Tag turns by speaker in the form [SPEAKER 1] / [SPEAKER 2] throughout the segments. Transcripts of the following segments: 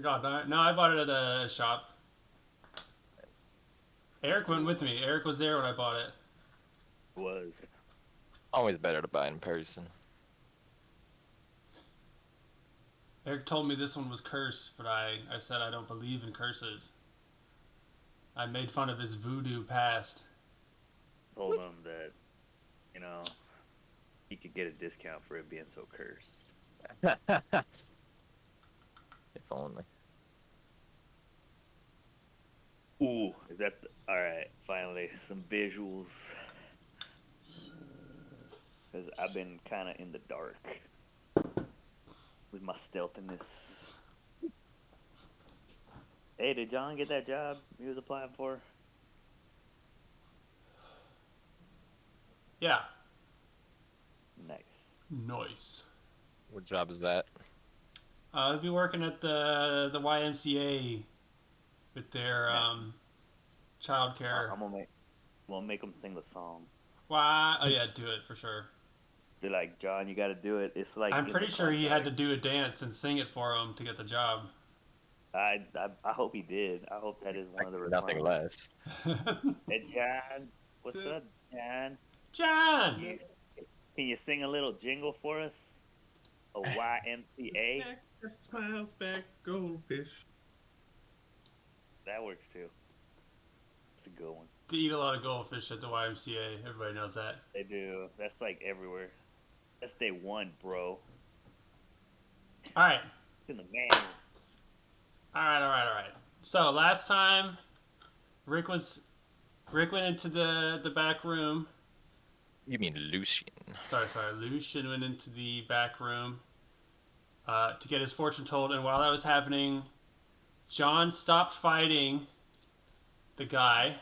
[SPEAKER 1] got that. No, I bought it at a shop. Eric went with me. Eric was there when I bought it.
[SPEAKER 2] Was.
[SPEAKER 3] Always better to buy in person.
[SPEAKER 1] Eric told me this one was cursed, but I said I don't believe in curses. I made fun of his voodoo past.
[SPEAKER 2] Told him that, you know, he could get a discount for it being so cursed.
[SPEAKER 3] If only.
[SPEAKER 2] Ooh, is that alright? Finally, some visuals. Because I've been kind of in the dark with my stealthiness. Hey, did John get that job he was applying for?
[SPEAKER 1] Yeah.
[SPEAKER 2] Nice.
[SPEAKER 1] Nice.
[SPEAKER 3] What job is that?
[SPEAKER 1] I'll be working at the YMCA with their childcare.
[SPEAKER 2] I'm gonna make them sing the song.
[SPEAKER 1] Why? Oh yeah, do it for sure.
[SPEAKER 2] They're like, John, you got to do it. It's like
[SPEAKER 1] I'm
[SPEAKER 2] in
[SPEAKER 1] pretty
[SPEAKER 2] the
[SPEAKER 1] sure he had
[SPEAKER 2] contract.
[SPEAKER 1] to do a dance and sing it for him to get the job.
[SPEAKER 2] I hope he did. I hope that is one of the
[SPEAKER 3] Nothing
[SPEAKER 2] requirements.
[SPEAKER 3] less.
[SPEAKER 2] Hey, John, what's up, John?
[SPEAKER 1] John!
[SPEAKER 2] Can you sing a little jingle for us? A YMCA?
[SPEAKER 4] Back your smiles back, goldfish.
[SPEAKER 2] That works too. It's a good one.
[SPEAKER 1] They eat a lot of goldfish at the YMCA. Everybody knows that.
[SPEAKER 2] They do. That's like everywhere. That's day one, bro.
[SPEAKER 1] Alright.
[SPEAKER 2] It's in the manual.
[SPEAKER 1] Alright. So last time Rick went into the back room.
[SPEAKER 3] You mean Lucian?
[SPEAKER 1] Sorry. Lucian went into the back room to get his fortune told, and while that was happening, John stopped fighting the guy.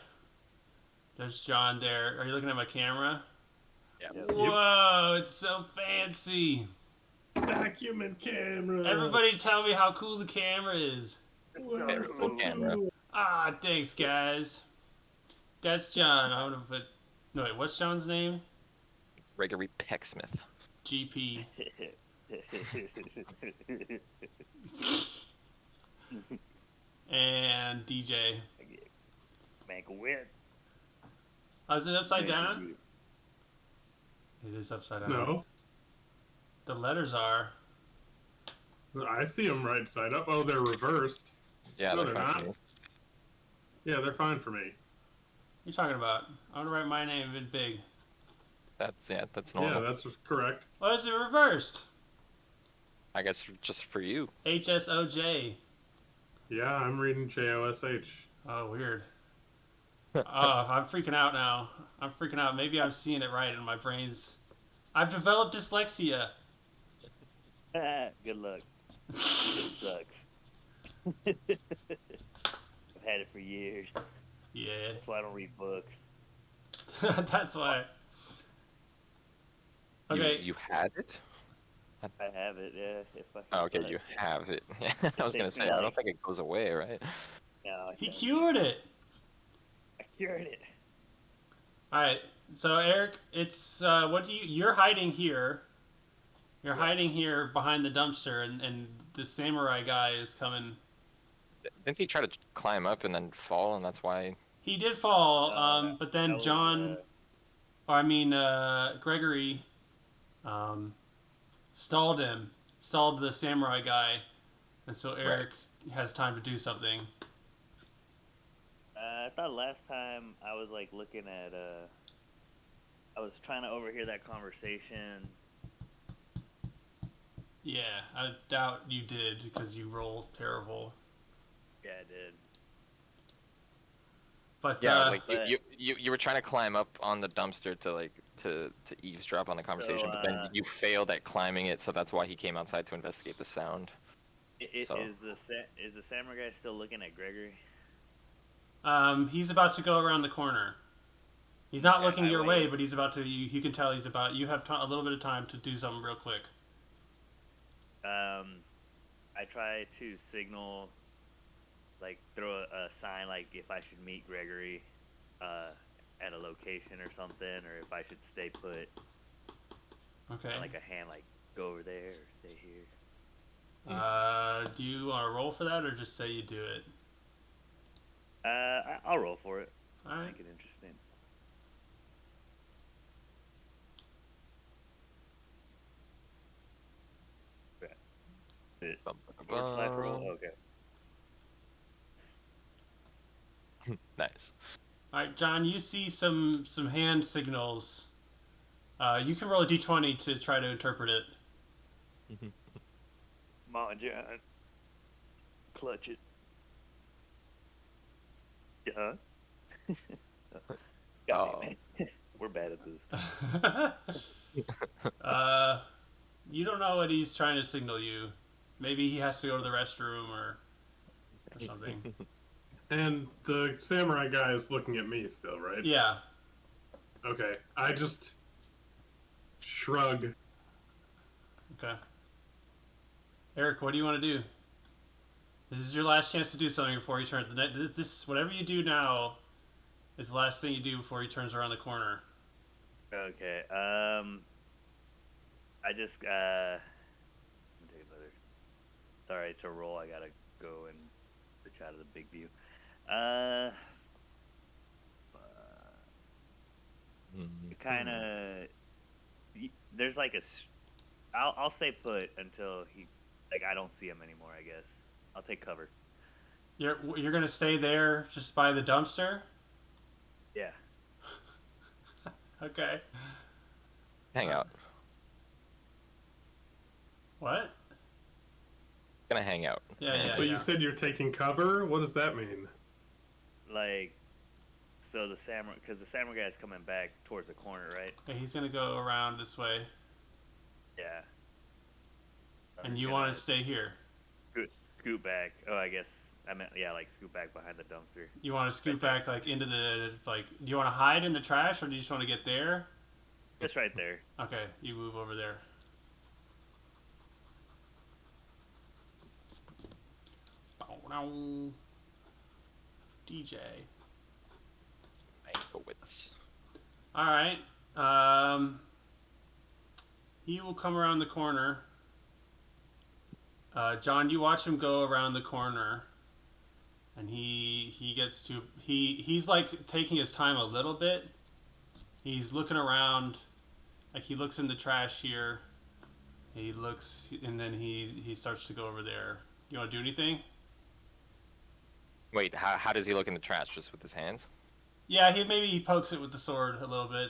[SPEAKER 1] There's John there. Are you looking at my camera?
[SPEAKER 3] Yeah.
[SPEAKER 1] Whoa, it's so fancy.
[SPEAKER 4] Vacuum and camera.
[SPEAKER 1] Everybody tell me how cool the camera is.
[SPEAKER 3] Very cool camera.
[SPEAKER 1] Ah, thanks, guys. That's John. I'm gonna put... No, wait, what's John's name?
[SPEAKER 3] Gregory Pecksmith.
[SPEAKER 1] GP. And DJ.
[SPEAKER 2] Mankiewicz.
[SPEAKER 1] Oh, is it upside down? It is upside down.
[SPEAKER 4] No,
[SPEAKER 1] The letters are.
[SPEAKER 4] I see them right side up. Oh, they're reversed.
[SPEAKER 3] Yeah,
[SPEAKER 4] No,
[SPEAKER 3] they're
[SPEAKER 4] they're
[SPEAKER 3] fine
[SPEAKER 4] not.
[SPEAKER 3] for me.
[SPEAKER 4] Yeah, they're fine for me.
[SPEAKER 1] What are you talking about? I want to write my name in big.
[SPEAKER 3] That's normal.
[SPEAKER 4] Yeah, that's correct.
[SPEAKER 1] Why is it reversed?
[SPEAKER 3] I guess just for you.
[SPEAKER 1] HSOJ.
[SPEAKER 4] Yeah, I'm reading JOSH.
[SPEAKER 1] Oh, weird. Oh, I'm freaking out now. I'm freaking out. Maybe I'm seeing it right in my brain's... I've developed dyslexia.
[SPEAKER 2] Good luck. It sucks. I've had it for years.
[SPEAKER 1] Yeah.
[SPEAKER 2] That's why I don't read books.
[SPEAKER 1] That's why. Okay.
[SPEAKER 3] You had it?
[SPEAKER 2] I have it, yeah. If I
[SPEAKER 3] Oh, okay,
[SPEAKER 2] but
[SPEAKER 3] you have it. I was gonna
[SPEAKER 2] takes me
[SPEAKER 3] say, I don't
[SPEAKER 2] like-
[SPEAKER 3] think it goes away, right?
[SPEAKER 2] No,
[SPEAKER 1] He cured it.
[SPEAKER 2] I cured it.
[SPEAKER 1] Alright. So, Eric, it's... You're hiding here. You're hiding here behind the dumpster, and the samurai guy is coming...
[SPEAKER 3] Didn't he try to climb up and then fall, and that's why?
[SPEAKER 1] He did fall,
[SPEAKER 2] No,
[SPEAKER 1] but then
[SPEAKER 2] that was,
[SPEAKER 1] John... Gregory stalled the samurai guy, and so Eric has time to do something.
[SPEAKER 2] I thought last time I was like looking at I was trying to overhear that conversation.
[SPEAKER 1] Yeah, I doubt you did because you roll terrible.
[SPEAKER 2] Yeah, I did.
[SPEAKER 1] But
[SPEAKER 3] Yeah, like you were trying to climb up on the dumpster to eavesdrop on the conversation, but then you failed at climbing it, so that's why he came outside to investigate the sound. So-
[SPEAKER 2] Is the samurai guy still looking at Gregory?
[SPEAKER 1] he's about to go around the corner. He's not
[SPEAKER 2] Okay,
[SPEAKER 1] looking
[SPEAKER 2] I
[SPEAKER 1] your
[SPEAKER 2] wait.
[SPEAKER 1] way, but he's about to. You can tell he's about. You have a little bit of time to do something real quick.
[SPEAKER 2] I try to signal, like throw a sign, like if I should meet Gregory at a location or something, or if I should stay put.
[SPEAKER 1] Okay.
[SPEAKER 2] Like a hand, like go over there or stay here.
[SPEAKER 1] Do you want to roll for that or just say you do it?
[SPEAKER 2] I'll roll for it.
[SPEAKER 1] All right.
[SPEAKER 2] Make it interesting. Forward slash roll? Okay.
[SPEAKER 3] Nice.
[SPEAKER 1] All right, John. You see some hand signals. You can roll a d20 to try to interpret it.
[SPEAKER 2] Come on, John. Clutch it. Huh? God damn it. We're bad at this.
[SPEAKER 1] You don't know what he's trying to signal you. Maybe he has to go to the restroom or something.
[SPEAKER 4] And the samurai guy is looking at me still, right?
[SPEAKER 1] Yeah.
[SPEAKER 4] Okay. I just shrug.
[SPEAKER 1] Okay. Eric, what do you want to do? This is your last chance to do something before he turns. This whatever you do now is the last thing you do before he turns around the corner.
[SPEAKER 2] Okay. I just let me take another. Sorry, it's a roll. I gotta go and switch out of the big view. Kind of. There's like a. I'll stay put until he. Like I don't see him anymore. I guess I'll take cover.
[SPEAKER 1] You're gonna stay there just by the dumpster?
[SPEAKER 2] Yeah.
[SPEAKER 1] Okay.
[SPEAKER 3] Hang out.
[SPEAKER 1] What?
[SPEAKER 3] Gonna hang out.
[SPEAKER 1] Yeah.
[SPEAKER 4] But you said you're taking cover? What does that mean?
[SPEAKER 2] Like, so the samurai, because the samurai guy's coming back towards the corner, right?
[SPEAKER 1] Okay, he's gonna go around this way,
[SPEAKER 2] Yeah.
[SPEAKER 1] and you want to stay here.
[SPEAKER 2] Scoot back. Oh, I guess I meant like scoot back behind the dumpster.
[SPEAKER 1] You want to scoot back like into the Do you want to hide in the trash or do you just want to get there?
[SPEAKER 2] Just right there.
[SPEAKER 1] Okay, you move over there. DJ.
[SPEAKER 3] Ankowitz.
[SPEAKER 1] All right. He will come around the corner. John, you watch him go around the corner, and he's like taking his time a little bit. He's looking around, like he looks in the trash here. He looks, and then he starts to go over there. You want to do anything?
[SPEAKER 3] Wait, how does he look in the trash? Just with his hands?
[SPEAKER 1] Yeah, he pokes it with the sword a little bit.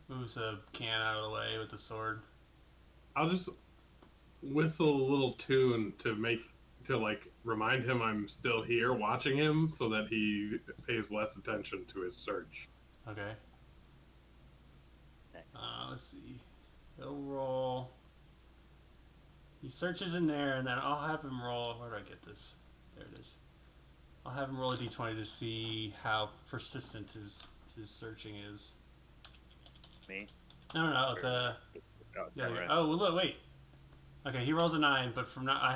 [SPEAKER 1] Moves a can out of the way with the sword.
[SPEAKER 4] I'll just whistle a little tune to like remind him I'm still here watching him so that he pays less attention to his search.
[SPEAKER 1] Okay. Let's see. He'll roll. He searches in there, and then I'll have him roll. Where do I get this? There it is. I'll have him roll a d20 to see how persistent his searching is.
[SPEAKER 2] Me?
[SPEAKER 1] No. Oh, look, wait. Okay, he rolls a 9, but from now I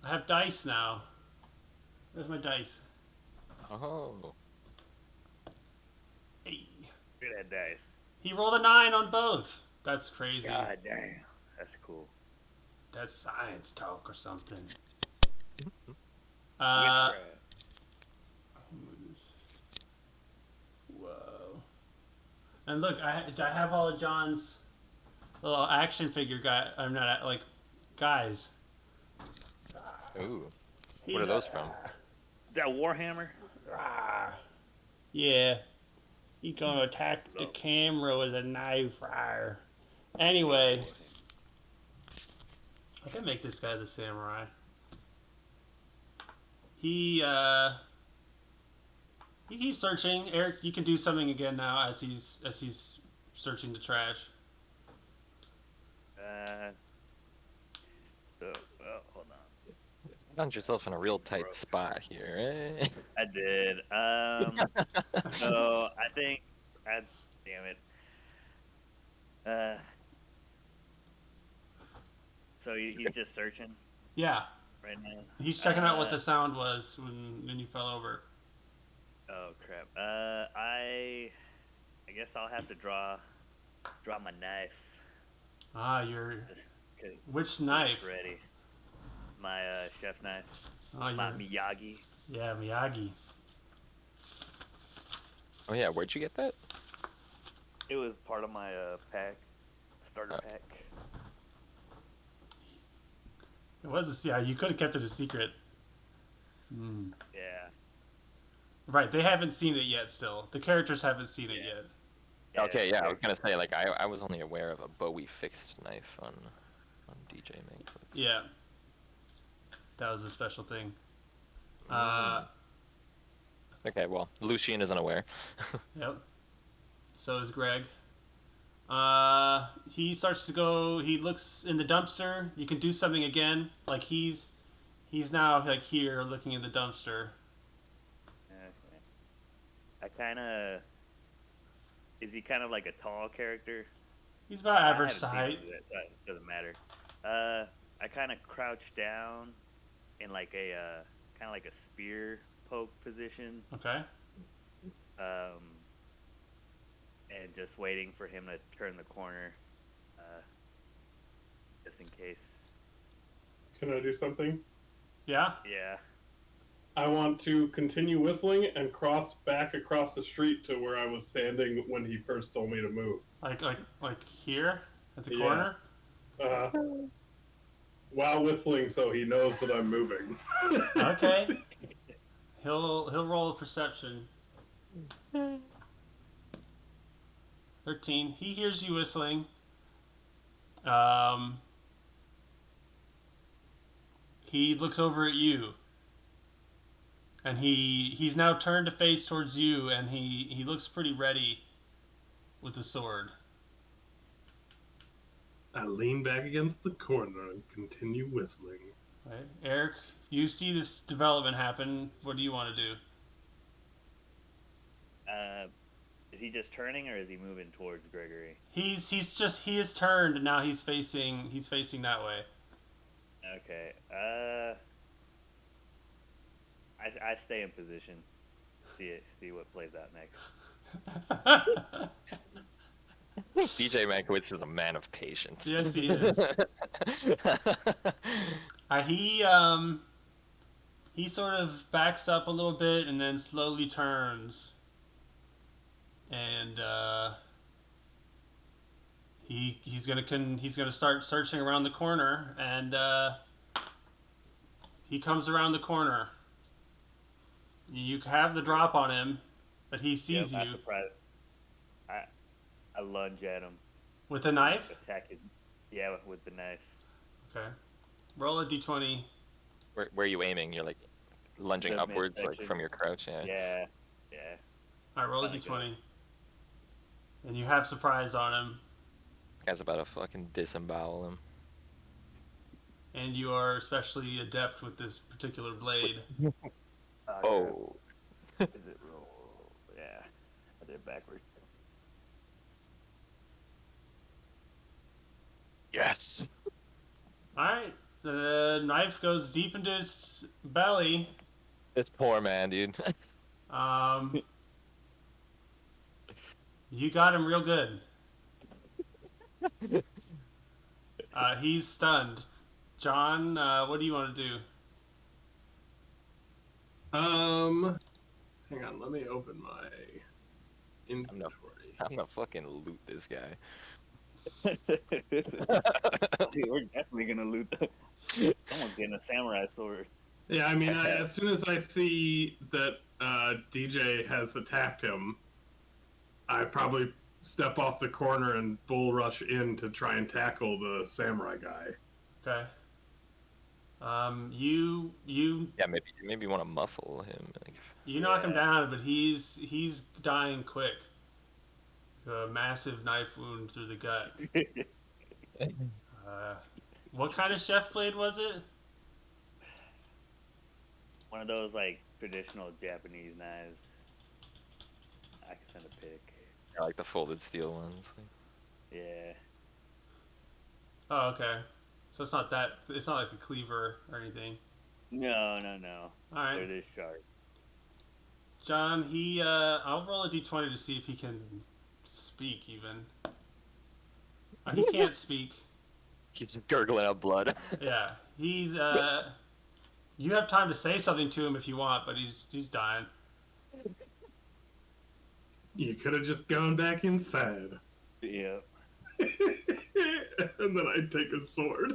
[SPEAKER 1] have dice now. Where's my dice?
[SPEAKER 3] Oh.
[SPEAKER 1] Hey.
[SPEAKER 2] Look at that dice.
[SPEAKER 1] He rolled a 9 on both. That's crazy.
[SPEAKER 2] God damn. That's cool.
[SPEAKER 1] That's science talk or something.
[SPEAKER 2] Witchcraft.
[SPEAKER 1] Whoa. And look, I have all of John's little action figure I'm not like guys.
[SPEAKER 3] Ooh. What are those from?
[SPEAKER 2] Is that Warhammer?
[SPEAKER 1] Yeah. He's gonna attack the camera with a knife. Anyway. I can make this guy the samurai. He keeps searching. Eric, you can do something again now as he's searching the trash.
[SPEAKER 2] Hold on.
[SPEAKER 3] You found yourself in a real tight spot here, eh?
[SPEAKER 2] I did. So I think. Damn it. So he's just searching
[SPEAKER 1] Yeah.
[SPEAKER 2] right now.
[SPEAKER 1] He's checking out what the sound was when you fell over.
[SPEAKER 2] Oh crap. I guess I'll have to draw my knife.
[SPEAKER 1] Ah, your
[SPEAKER 2] Just 'cause
[SPEAKER 1] which
[SPEAKER 2] it's
[SPEAKER 1] knife?
[SPEAKER 2] ready. My chef knife.
[SPEAKER 1] Oh,
[SPEAKER 2] My
[SPEAKER 1] your
[SPEAKER 2] Miyagi.
[SPEAKER 1] yeah, Miyagi.
[SPEAKER 3] Oh yeah, where'd you get that?
[SPEAKER 2] It was part of my starter
[SPEAKER 3] Oh.
[SPEAKER 2] pack.
[SPEAKER 1] It was yeah. You could have kept it a secret. Hmm.
[SPEAKER 2] Yeah.
[SPEAKER 1] Right, they haven't seen it yet. Still, the characters haven't seen it
[SPEAKER 2] Yeah.
[SPEAKER 1] yet.
[SPEAKER 3] Okay,
[SPEAKER 2] the
[SPEAKER 3] yeah, I was gonna
[SPEAKER 2] character-
[SPEAKER 3] say like I was only aware of a Bowie fixed knife on DJ Manquitz.
[SPEAKER 1] Yeah, that was a special thing.
[SPEAKER 3] Mm. Okay, well, Lucian isn't aware.
[SPEAKER 1] Yep. So is Greg. He starts to go. He looks in the dumpster. You can do something again. Like he's now like here looking in the dumpster.
[SPEAKER 2] Okay. I kind of. Is he kind of like a tall character?
[SPEAKER 1] He's about
[SPEAKER 2] I
[SPEAKER 1] average
[SPEAKER 2] haven't seen
[SPEAKER 1] height.
[SPEAKER 2] him do that, so it doesn't matter. I kind of crouch down in like a kind of like a spear poke position,
[SPEAKER 1] Okay.
[SPEAKER 2] and just waiting for him to turn the corner, just in case.
[SPEAKER 4] Can I do something?
[SPEAKER 1] Yeah.
[SPEAKER 2] Yeah.
[SPEAKER 4] I want to continue whistling and cross back across the street to where I was standing when he first told me to move.
[SPEAKER 1] Like here at the
[SPEAKER 4] Yeah.
[SPEAKER 1] corner.
[SPEAKER 4] Uh, while whistling, so he knows that I'm moving.
[SPEAKER 1] Okay. He'll roll a perception. 13. He hears you whistling. He looks over at you. And he's now turned to face towards you, and he looks pretty ready with the sword.
[SPEAKER 4] I lean back against the corner and continue whistling.
[SPEAKER 1] Right, Eric, you see this development happen. What do you want to do?
[SPEAKER 2] Is he just turning, or is he moving towards Gregory?
[SPEAKER 1] He is turned, and now he's facing that way.
[SPEAKER 2] Okay. I stay in position. See what plays out next.
[SPEAKER 3] DJ Mankiewicz is a man of patience.
[SPEAKER 1] Yes, he is. He sort of backs up a little bit and then slowly turns, and he's gonna start searching around the corner, and he comes around the corner. You have the drop on him, but he sees
[SPEAKER 2] I
[SPEAKER 1] you
[SPEAKER 2] surprise. I lunge at him.
[SPEAKER 1] with a knife.
[SPEAKER 2] Attack it. Yeah, with the knife.
[SPEAKER 1] Okay, roll a d20.
[SPEAKER 3] Where are you aiming? You're like lunging
[SPEAKER 2] The
[SPEAKER 3] upwards, like
[SPEAKER 2] midsection.
[SPEAKER 3] from your crouch. Yeah.
[SPEAKER 2] Yeah.
[SPEAKER 1] All right, roll a
[SPEAKER 2] Kinda
[SPEAKER 1] d20, and you have surprise on him.
[SPEAKER 3] Guy's about to fucking disembowel him.
[SPEAKER 1] And you are especially adept with this particular blade.
[SPEAKER 3] Oh.
[SPEAKER 2] Is it roll? Yeah. I did it backwards.
[SPEAKER 3] Yes.
[SPEAKER 1] Alright, the knife goes deep into his belly.
[SPEAKER 3] This poor man, dude.
[SPEAKER 1] You got him real good. He's stunned. John, what do you want to do?
[SPEAKER 4] Hang on, let me open my inventory.
[SPEAKER 3] I'm gonna fucking loot this guy.
[SPEAKER 2] Dude, we're definitely gonna loot the. Someone's getting a samurai sword.
[SPEAKER 4] Yeah, I mean, as soon as I see that DJ has attacked him, I probably step off the corner and bull rush in to try and tackle the samurai guy.
[SPEAKER 1] Okay. You
[SPEAKER 3] Yeah, maybe you want to muffle him. Like,
[SPEAKER 1] knock him down, but he's dying quick. A massive knife wound through the gut. What kind of chef blade was it?
[SPEAKER 2] One of those like traditional Japanese knives. I can send a pic.
[SPEAKER 3] I like the folded steel ones.
[SPEAKER 2] Yeah.
[SPEAKER 1] Oh, okay. So it's not like a cleaver or anything.
[SPEAKER 2] No.
[SPEAKER 1] All right.
[SPEAKER 2] It is sharp.
[SPEAKER 1] John, I'll roll a d20 to see if he can speak even. He can't speak.
[SPEAKER 3] He's just gurgling out blood.
[SPEAKER 1] Yeah, he's You have time to say something to him if you want, but he's dying.
[SPEAKER 4] You could have just gone back inside.
[SPEAKER 2] Yeah.
[SPEAKER 4] And then I'd take a sword.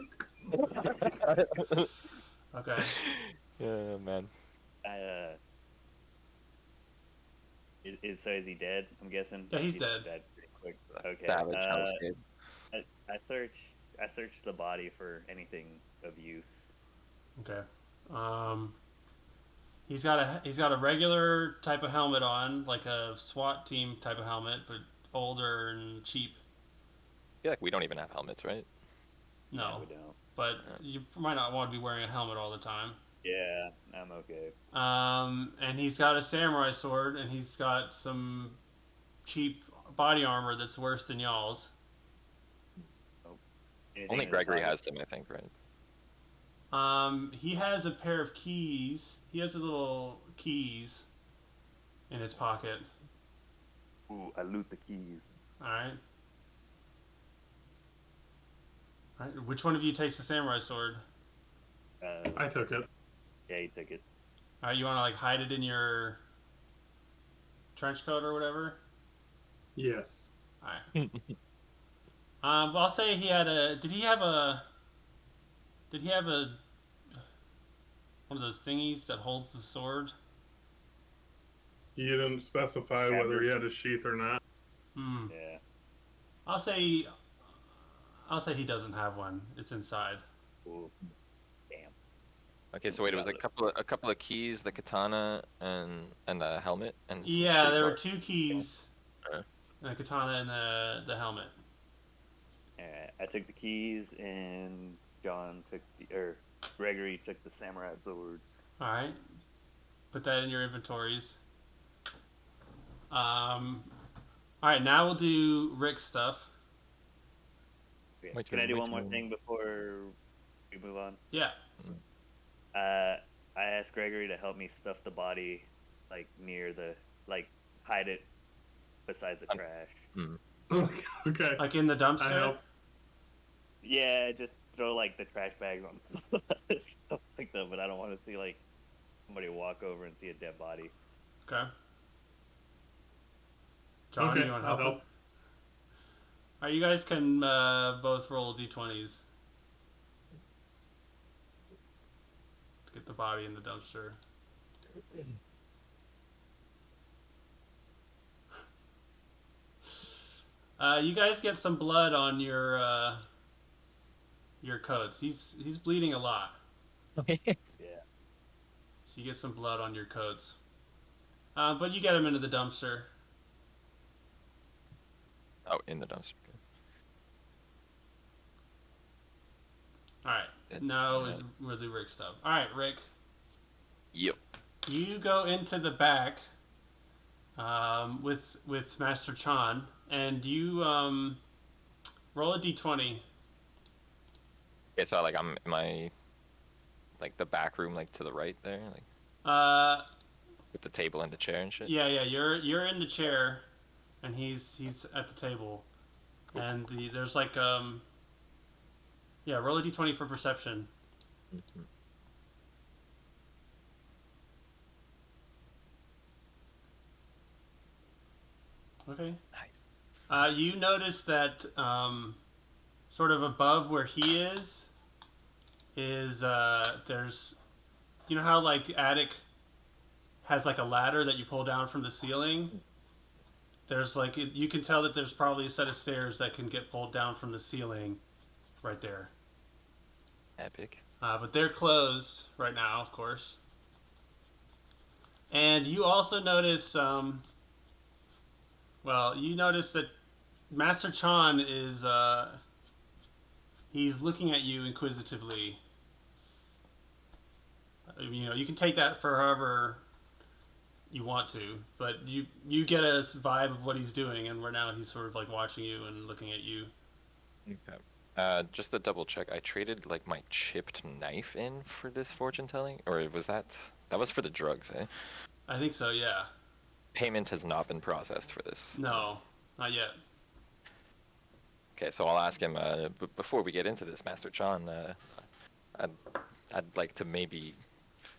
[SPEAKER 1] Okay.
[SPEAKER 3] Yeah, man.
[SPEAKER 2] So is he dead? I'm guessing.
[SPEAKER 1] Yeah, he's dead.
[SPEAKER 2] Pretty quick. Okay.
[SPEAKER 3] Savage hellscape.
[SPEAKER 2] I searched the body for anything of use.
[SPEAKER 1] Okay. He's got a regular type of helmet on, like a SWAT team type of helmet, but older and cheap.
[SPEAKER 3] I feel like we don't even have helmets, right?
[SPEAKER 1] No,
[SPEAKER 2] Yeah, we don't.
[SPEAKER 1] but you might not want to be wearing a helmet all the time.
[SPEAKER 2] Yeah, I'm okay.
[SPEAKER 1] And he's got a samurai sword, and he's got some cheap body armor that's worse than y'all's.
[SPEAKER 2] Anything
[SPEAKER 3] Only
[SPEAKER 2] in the
[SPEAKER 3] Gregory
[SPEAKER 2] pocket?
[SPEAKER 3] has them, I think, right?
[SPEAKER 1] He has a pair of keys. He has a little keys in his pocket.
[SPEAKER 2] Ooh, I loot the keys.
[SPEAKER 1] All right. All right. Which one of you takes the samurai sword?
[SPEAKER 4] I took it.
[SPEAKER 2] Yeah, he took it.
[SPEAKER 1] All right. You want to like hide it in your trench coat or whatever?
[SPEAKER 4] Yes.
[SPEAKER 1] All right. I'll say he had a. Did he have a one of those thingies that holds the sword?
[SPEAKER 4] You didn't specify whether he had a sheath or not.
[SPEAKER 1] Hmm.
[SPEAKER 2] Yeah.
[SPEAKER 1] I'll say he doesn't have one. It's inside.
[SPEAKER 2] Ooh. Damn.
[SPEAKER 3] Okay, so wait, it was a couple of keys, the katana, and the helmet, and some
[SPEAKER 1] Yeah,
[SPEAKER 3] shit
[SPEAKER 1] there were
[SPEAKER 3] mark.
[SPEAKER 1] 2 keys,
[SPEAKER 3] Okay.
[SPEAKER 1] the katana and the helmet.
[SPEAKER 2] Alright, I took the keys, and Gregory took the samurai sword.
[SPEAKER 1] All right. Put that in your inventories. All right, now we'll do Rick's stuff.
[SPEAKER 2] Okay.
[SPEAKER 3] Wait,
[SPEAKER 2] Can I do
[SPEAKER 3] wait,
[SPEAKER 2] one more
[SPEAKER 3] wait.
[SPEAKER 2] thing before we move on?
[SPEAKER 1] Yeah.
[SPEAKER 2] I asked Gregory to help me stuff the body, hide it besides the trash.
[SPEAKER 4] Okay.
[SPEAKER 1] Like in the
[SPEAKER 4] I
[SPEAKER 1] dumpster?
[SPEAKER 4] help.
[SPEAKER 2] Yeah, just throw like the trash bags on stuff like that. But I don't want to see like somebody walk over and see a dead body.
[SPEAKER 1] Okay. John,
[SPEAKER 4] Okay,
[SPEAKER 1] you want to
[SPEAKER 4] I'll
[SPEAKER 1] help?
[SPEAKER 4] help.
[SPEAKER 1] Him? All right, you guys can both roll d20s. To get the body in the dumpster. You guys get some blood on your coats. He's bleeding a lot.
[SPEAKER 2] Yeah.
[SPEAKER 1] So you get some blood on your coats. But you get him into the dumpster.
[SPEAKER 3] Oh, in the dumpster.
[SPEAKER 1] Alright. Now we'll do Rick stuff. Alright, Rick.
[SPEAKER 3] Yep.
[SPEAKER 1] You go into the back with Master Chan, and you roll a d20.
[SPEAKER 3] Okay, so like I'm in my like the back room, like to the right there, like with the table and the chair and shit.
[SPEAKER 1] Yeah, you're in the chair, and he's at the table,
[SPEAKER 3] Cool.
[SPEAKER 1] and there's like yeah, roll a d20 for perception.
[SPEAKER 3] Mhm.
[SPEAKER 1] Okay.
[SPEAKER 3] Nice.
[SPEAKER 1] You notice that sort of above where he is there's, you know how like the attic has like a ladder that you pull down from the ceiling? There's like you can tell that there's probably a set of stairs that can get pulled down from the ceiling right there.
[SPEAKER 3] Epic.
[SPEAKER 1] But they're closed right now, of course. And you also notice you notice that Master Chan is he's looking at you inquisitively. You know, you can take that for however you want to, but you get a vibe of what he's doing, and now he's sort of like watching you and looking at you.
[SPEAKER 3] Okay. Just to double check, I traded like my chipped knife in for this fortune telling, or was that was for the drugs, eh?
[SPEAKER 1] I think so, yeah.
[SPEAKER 3] Payment has not been processed for this.
[SPEAKER 1] No, not yet.
[SPEAKER 3] Okay, so I'll ask him. Before we get into this, Master Chan, I'd like to maybe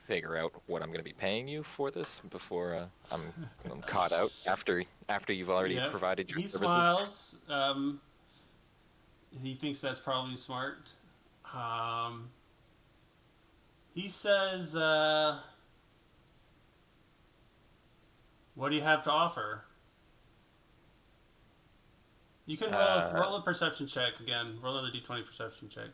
[SPEAKER 3] figure out what I'm going to be paying you for this before I'm caught out after you've already
[SPEAKER 1] Yep.
[SPEAKER 3] provided your
[SPEAKER 1] He
[SPEAKER 3] services.
[SPEAKER 1] smiles. He thinks that's probably smart. He says, "What do you have to offer?" You can roll a perception check again. Roll another d20 perception check.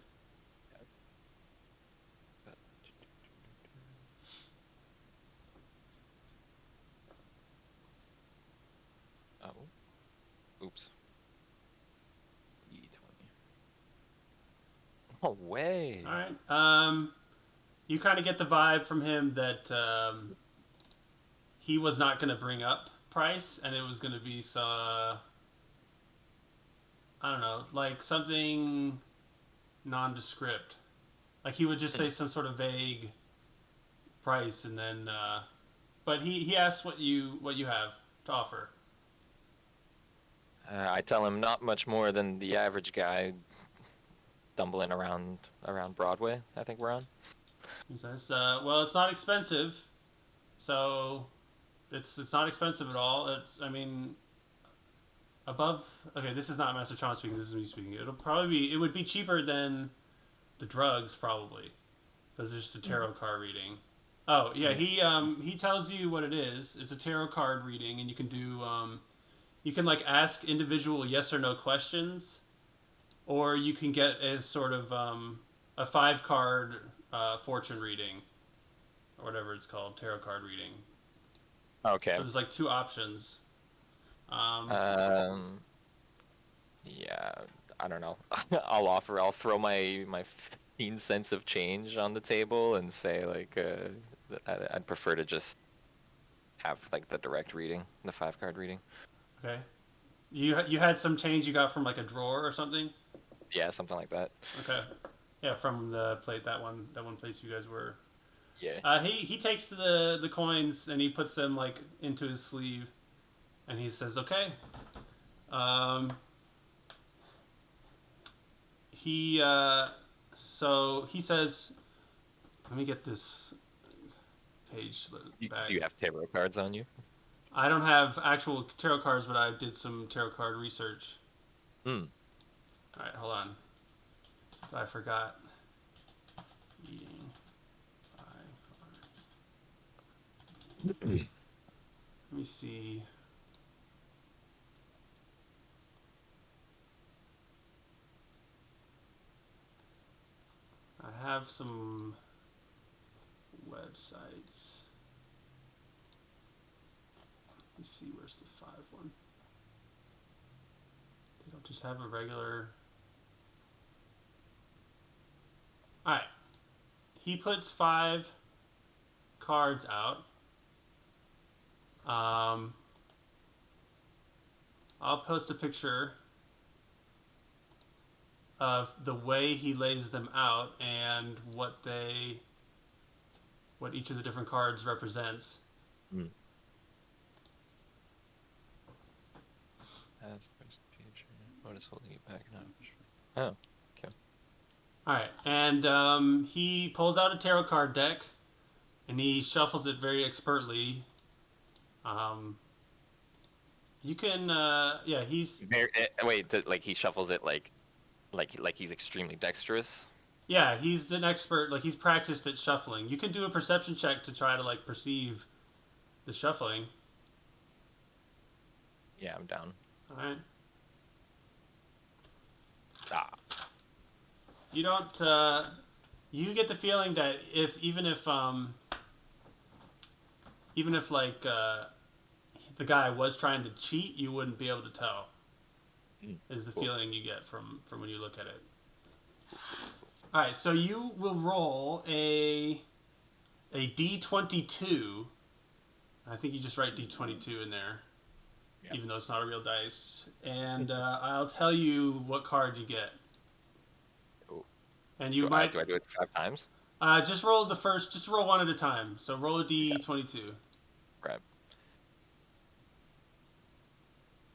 [SPEAKER 3] Oh, oops. D20. No way.
[SPEAKER 1] All right. You kind of get the vibe from him that he was not going to bring up price, and it was going to be I don't know, like something nondescript. Like he would just say some sort of vague price, and then, but he asks what you have to offer.
[SPEAKER 3] I tell him not much more than the average guy stumbling around Broadway. I think we're on.
[SPEAKER 1] He says, "Well, it's not expensive, so it's not expensive at all. I mean, above. Okay, this is not Master Chan speaking. This is me speaking. It would be cheaper than the drugs probably, because it's just a tarot card reading. Oh yeah, he tells you what it is. It's a tarot card reading, and you can do you can like ask individual yes or no questions, or you can get a sort of a 5-card fortune reading, or whatever it's called, tarot card reading.
[SPEAKER 3] Okay.
[SPEAKER 1] So there's like 2 options.
[SPEAKER 3] Yeah, I don't know. I'll throw my 15 cents of change on the table and say like I'd prefer to just have like the direct reading, the 5-card reading.
[SPEAKER 1] Okay. You had some change you got from like a drawer or something?
[SPEAKER 3] Yeah, something like that.
[SPEAKER 1] Okay. Yeah, from the plate that one place you guys were.
[SPEAKER 3] Yeah.
[SPEAKER 1] He takes the coins and he puts them like into his sleeve, and he says, "Okay." So he says, "Let me get this page back."
[SPEAKER 3] Do you have tarot cards on you?
[SPEAKER 1] I don't have actual tarot cards, but I did some tarot card research.
[SPEAKER 3] Hmm.
[SPEAKER 1] All right, hold on. I forgot. Eating 5 cards. Let me see. I have some websites. Let's see, where's the 5 one? They don't just have a regular. Alright. He puts 5 cards out. I'll post a picture of the way he lays them out and what each of the different cards represents.
[SPEAKER 3] Mm. What is holding you back now? Oh, okay.
[SPEAKER 1] Alright, and he pulls out a tarot card deck and he shuffles it very expertly. You can, yeah, he's...
[SPEAKER 3] Wait, like he shuffles it like he's extremely dexterous?
[SPEAKER 1] Yeah, he's an expert, like he's practiced at shuffling. You can do a perception check to try to like perceive the shuffling.
[SPEAKER 3] Yeah, I'm down.
[SPEAKER 1] Alright.
[SPEAKER 3] Ah.
[SPEAKER 1] You don't, you get the feeling that even if like, the guy was trying to cheat, you wouldn't be able to tell. Is the feeling you get from when you look at it. Alright, so you will roll a D22. I think you just write D22 in there. Yeah. Even though it's not a real dice. And I'll tell you what card you get. And you might...
[SPEAKER 3] Do I do it 5 times?
[SPEAKER 1] Just roll one at a time. So roll a D22.
[SPEAKER 3] Right.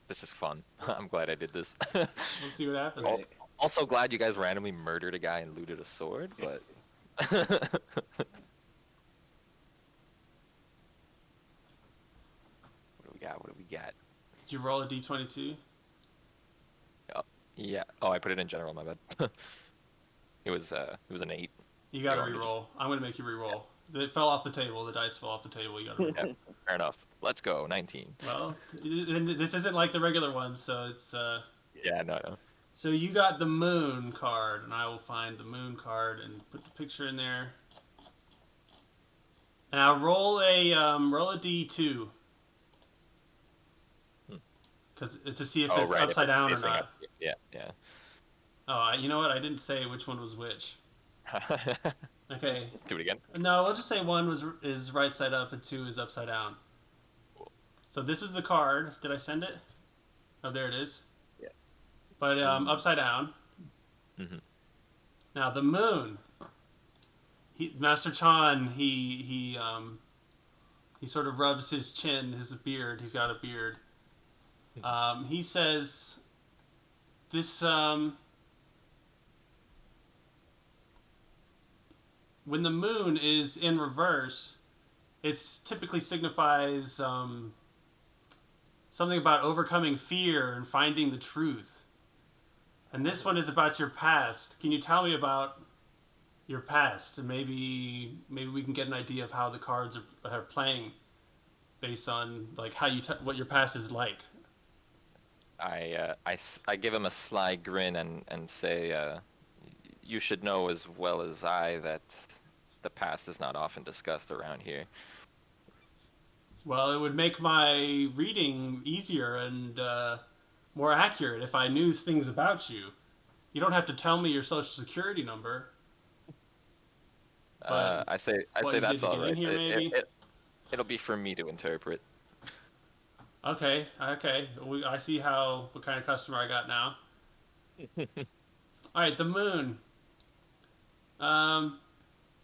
[SPEAKER 3] This is fun. I'm glad I did this.
[SPEAKER 1] We'll see what happens.
[SPEAKER 2] Right.
[SPEAKER 3] Also glad you guys randomly murdered a guy and looted a sword, but. What do we got? What do we got?
[SPEAKER 1] Did you roll a d22?
[SPEAKER 3] Yeah. Oh, I put it in general. My bad. It was an 8.
[SPEAKER 1] You gotta
[SPEAKER 3] You want me to
[SPEAKER 1] re-roll. I'm gonna make you re-roll. It fell off the table. The dice fell off the table. You gotta re-roll.
[SPEAKER 3] Yeah, fair enough. Let's go. 19.
[SPEAKER 1] Well, and this isn't like the regular ones, so it's
[SPEAKER 3] Yeah, no.
[SPEAKER 1] So you got the moon card, and I will find the moon card and put the picture in there. Now roll a d2, because to see if it's
[SPEAKER 3] right,
[SPEAKER 1] upside down or
[SPEAKER 3] facing
[SPEAKER 1] not.
[SPEAKER 3] up. Yeah.
[SPEAKER 1] Oh, you know what? I didn't say which one was which. Okay.
[SPEAKER 3] Do it again.
[SPEAKER 1] No, we'll just say one is right side up and 2 is upside down. So this is the card. Did I send it? Oh, there it is.
[SPEAKER 2] Yeah.
[SPEAKER 1] But upside down.
[SPEAKER 3] Mhm.
[SPEAKER 1] Now the moon. Master Chan, he sort of rubs his chin, his beard. He's got a beard. He says, "This when the moon is in reverse, it typically signifies something about overcoming fear and finding the truth. And this one is about your past. Can you tell me about your past, and maybe we can get an idea of how the cards are playing, based on like how what your past is like."
[SPEAKER 3] I give him a sly grin and say, you should know as well as I that the past is not often discussed around here.
[SPEAKER 1] Well, it would make my reading easier and more accurate if I knew things about you. You don't have to tell me your social security number.
[SPEAKER 3] I say
[SPEAKER 1] you
[SPEAKER 3] that's
[SPEAKER 1] did to
[SPEAKER 3] all
[SPEAKER 1] get
[SPEAKER 3] right.
[SPEAKER 1] in here, maybe?
[SPEAKER 3] It'll be for me to interpret.
[SPEAKER 1] Okay. I see what kind of customer I got now. All right, the moon.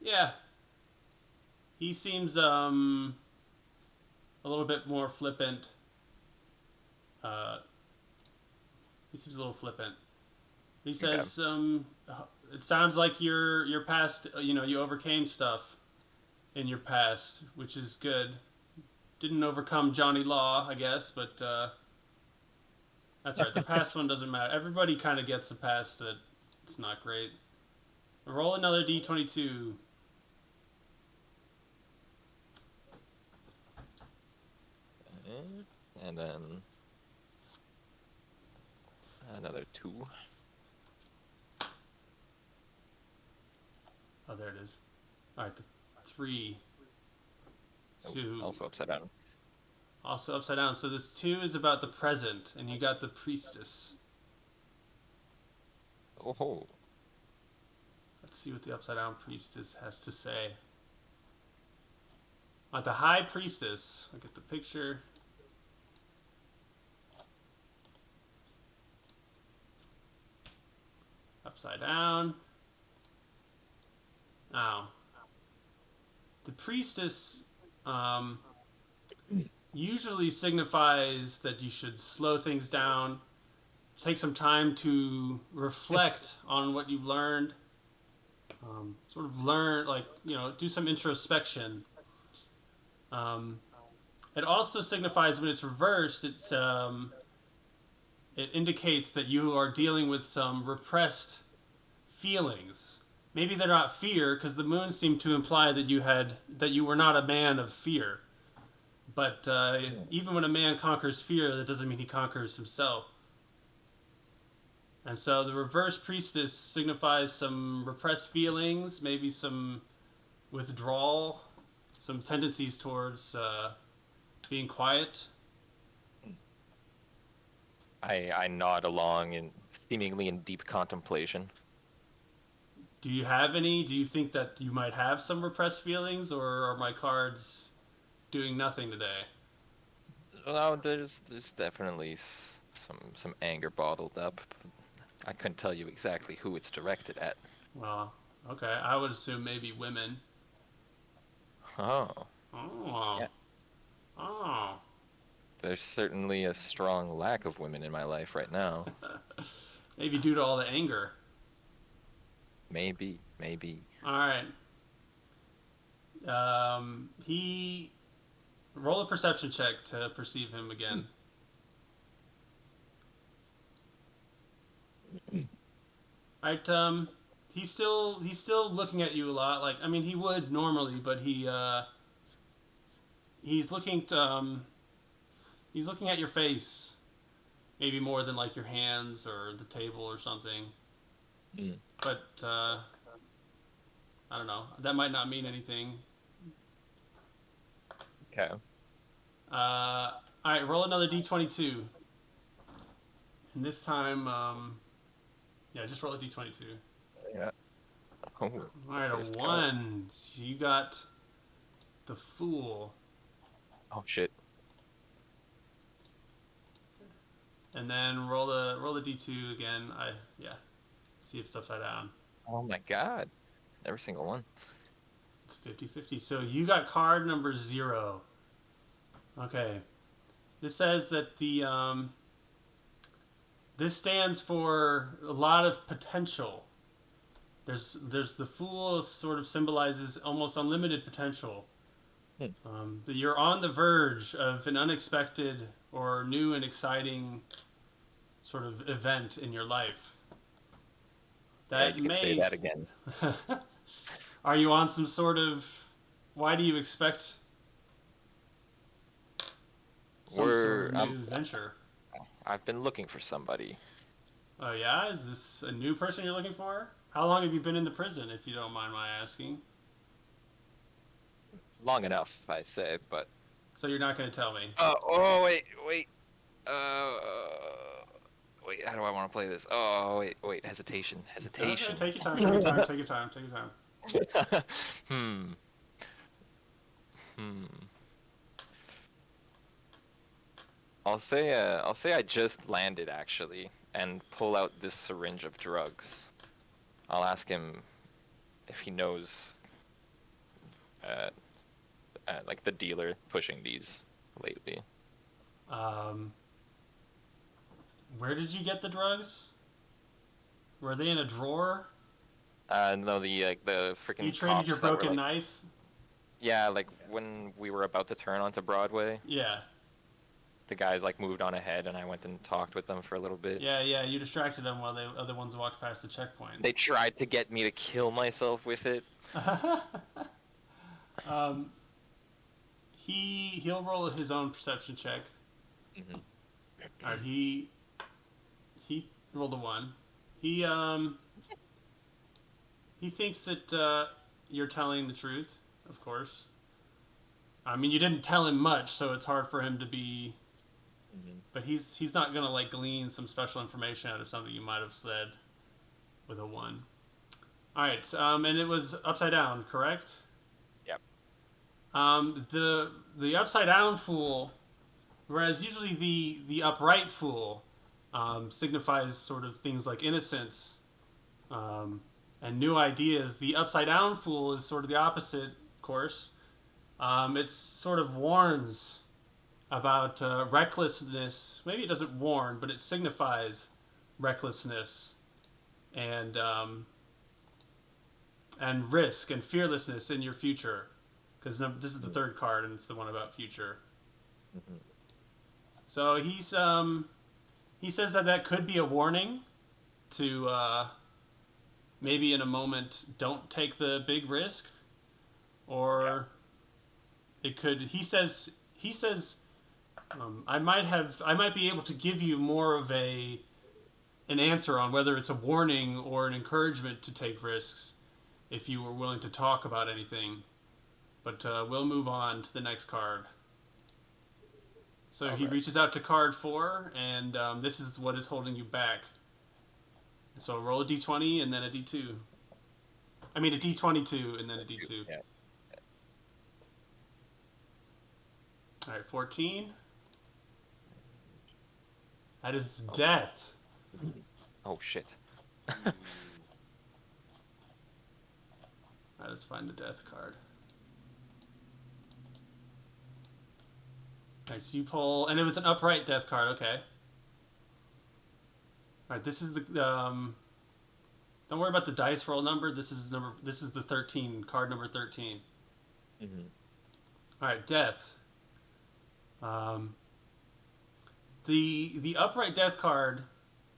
[SPEAKER 1] Yeah. He seems a little bit more flippant. He seems a little flippant. He says, "It sounds like your past. You overcame stuff in your past, which is good. Didn't overcome Johnny Law, I guess, but that's all right. The past one doesn't matter. Everybody kind of gets the past that it's not great. Roll another d22.
[SPEAKER 3] And then another 2.
[SPEAKER 1] Oh, there it is. All right, the 3.
[SPEAKER 3] Oh,
[SPEAKER 1] 2.
[SPEAKER 3] also upside down.
[SPEAKER 1] Also upside down. So this 2 is about the present, and you got the priestess.
[SPEAKER 3] Oh.
[SPEAKER 1] Let's see what the upside down priestess has to say. The high priestess. Look at the picture. Upside down. Now, the priestess usually signifies that you should slow things down, take some time to reflect on what you've learned, sort of learn, do some introspection. It also signifies when it's reversed, it indicates that you are dealing with some repressed feelings. Maybe they're not fear, because the moon seemed to imply that you were not a man of fear. But even when a man conquers fear, that doesn't mean he conquers himself. And so the reverse priestess signifies some repressed feelings, maybe some withdrawal, some tendencies towards being quiet.
[SPEAKER 3] I nod along seemingly in deep contemplation.
[SPEAKER 1] Do you have any? Do you think that you might have some repressed feelings, or are my cards doing nothing today?
[SPEAKER 3] Well, there's definitely some anger bottled up. I couldn't tell you exactly who it's directed at.
[SPEAKER 1] Well, okay. I would assume maybe women.
[SPEAKER 3] Oh.
[SPEAKER 1] Oh.
[SPEAKER 3] Yeah.
[SPEAKER 1] Oh.
[SPEAKER 3] There's certainly a strong lack of women in my life right now.
[SPEAKER 1] Maybe due to all the anger.
[SPEAKER 3] Maybe.
[SPEAKER 1] All right. He roll a perception check to perceive him again. All right. He's still looking at you a lot. Like, I mean, he would normally, but he's looking at your face, maybe more than like your hands or the table or something.
[SPEAKER 3] Mm.
[SPEAKER 1] But I don't know. That might not mean anything.
[SPEAKER 3] Okay.
[SPEAKER 1] All right, roll another d22. And this time, yeah, just roll a d22.
[SPEAKER 3] Yeah. Oh,
[SPEAKER 1] All right, a
[SPEAKER 3] first
[SPEAKER 1] 1. You got the Fool.
[SPEAKER 3] oh shit.
[SPEAKER 1] And then roll the d2 again. See if it's upside down.
[SPEAKER 3] Oh my god. Every single one.
[SPEAKER 1] It's 50-50. So you got card number 0. Okay. This says that this stands for a lot of potential. There's the Fool sort of symbolizes almost unlimited potential. That you're on the verge of an unexpected or new and exciting sort of event in your life. That
[SPEAKER 3] you could say that again.
[SPEAKER 1] Are you on some sort of? Why do you expect some sort of new venture?
[SPEAKER 3] I've been looking for somebody.
[SPEAKER 1] Oh yeah, is this a new person you're looking for? How long have you been in the prison, if you don't mind my asking?
[SPEAKER 3] Long enough, I say, but.
[SPEAKER 1] So you're not going to tell me?
[SPEAKER 3] Wait. Wait, how do I want to play this? Oh, wait, hesitation.
[SPEAKER 1] Okay, take your time.
[SPEAKER 3] I'll say I just landed actually, and pull out this syringe of drugs. I'll ask him if he knows, like the dealer pushing these lately.
[SPEAKER 1] Where did you get the drugs? Were they in a drawer?
[SPEAKER 3] No, the freaking.
[SPEAKER 1] You traded your broken knife?
[SPEAKER 3] Yeah, like when we were about to turn onto Broadway.
[SPEAKER 1] Yeah.
[SPEAKER 3] The guys like moved on ahead, and I went and talked with them for a little bit.
[SPEAKER 1] Yeah. You distracted them while the other ones walked past the checkpoint.
[SPEAKER 3] They tried to get me to kill myself with it.
[SPEAKER 1] He'll roll his own perception check.
[SPEAKER 3] Mm-hmm.
[SPEAKER 1] All right, he rolled a 1. He thinks that you're telling the truth, of course. I mean, you didn't tell him much, so it's hard for him to be.
[SPEAKER 3] Mm-hmm.
[SPEAKER 1] But he's not gonna like glean some special information out of something you might have said with a 1. All right, and it was upside down, correct?
[SPEAKER 3] Yep.
[SPEAKER 1] The upside down Fool, whereas usually the upright Fool signifies sort of things like innocence and new ideas. The upside down Fool is sort of the opposite, of course. It sort of warns about recklessness. Maybe it doesn't warn, but it signifies recklessness and risk and fearlessness in your future. Because this is the third card, and it's the one about future.
[SPEAKER 3] Mm-hmm.
[SPEAKER 1] So he says that could be a warning to maybe in a moment don't take the big risk, or it could. He says I might be able to give you more of an answer on whether it's a warning or an encouragement to take risks if you were willing to talk about anything. But we'll move on to the next card. So he reaches out to card 4, and this is what is holding you back. So roll a d20 and then a d2. I mean a d22 and then a d2.
[SPEAKER 3] Yeah.
[SPEAKER 1] All right, 14. That is death.
[SPEAKER 3] Oh shit.
[SPEAKER 1] Let's find the death card. Alright, so you pull, and it was an upright death card, okay. Alright, this is the, don't worry about the dice roll number, this is the 13, card number 13.
[SPEAKER 3] Mm-hmm.
[SPEAKER 1] Alright, death. The upright death card,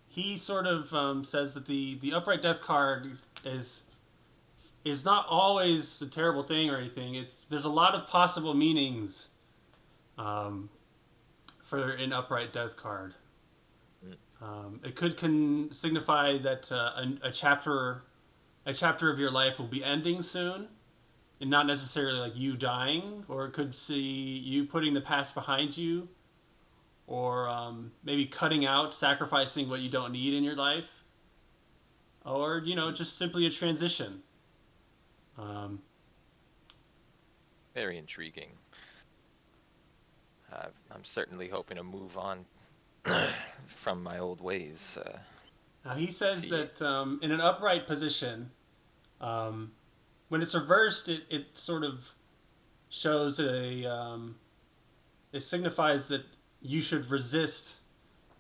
[SPEAKER 1] he sort of says that the upright death card is not always a terrible thing or anything. There's a lot of possible meanings for an upright death card. It could signify that a chapter of your life will be ending soon, and not necessarily like you dying, or it could see you putting the past behind you, or maybe cutting out, sacrificing what you don't need in your life, or just simply a transition.
[SPEAKER 3] Very intriguing. I'm certainly hoping to move on from my old ways.
[SPEAKER 1] Now he says that in an upright position, when it's reversed, it sort of shows it signifies that you should resist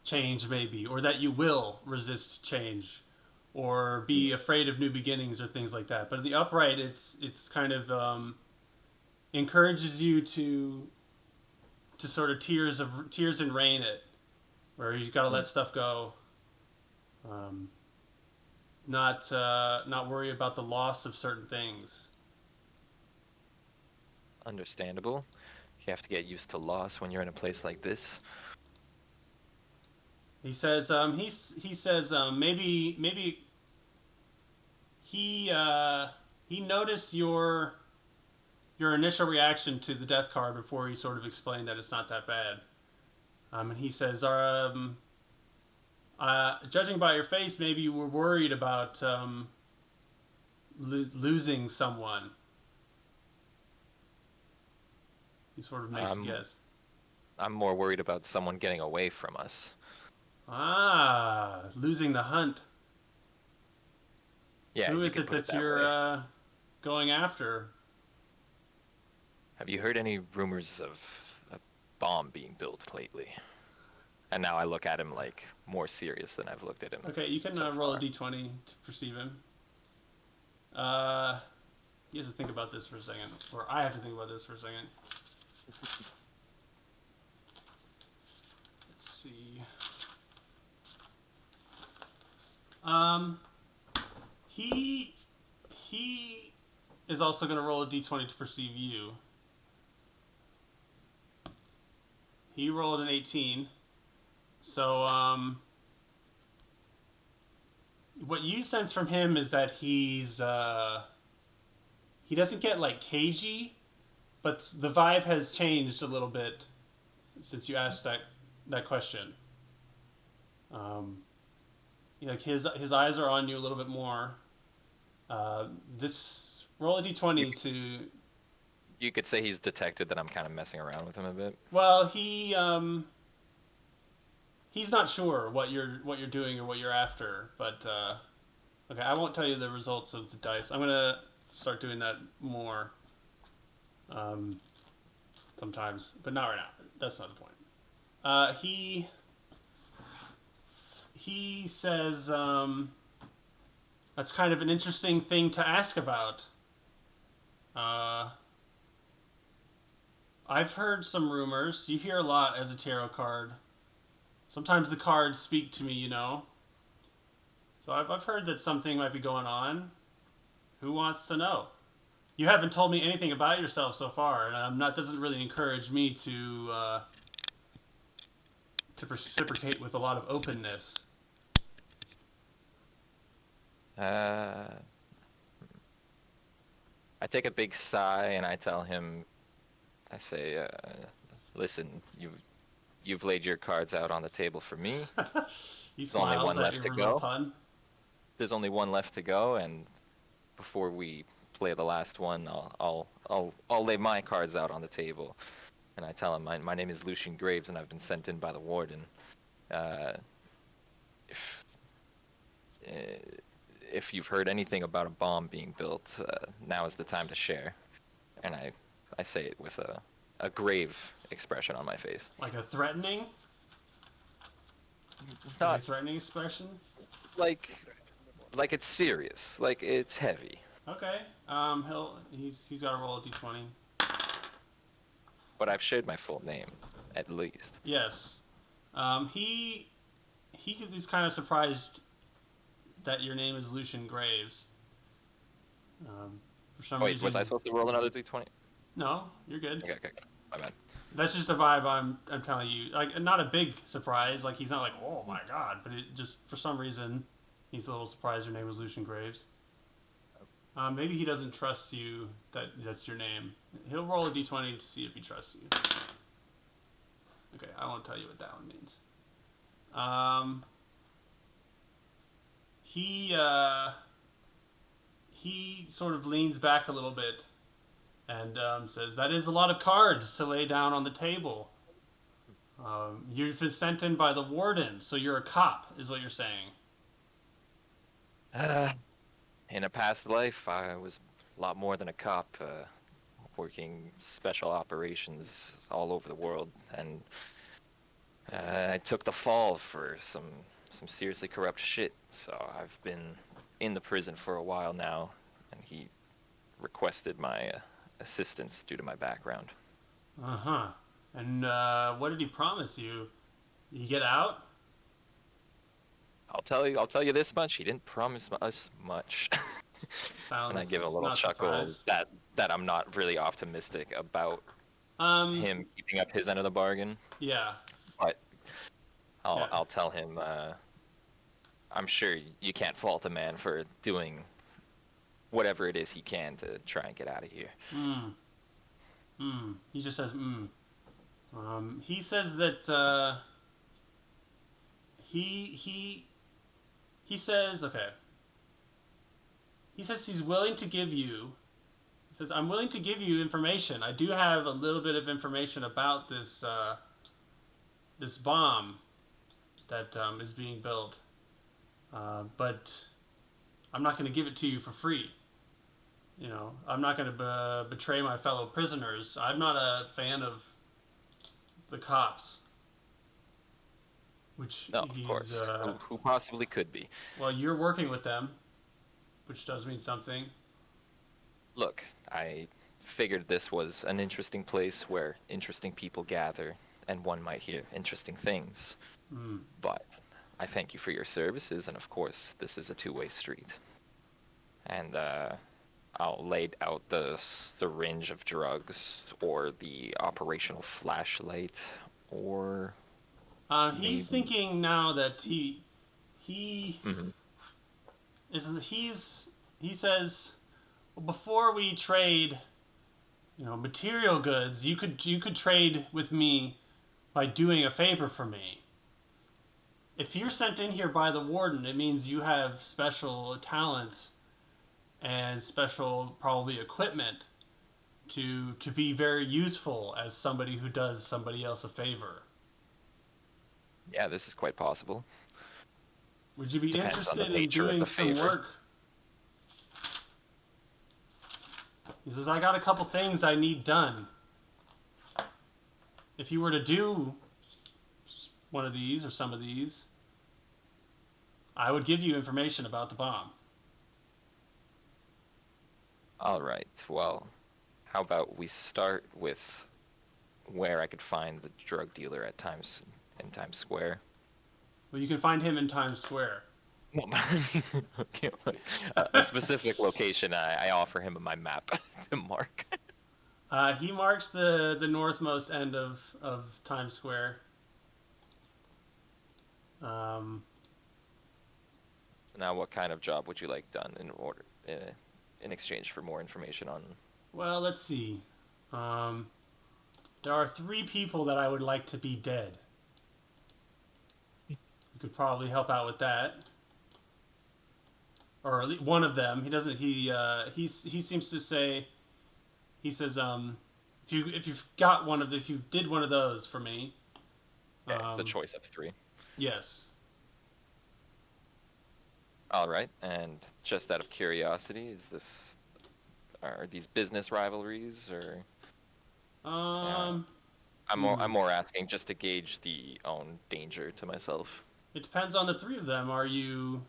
[SPEAKER 1] change, maybe, or that you will resist change, or be afraid of new beginnings, or things like that. But in the upright, it's kind of encourages you to sort of tears and rain it, where you've got to let stuff go. Not worry about the loss of certain things.
[SPEAKER 3] Understandable. You have to get used to loss when you're in a place like this.
[SPEAKER 1] He says maybe he noticed your initial reaction to the death card before he sort of explained that it's not that bad. And he says, judging by your face, maybe you were worried about losing someone. He sort of makes a guess.
[SPEAKER 3] I'm more worried about someone getting away from us.
[SPEAKER 1] Losing the hunt.
[SPEAKER 3] Yeah.
[SPEAKER 1] Who is it that you're going after?
[SPEAKER 3] Have you heard any rumors of a bomb being built lately? And now I look at him like more serious than I've looked at him.
[SPEAKER 1] Okay, you can roll a d20 to perceive him. You have to think about this for a second, or I have to think about this for a second. Let's see. He is also going to roll a d20 to perceive you. He rolled an 18. So, what you sense from him is that he doesn't get like cagey, but the vibe has changed a little bit since you asked that question. Like his eyes are on you a little bit more. This roll a d20 to.
[SPEAKER 3] You could say he's detected that I'm kind of messing around with him a bit.
[SPEAKER 1] Well, he's not sure what you're doing or what you're after, but okay, I won't tell you the results of the dice. I'm gonna start doing that more sometimes, but not right now. That's not the point. He says that's kind of an interesting thing to ask about. I've heard some rumors. You hear a lot as a tarot card. Sometimes the cards speak to me, So I've heard that something might be going on. Who wants to know? You haven't told me anything about yourself so far, and that doesn't really encourage me to reciprocate with a lot of openness.
[SPEAKER 3] I take a big sigh and I tell him, I say, listen, you've laid your cards out on the table for me.
[SPEAKER 1] There's
[SPEAKER 3] only one left to go. There's only one left to go, and before we play the last one, I'll lay my cards out on the table. And I tell him, my name is Lucian Graves, and I've been sent in by the warden. If you've heard anything about a bomb being built, now is the time to share. And I say it with a grave expression on my face.
[SPEAKER 1] Like a threatening?
[SPEAKER 3] Not
[SPEAKER 1] A threatening expression?
[SPEAKER 3] like it's serious, like it's heavy.
[SPEAKER 1] Okay. He's got to roll a d20.
[SPEAKER 3] But I've shared my full name, at least.
[SPEAKER 1] Yes. He is kind of surprised that your name is Lucian Graves. For some
[SPEAKER 3] Wait,
[SPEAKER 1] reason.
[SPEAKER 3] was I supposed to roll another d20?
[SPEAKER 1] No, you're good.
[SPEAKER 3] Okay, my bad.
[SPEAKER 1] That's just a vibe I'm telling you. Like, not a big surprise. Like, he's not like, oh my god, but it just for some reason he's a little surprised your name was Lucian Graves. Maybe he doesn't trust you that's your name. He'll roll a d20 to see if he trusts you. Okay, I won't tell you what that one means. He sort of leans back a little bit and says, "That is a lot of cards to lay down on the table. You've been sent in by the warden, so you're a cop, is what you're saying."
[SPEAKER 3] In a past life, I was a lot more than a cop, working special operations all over the world, and I took the fall for some seriously corrupt shit. So I've been in the prison for a while now, and he requested my assistance due to my background.
[SPEAKER 1] Uh-huh. And what did he promise you? You get out?
[SPEAKER 3] I'll tell you this much. He didn't promise us much.
[SPEAKER 1] Sounds
[SPEAKER 3] And I give a little
[SPEAKER 1] not
[SPEAKER 3] chuckle
[SPEAKER 1] surprised.
[SPEAKER 3] that I'm not really optimistic about
[SPEAKER 1] Um,
[SPEAKER 3] him keeping up his end of the bargain.
[SPEAKER 1] yeah.
[SPEAKER 3] But
[SPEAKER 1] Yeah.
[SPEAKER 3] I'll tell him. I'm sure you can't fault a man for doing whatever it is he can to try and get out of here.
[SPEAKER 1] He just says, he says that, he says, okay. He says he's willing to give you, he says, "I'm willing to give you information. I do have a little bit of information about this, this bomb that is being built. But I'm not going to give it to you for free. You know, I'm not going to betray my fellow prisoners. I'm not a fan of the cops." Which
[SPEAKER 3] No, of course. Who possibly could be?
[SPEAKER 1] Well, you're working with them, which does mean something.
[SPEAKER 3] Look, I figured this was an interesting place where interesting people gather, and one might hear interesting things. But I thank you for your services, and of course, this is a two-way street. And I'll lay out the syringe of drugs, or the operational flashlight, or
[SPEAKER 1] He's thinking now that he says, well, before we trade, material goods, you could trade with me by doing a favor for me. If you're sent in here by the warden, it means you have special talents and special, probably, equipment to be very useful as somebody who does somebody else a favor.
[SPEAKER 3] Yeah, this is quite possible.
[SPEAKER 1] Would you be
[SPEAKER 3] Depends on the
[SPEAKER 1] interested in
[SPEAKER 3] nature of
[SPEAKER 1] doing
[SPEAKER 3] the
[SPEAKER 1] some
[SPEAKER 3] favor.
[SPEAKER 1] work? He says, "I got a couple things I need done. If you were to do one of these or some of these, I would give you information about the bomb."
[SPEAKER 3] All right. Well, how about we start with where I could find the drug dealer in Times Square?
[SPEAKER 1] Well, you can find him in Times Square.
[SPEAKER 3] No, but I mean, okay, but a specific location. I offer him my map to mark.
[SPEAKER 1] He marks the northmost end of Times Square.
[SPEAKER 3] So now, what kind of job would you like done in exchange for more information on?
[SPEAKER 1] Well, let's see. There are 3 people that I would like to be dead. You could probably help out with that, or at least one of them. He doesn't. He seems to say. He says, if you did one of those for me.
[SPEAKER 3] Yeah, it's a choice of 3.
[SPEAKER 1] Yes.
[SPEAKER 3] All right, and just out of curiosity, are these business rivalries or? I'm more asking just to gauge the own danger to myself.
[SPEAKER 1] It depends on the three of them. Are you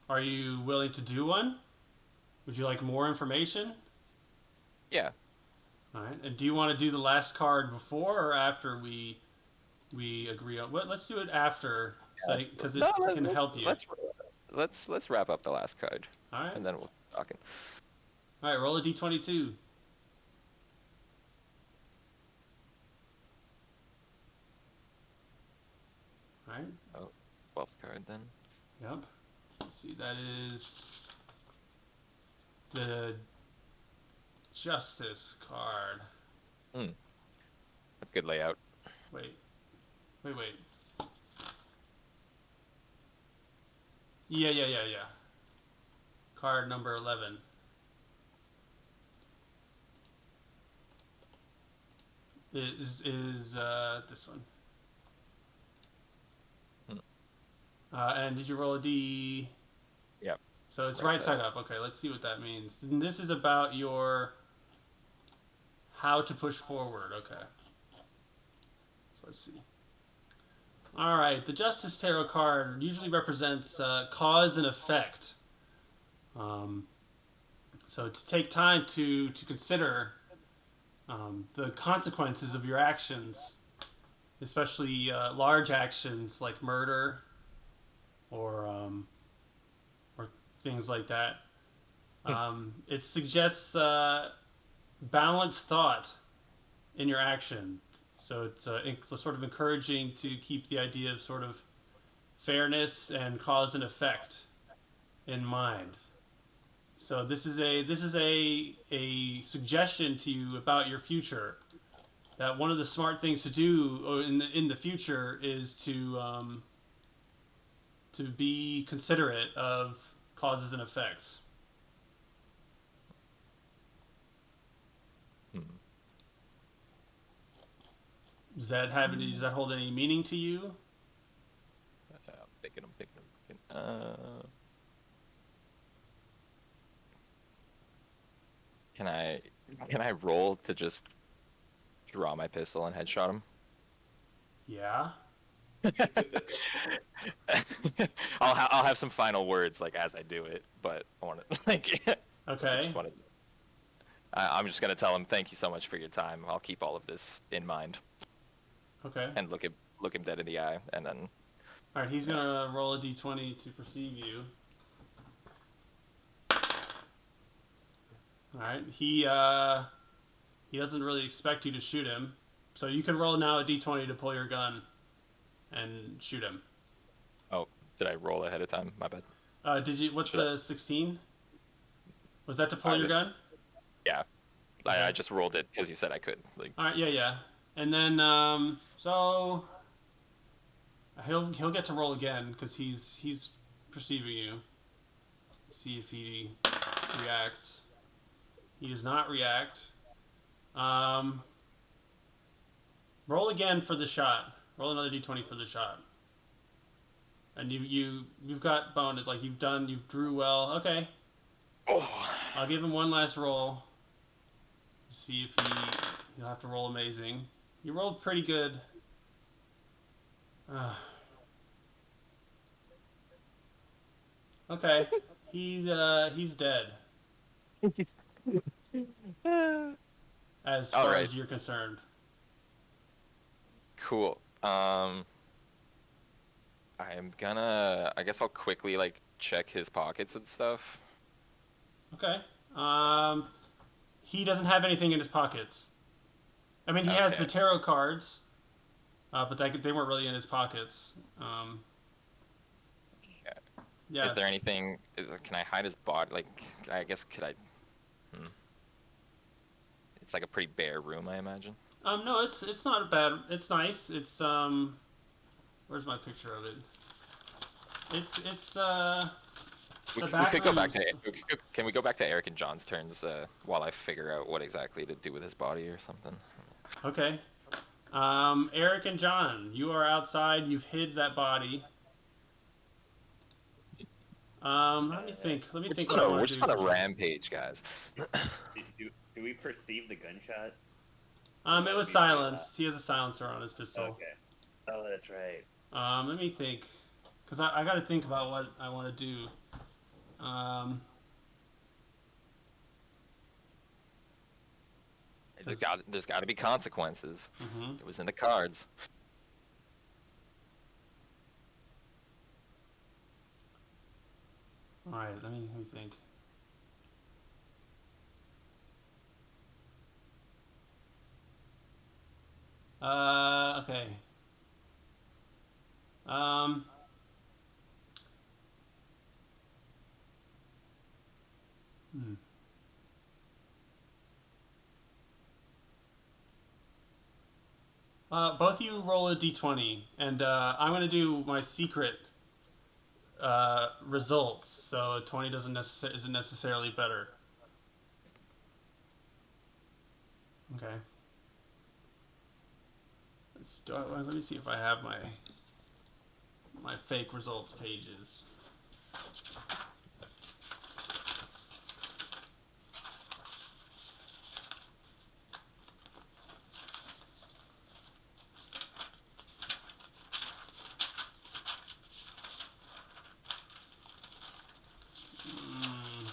[SPEAKER 1] willing to do one? Would you like more information?
[SPEAKER 3] Yeah.
[SPEAKER 1] All right. And do you want to do the last card before or after we agree on? What? Let's do it after, because it can help you.
[SPEAKER 3] Let's wrap up the last card.
[SPEAKER 1] All right.
[SPEAKER 3] And then we'll keep talking.
[SPEAKER 1] All right. Roll a d22. All right.
[SPEAKER 3] Oh, 12th card then.
[SPEAKER 1] Yep. Let's see. That is the Justice card.
[SPEAKER 3] That's good layout.
[SPEAKER 1] Wait. Yeah. Card number 11. Is this one. And did you roll a D?
[SPEAKER 3] Yep.
[SPEAKER 1] So it's right side up. Okay, let's see what that means. And this is about your how to push forward. Okay. So let's see. All right, the Justice Tarot card usually represents cause and effect. So to take time to consider the consequences of your actions, especially large actions like murder or things like that. It suggests balanced thought in your action. So it's sort of encouraging to keep the idea of sort of fairness and cause and effect in mind. So this is a suggestion to you about your future. That one of the smart things to do in the future is to be considerate of causes and effects. Does that hold any meaning to you?
[SPEAKER 3] I'm thinking. Can I roll to just draw my pistol and headshot him?
[SPEAKER 1] Yeah.
[SPEAKER 3] I'll have some final words like as I do it, but I want to
[SPEAKER 1] Okay.
[SPEAKER 3] I'm just gonna tell him thank you so much for your time. I'll keep all of this in mind.
[SPEAKER 1] Okay.
[SPEAKER 3] And look him dead in the eye, and then.
[SPEAKER 1] All right, he's gonna roll a d20 to perceive you. All right, he doesn't really expect you to shoot him, so you can roll now a d20 to pull your gun and shoot him.
[SPEAKER 3] Oh, did I roll ahead of time? My bad.
[SPEAKER 1] Did you? What's the 16? Was that to pull your gun?
[SPEAKER 3] Yeah, I just rolled it because you said I could. Like.
[SPEAKER 1] All right, yeah, and then so he'll get to roll again because he's perceiving you. See if he reacts. He does not react. Roll again for the shot. Roll another d20 for the shot. And you've got bonus, like you drew well. Okay.
[SPEAKER 3] Oh.
[SPEAKER 1] I'll give him one last roll. See if he'll have to roll amazing. You rolled pretty good. Okay. He's dead. As far as you're concerned.
[SPEAKER 3] Cool. I guess I'll quickly check his pockets and stuff.
[SPEAKER 1] Okay. He doesn't have anything in his pockets. I mean, he has the tarot cards, but they weren't really in his pockets. Yeah.
[SPEAKER 3] Is there anything? Can I hide his body? I guess could I? It's like a pretty bare room, I imagine.
[SPEAKER 1] No, it's not bad. It's nice. It's where's my picture of it? It's
[SPEAKER 3] We could go back to. Can we go back to Eric and John's turns while I figure out what exactly to do with his body or something?
[SPEAKER 1] Okay. Eric and John, you are outside. You've hid that body. Let me think. We're
[SPEAKER 3] just on a rampage, guys.
[SPEAKER 2] Do we perceive the gunshot?
[SPEAKER 1] It
[SPEAKER 2] That would
[SPEAKER 1] was
[SPEAKER 2] be pretty
[SPEAKER 1] silenced. He has a silencer on his pistol.
[SPEAKER 2] Okay. Oh, that's right.
[SPEAKER 1] Let me think, because I got to think about what I want to do.
[SPEAKER 3] There's got to be consequences.
[SPEAKER 1] Mhm.
[SPEAKER 3] It was in the cards.
[SPEAKER 1] All right, let me think. Okay. Um, hmm. Both of you roll a d20, and I'm gonna do my secret results. So 20 isn't necessarily better. Okay. Let me see if I have my fake results pages. Mm,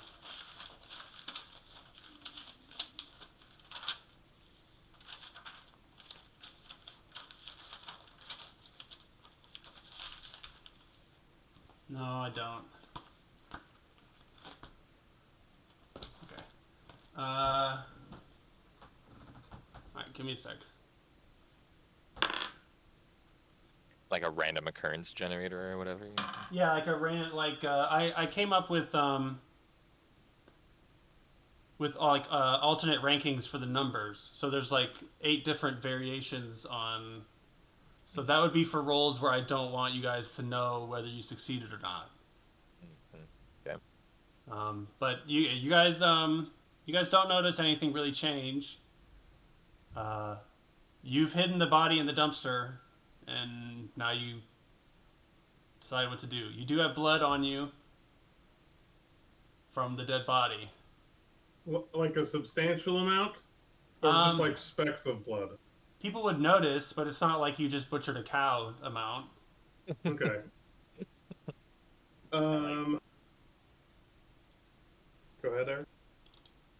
[SPEAKER 1] no, I don't. Okay. All right, give me a sec.
[SPEAKER 3] Like a random occurrence generator or whatever.
[SPEAKER 1] Yeah, like I came up with alternate rankings for the numbers. So there's like 8 different variations on. So that would be for roles where I don't want you guys to know whether you succeeded or not.
[SPEAKER 3] Mhm. Okay.
[SPEAKER 1] But you guys don't notice anything really change. Uh, you've hidden the body in the dumpster, and now you decide what to do. You do have blood on you from the dead body.
[SPEAKER 4] Like a substantial amount, or just like specks of blood.
[SPEAKER 1] People would notice, but it's not like you just butchered a cow amount.
[SPEAKER 4] Okay. Go ahead, Eric.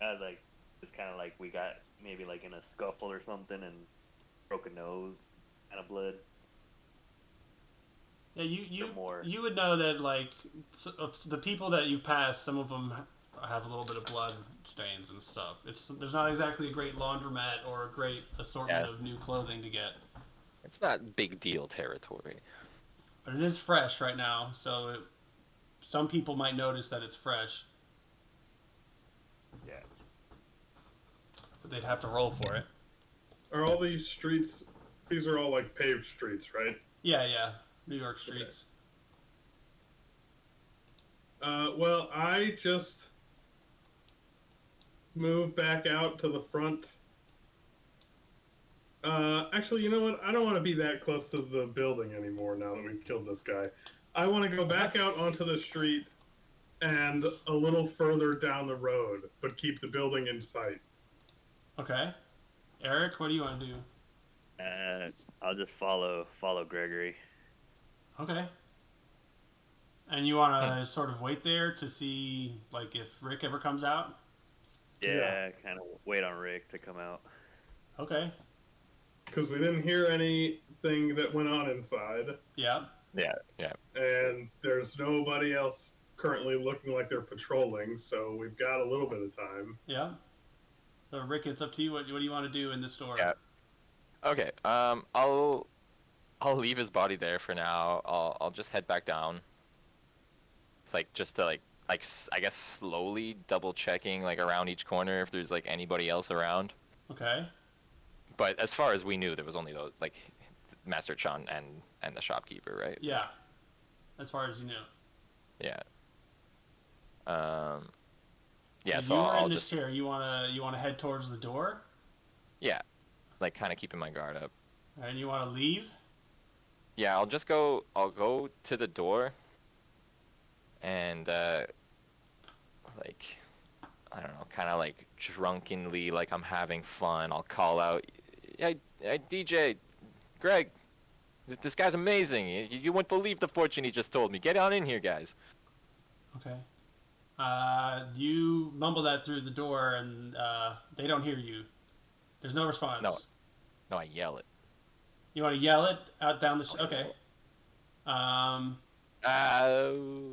[SPEAKER 2] Like it's kind of like we got maybe like in a scuffle or something and broke a nose, kind of blood.
[SPEAKER 1] Yeah,
[SPEAKER 2] Or more.
[SPEAKER 1] you would know that like the people that you've passed, some of them have a little bit of blood stains and stuff. There's not exactly a great laundromat or a great assortment of new clothing to get,
[SPEAKER 3] It's not big deal territory.
[SPEAKER 1] but it is fresh right now. So some people might notice that it's fresh,
[SPEAKER 2] Yeah.
[SPEAKER 1] but they'd have to roll for it.
[SPEAKER 4] Are all these streets? These are all like paved streets, right?
[SPEAKER 1] Yeah, New York streets.
[SPEAKER 4] Well, I just moved back out to the front. Actually, you know what? I don't want to be that close to the building anymore now that we've killed this guy. I want to go back out onto the street and a little further down the road, but keep the building in sight.
[SPEAKER 1] Okay, Eric, what do you want to do?
[SPEAKER 2] I'll just follow Gregory.
[SPEAKER 1] Okay. And you want to sort of wait there to see, like, if Rick ever comes out?
[SPEAKER 2] Yeah, kind of wait on Rick to come out.
[SPEAKER 1] Okay.
[SPEAKER 4] Because we didn't hear anything that went on inside.
[SPEAKER 1] Yeah.
[SPEAKER 3] Yeah.
[SPEAKER 4] And there's nobody else currently looking like they're patrolling, so we've got a little bit of time.
[SPEAKER 1] Yeah. So, Rick, it's up to you. What do you want to do in this store?
[SPEAKER 3] Yeah. Okay. I'll leave his body there for now. I'll just head back down. Like just to like I guess slowly double checking like around each corner if there's like anybody else around.
[SPEAKER 1] Okay.
[SPEAKER 3] But as far as we knew, there was only those like Master Chan and the shopkeeper, right?
[SPEAKER 1] Yeah. As far as you knew.
[SPEAKER 3] Yeah. Yeah.
[SPEAKER 1] So
[SPEAKER 3] So
[SPEAKER 1] you were
[SPEAKER 3] I'll
[SPEAKER 1] in this
[SPEAKER 3] just
[SPEAKER 1] chair. You wanna head towards the door,
[SPEAKER 3] like kind of keeping my guard up.
[SPEAKER 1] and you want to leave.
[SPEAKER 3] Yeah. I'll go to the door. And like I don't know, kind of like drunkenly, like I'm having fun. I'll call out, hey, DJ, Greg, this guy's amazing. You wouldn't believe the fortune he just told me. Get on in here, guys.
[SPEAKER 1] Okay. You mumble that through the door, and they don't hear you. There's no response.
[SPEAKER 3] No, I yell it.
[SPEAKER 1] You want to yell it out down the okay.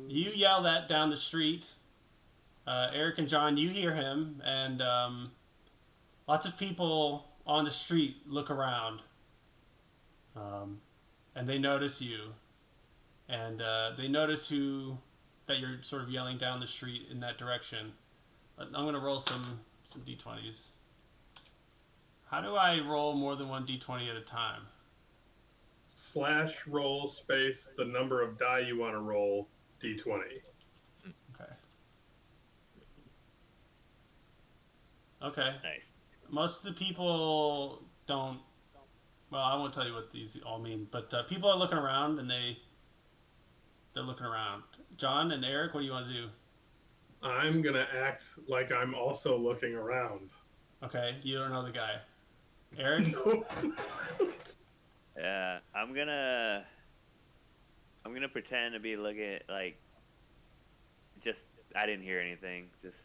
[SPEAKER 1] You yell that down the street. Eric and John, you hear him, and lots of people on the street look around, and they notice you, and they notice that you're sort of yelling down the street in that direction. I'm gonna roll some d20s. How do I roll more than one d20 at a time?
[SPEAKER 4] /roll space the number of die you want to roll d20.
[SPEAKER 1] Okay. Okay.
[SPEAKER 2] Nice.
[SPEAKER 1] Most of the people don't. Well, I won't tell you what these all mean, but people are looking around, and they're looking around. John and Eric, what do you want to do?
[SPEAKER 4] I'm gonna act like I'm also looking around.
[SPEAKER 1] Okay, you don't know the guy. Eric?
[SPEAKER 4] No.
[SPEAKER 2] Yeah, I'm gonna pretend to be looking like just I didn't hear anything. Just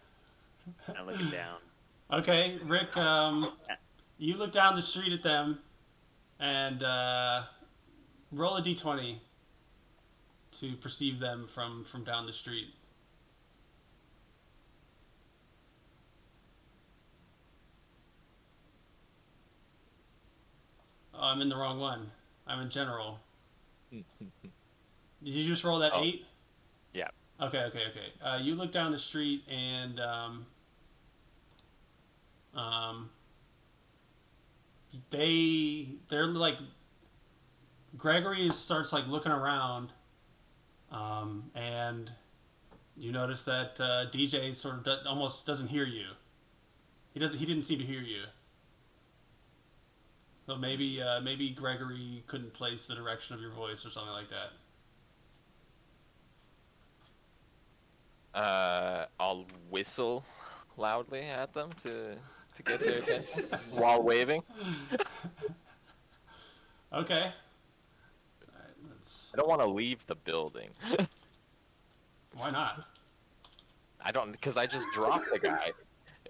[SPEAKER 2] I'm looking down.
[SPEAKER 1] Okay, Rick, you look down the street at them and roll a d20 to perceive them from down the street. Oh, I'm in the wrong one. I'm in general. Did you just roll that 8?
[SPEAKER 3] Yeah.
[SPEAKER 1] Okay. You look down the street and they're like Gregory starts like looking around, and you notice that DJ sort of almost doesn't hear you. He didn't seem to hear you. So maybe Gregory couldn't place the direction of your voice or something like that.
[SPEAKER 3] I'll whistle loudly at them to get their attention while waving.
[SPEAKER 1] Okay.
[SPEAKER 3] I don't want to leave the building.
[SPEAKER 1] Why not?
[SPEAKER 3] Because I just dropped the guy.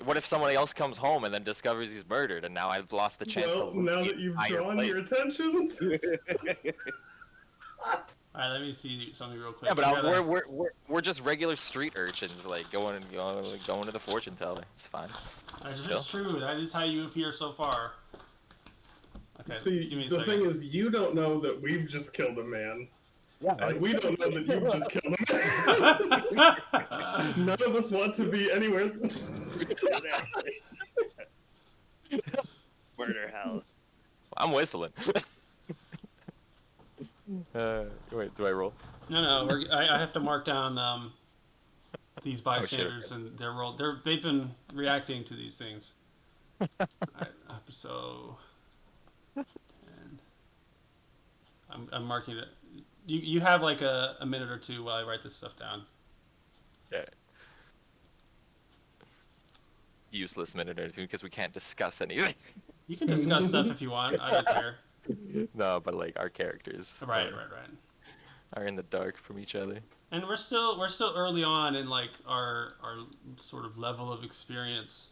[SPEAKER 3] What if somebody else comes home and then discovers he's murdered, and now I've lost the chance to
[SPEAKER 4] Well,
[SPEAKER 3] loot
[SPEAKER 4] now
[SPEAKER 3] the
[SPEAKER 4] that you've
[SPEAKER 3] entire
[SPEAKER 4] drawn
[SPEAKER 3] place.
[SPEAKER 4] your attention.
[SPEAKER 1] Alright, let me see something real quick.
[SPEAKER 3] Yeah, but we're just regular street urchins, like going to the fortune teller. It's fine.
[SPEAKER 1] That's true. That is how you appear so far. Okay,
[SPEAKER 4] See,
[SPEAKER 1] give me a
[SPEAKER 4] the
[SPEAKER 1] second.
[SPEAKER 4] thing is, you don't know that we've just killed a man.
[SPEAKER 3] Yeah,
[SPEAKER 4] And we don't know that you've just killed a man. None of us want to be anywhere.
[SPEAKER 2] Murder house.
[SPEAKER 3] I'm whistling. Wait, do I roll?
[SPEAKER 1] No. I have to mark down these bystanders and their role. They've been reacting to these things. Alright, so, and I'm marking it. You have like a minute or two while I write this stuff down.
[SPEAKER 3] Yeah. Useless minute or two because we can't discuss anything.
[SPEAKER 1] You can discuss stuff if you want. I don't care.
[SPEAKER 3] No, but like our characters
[SPEAKER 1] Right.
[SPEAKER 3] are in the dark from each other.
[SPEAKER 1] And we're still early on in like our sort of level of experience.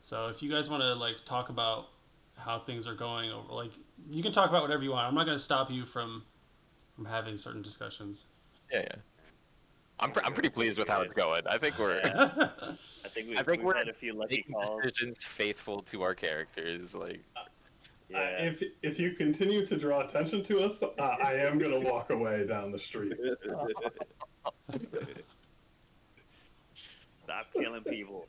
[SPEAKER 1] So if you guys want to like talk about how things are going, or like you can talk about whatever you want. I'm not going to stop you from having certain discussions.
[SPEAKER 3] Yeah. I'm pretty pleased with how it's going. I think we're
[SPEAKER 2] I think we've had a few lucky
[SPEAKER 3] making
[SPEAKER 2] calls.
[SPEAKER 3] decisions faithful to our characters. Like,
[SPEAKER 2] Yeah.
[SPEAKER 4] If you continue to draw attention to us, I am gonna walk away down the street.
[SPEAKER 2] Stop killing people.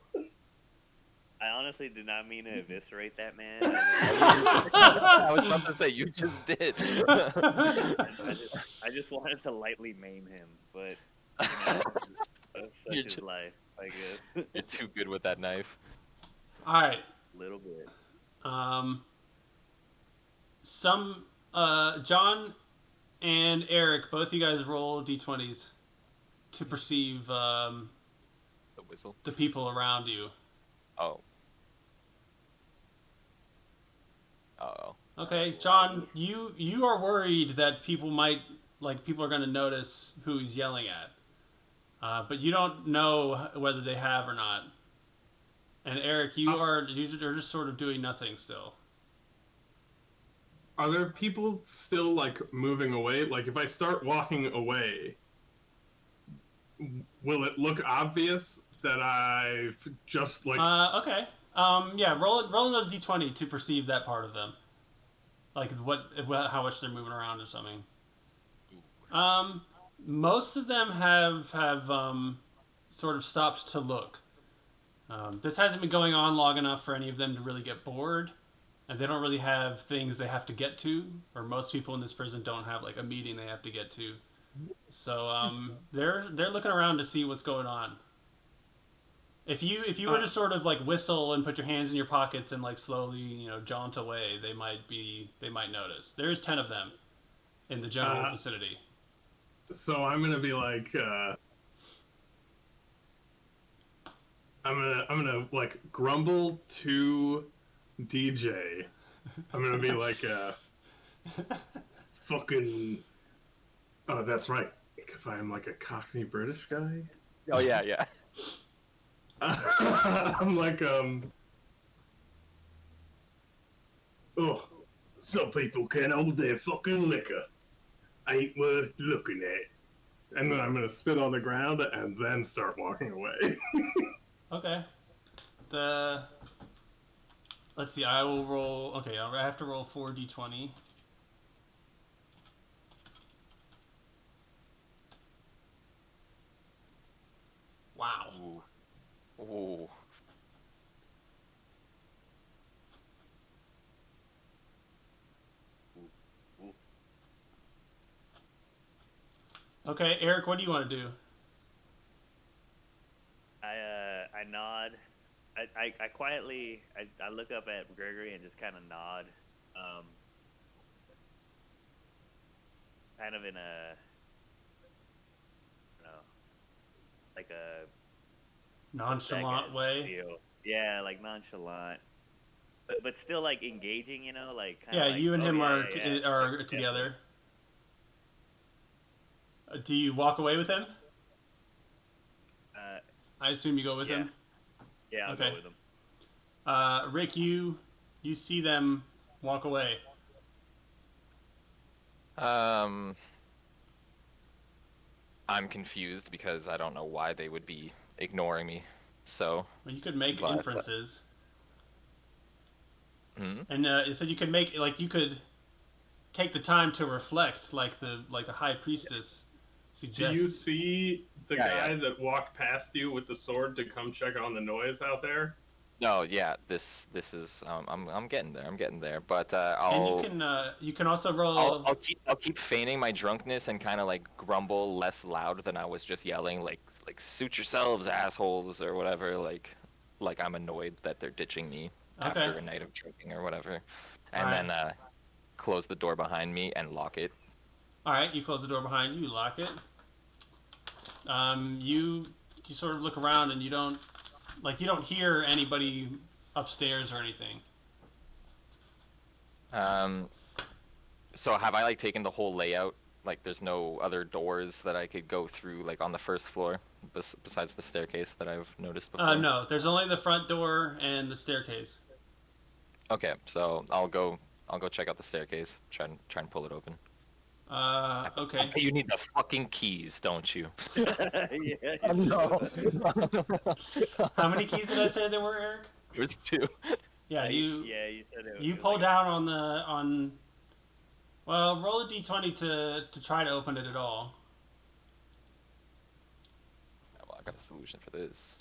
[SPEAKER 2] I honestly did not mean to eviscerate that man.
[SPEAKER 3] I was about to say you just did.
[SPEAKER 2] I just wanted to lightly maim him, but you know, that's such his life, I guess.
[SPEAKER 3] You're too good with that knife.
[SPEAKER 1] All right.
[SPEAKER 2] Little bit.
[SPEAKER 1] John and Eric, both you guys roll d20s to perceive
[SPEAKER 3] The whistle.
[SPEAKER 1] the people around you.
[SPEAKER 3] Oh.
[SPEAKER 1] Okay, John, you are worried that people are going to notice who he's yelling at, but you don't know whether they have or not. And Eric, you're just sort of doing nothing still.
[SPEAKER 4] Are there people still like moving away? Like if I start walking away, will it look obvious that I've just like
[SPEAKER 1] Okay. Yeah, roll another d20 to perceive that part of them, like how much they're moving around or something. Um, Most of them have sort of stopped to look. This hasn't been going on long enough for any of them to really get bored, and they don't really have things they have to get to. Or most people in this prison don't have like a meeting they have to get to. So they're looking around to see what's going on. If you were to sort of like whistle and put your hands in your pockets and like slowly jaunt away, they might notice. There's 10 of them in the general vicinity.
[SPEAKER 4] so I'm gonna be like I'm gonna like grumble to DJ. I'm gonna be like fucking oh that's right because I am like a Cockney British guy.
[SPEAKER 3] Oh yeah, yeah.
[SPEAKER 4] I'm like oh some people can hold their fucking liquor. Ain't worth looking at. And then I'm gonna spit on the ground and then start walking away.
[SPEAKER 1] Okay. Let's see. I will roll. Okay, I have to roll 4d20. Wow.
[SPEAKER 3] Ooh. Ooh.
[SPEAKER 1] Okay, Eric, what do you want to do?
[SPEAKER 2] I nod. I quietly I look up at Gregory and just kind of nod, kind of in a, you know, like a
[SPEAKER 1] Nonchalant way.
[SPEAKER 2] deal. Yeah, like nonchalant, but still like engaging. Like kind of
[SPEAKER 1] Yeah,
[SPEAKER 2] like,
[SPEAKER 1] you and him
[SPEAKER 2] yeah,
[SPEAKER 1] are
[SPEAKER 2] yeah,
[SPEAKER 1] are together. Do you walk away with him? I assume you go with him.
[SPEAKER 2] Yeah, I'll
[SPEAKER 1] Okay.
[SPEAKER 2] go with him.
[SPEAKER 1] Rick, you see them walk away.
[SPEAKER 3] I'm confused because I don't know why they would be ignoring me. So,
[SPEAKER 1] Well, you could make
[SPEAKER 3] But,
[SPEAKER 1] inferences,
[SPEAKER 3] hmm?
[SPEAKER 1] and so you could make you could take the time to reflect, like the high priestess
[SPEAKER 4] Do
[SPEAKER 1] suggests.
[SPEAKER 4] you see the
[SPEAKER 3] Yeah,
[SPEAKER 4] guy that walked past you with the sword to come check on the noise out there?
[SPEAKER 3] No, yeah, this is I'm getting there. I'm getting there. But
[SPEAKER 1] And you can also roll.
[SPEAKER 3] I'll keep feigning my drunkenness and kind of like grumble less loud than I was just yelling like suit yourselves assholes or whatever like I'm annoyed that they're ditching me
[SPEAKER 1] Okay.
[SPEAKER 3] after a night of drinking or whatever. And
[SPEAKER 1] Alright.
[SPEAKER 3] then close the door behind me and lock it.
[SPEAKER 1] All right, you close the door behind you. You lock it. You sort of look around and you don't hear anybody upstairs or anything.
[SPEAKER 3] So have I like taken the whole layout? Like there's no other doors that I could go through like on the first floor besides the staircase that I've noticed before?
[SPEAKER 1] No, there's only the front door and the staircase.
[SPEAKER 3] Okay, so I'll go check out the staircase. Try and pull it open.
[SPEAKER 1] Okay.
[SPEAKER 3] You need the fucking keys, don't you?
[SPEAKER 2] Yeah.
[SPEAKER 3] No.
[SPEAKER 1] How many keys did I say there were, Eric?
[SPEAKER 3] There's two.
[SPEAKER 1] Yeah,
[SPEAKER 2] you said it.
[SPEAKER 1] you
[SPEAKER 2] it was
[SPEAKER 1] pull
[SPEAKER 2] like
[SPEAKER 1] down on. Well, roll a d20 to try to open it at all.
[SPEAKER 3] Well, I got a solution for this.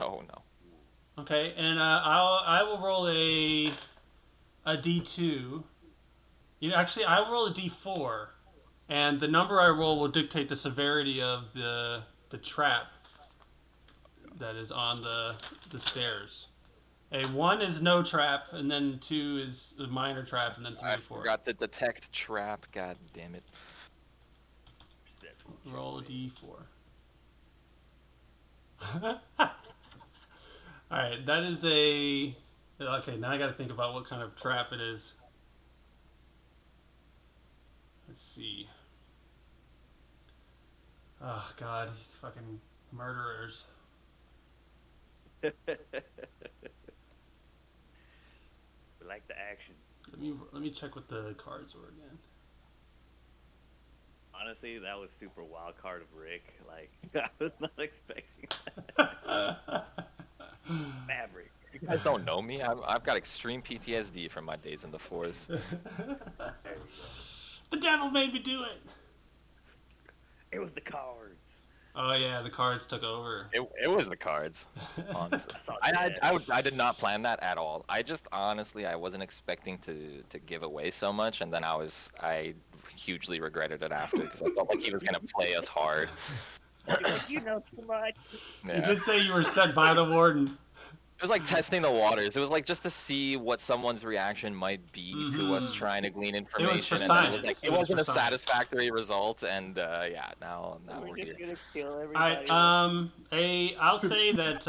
[SPEAKER 3] Oh no.
[SPEAKER 1] Okay, and I will roll a d2. Actually, I will roll a d4, and the number I roll will dictate the severity of the trap that is on the stairs. A 1 is no trap, and then 2 is a minor trap, and then 3
[SPEAKER 3] I
[SPEAKER 1] and 4.
[SPEAKER 3] forgot to detect trap. God damn it.
[SPEAKER 2] perception
[SPEAKER 1] Roll a
[SPEAKER 2] check.
[SPEAKER 1] d4. Alright, that is a... Okay, now I gotta think about what kind of trap it is. Let's see. Oh God, fucking murderers.
[SPEAKER 2] We like the action.
[SPEAKER 1] Let me check what the cards were again.
[SPEAKER 2] Honestly, that was super wild card of Rick. Like, I was not expecting that. Maverick.
[SPEAKER 3] You guys don't know me. I've got extreme PTSD from my days in the force.
[SPEAKER 2] There you go.
[SPEAKER 1] The devil made me do it.
[SPEAKER 2] It was the cards.
[SPEAKER 1] Oh yeah, the cards took over.
[SPEAKER 3] It was the cards. Honestly,
[SPEAKER 2] I saw
[SPEAKER 3] I did not plan that at all. I just honestly I wasn't expecting to give away so much, and then I hugely regretted it after because I felt like he was gonna play us hard.
[SPEAKER 2] You know too much.
[SPEAKER 1] You
[SPEAKER 3] Yeah.
[SPEAKER 1] did say you were sent by the warden.
[SPEAKER 3] It was like testing the waters. It was like just to see what someone's reaction might be to us trying to glean information.
[SPEAKER 1] for
[SPEAKER 3] And then it was
[SPEAKER 1] science.
[SPEAKER 3] like
[SPEAKER 1] It
[SPEAKER 3] it
[SPEAKER 1] was
[SPEAKER 3] wasn't
[SPEAKER 1] for
[SPEAKER 3] a
[SPEAKER 1] science.
[SPEAKER 3] satisfactory result, and yeah, now we're
[SPEAKER 2] We're
[SPEAKER 3] here.
[SPEAKER 2] just gonna kill
[SPEAKER 1] Alright,
[SPEAKER 2] everybody.
[SPEAKER 1] I'll say that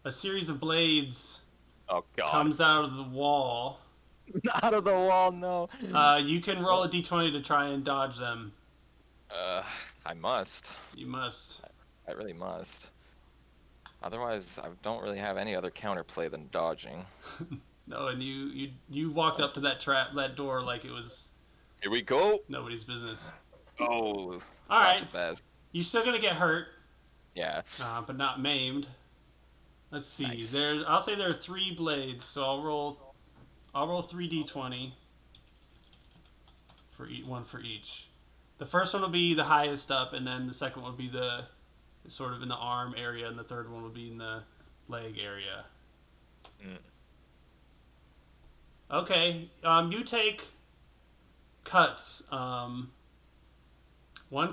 [SPEAKER 1] a series of blades
[SPEAKER 3] Oh God!
[SPEAKER 1] comes out of the wall.
[SPEAKER 3] Out of the wall, no.
[SPEAKER 1] You can roll a d20 to try and dodge them.
[SPEAKER 3] I must.
[SPEAKER 1] You must.
[SPEAKER 3] I really must. Otherwise, I don't really have any other counterplay than dodging.
[SPEAKER 1] No, and you walked up to that door like it was
[SPEAKER 3] Here we go.
[SPEAKER 1] nobody's business.
[SPEAKER 3] Oh, it's
[SPEAKER 1] All
[SPEAKER 3] not
[SPEAKER 1] right.
[SPEAKER 3] the best.
[SPEAKER 1] You're still gonna get hurt,
[SPEAKER 3] Yeah.
[SPEAKER 1] but not maimed. Let's see.
[SPEAKER 3] Nice.
[SPEAKER 1] I'll say there are 3 blades, so I'll roll 3 d20 for one for each. The first one will be the highest up, and then the second one will be the sort of in the arm area, and the third one will be in the leg area.
[SPEAKER 3] Mm.
[SPEAKER 1] Okay, you take cuts. One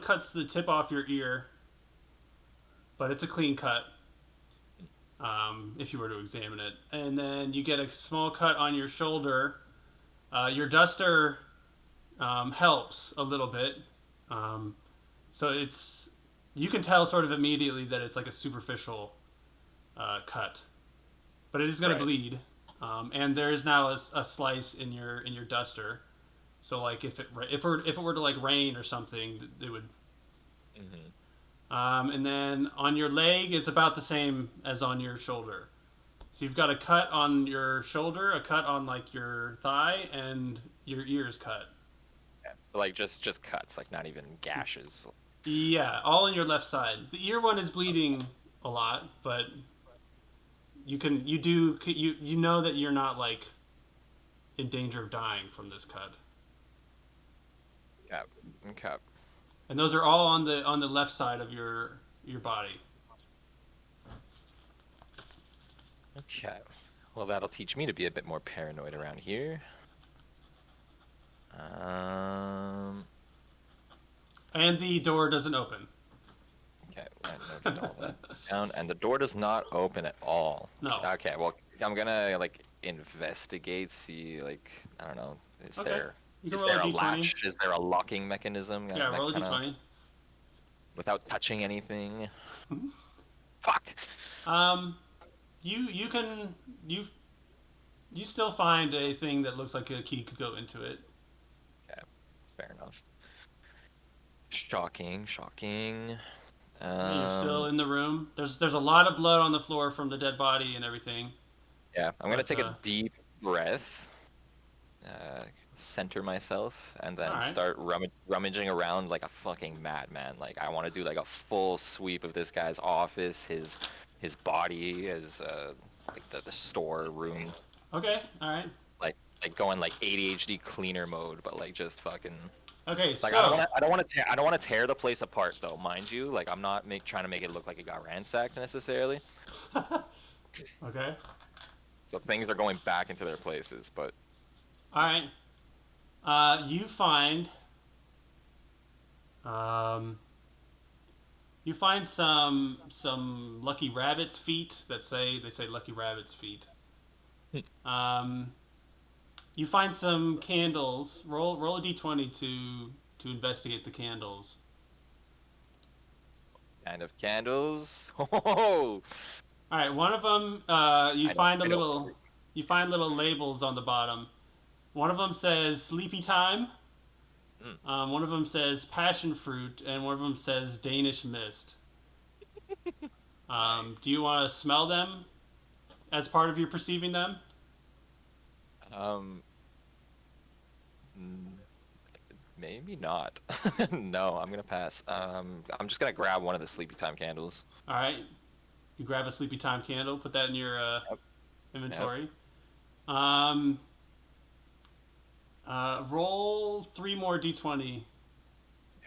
[SPEAKER 1] cuts the tip off your ear, but it's a clean cut. If you were to examine it, and then you get a small cut on your shoulder. Your duster helps a little bit, so you can tell sort of immediately that it's like a superficial cut, but it is going
[SPEAKER 3] Right.
[SPEAKER 1] to bleed, and there is now a slice in your duster. So like if it were to like rain or something, it would.
[SPEAKER 3] Mm-hmm.
[SPEAKER 1] And then on your leg is about the same as on your shoulder. So you've got a cut on your shoulder, a cut on like your thigh, and your ears cut.
[SPEAKER 3] Yeah. Like just cuts, like not even gashes.
[SPEAKER 1] Yeah, all on your left side. The ear one is bleeding a lot, but you know that you're not like in danger of dying from this cut.
[SPEAKER 3] Yeah. Okay.
[SPEAKER 1] And those are all on the left side of your body.
[SPEAKER 3] Okay. Well, that'll teach me to be a bit more paranoid around here.
[SPEAKER 1] And the door doesn't open.
[SPEAKER 3] Okay, I noted all that down, and the door does not open at all.
[SPEAKER 1] No.
[SPEAKER 3] Okay, well, I'm gonna like investigate, see, like, I don't know, is
[SPEAKER 1] Okay.
[SPEAKER 3] there
[SPEAKER 1] You can
[SPEAKER 3] is
[SPEAKER 1] roll
[SPEAKER 3] there
[SPEAKER 1] a
[SPEAKER 3] a
[SPEAKER 1] d20.
[SPEAKER 3] latch? Is there a locking mechanism?
[SPEAKER 1] Yeah,
[SPEAKER 3] that
[SPEAKER 1] roll a
[SPEAKER 3] kinda-
[SPEAKER 1] d20.
[SPEAKER 3] Without touching anything.
[SPEAKER 1] Mhm.
[SPEAKER 3] Fuck.
[SPEAKER 1] You still find a thing that looks like a key could go into it.
[SPEAKER 3] Fair enough. Shocking.
[SPEAKER 1] You're still in the room. There's a lot of blood on the floor from the dead body and everything.
[SPEAKER 3] Yeah, I'm gonna
[SPEAKER 1] But,
[SPEAKER 3] take a deep breath, center myself, and then
[SPEAKER 1] Alright.
[SPEAKER 3] start rummaging around like a fucking madman. Like I want to do like a full sweep of this guy's office, his body, his like the store room,
[SPEAKER 1] Okay, all right.
[SPEAKER 3] like going like ADHD cleaner mode, but like just fucking.
[SPEAKER 1] Okay,
[SPEAKER 3] Like
[SPEAKER 1] so
[SPEAKER 3] I don't want to tear the place apart though, mind you. Like I'm not trying to make it look like it got ransacked necessarily.
[SPEAKER 1] okay,
[SPEAKER 3] So things are going back into their places, but
[SPEAKER 1] all right. You find some lucky rabbit's feet that say lucky rabbit's feet. You find some candles. Roll a d20 to investigate the candles.
[SPEAKER 3] kind of candles. Oh,
[SPEAKER 1] All right, one of them you find little labels on the bottom. One of them says sleepy time, One of them says passion fruit, and one of them says Danish mist. Do you want to smell them as part of your perceiving them?
[SPEAKER 3] Mm, maybe not. No, I'm gonna pass. I'm just gonna grab one of the sleepy time candles.
[SPEAKER 1] All right. You grab a sleepy time candle, put that in your
[SPEAKER 3] Yep.
[SPEAKER 1] inventory. Roll 3 more d20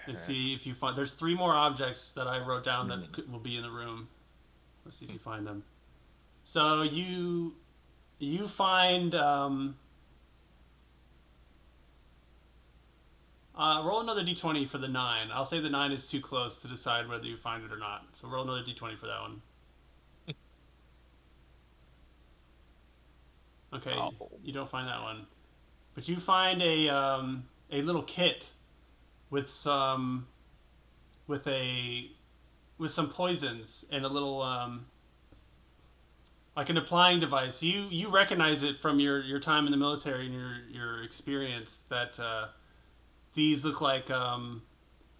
[SPEAKER 1] and see if you find. There's 3 more objects that I wrote down that will be in the room. Let's see if you find them. So you find. Roll another d20 for the 9. I'll say the 9 is too close to decide whether you find it or not. So roll another d20 for that one. Okay, you don't find that one, but you find a little kit with some poisons and a little like an applying device. You recognize it from your time in the military and your experience that these look like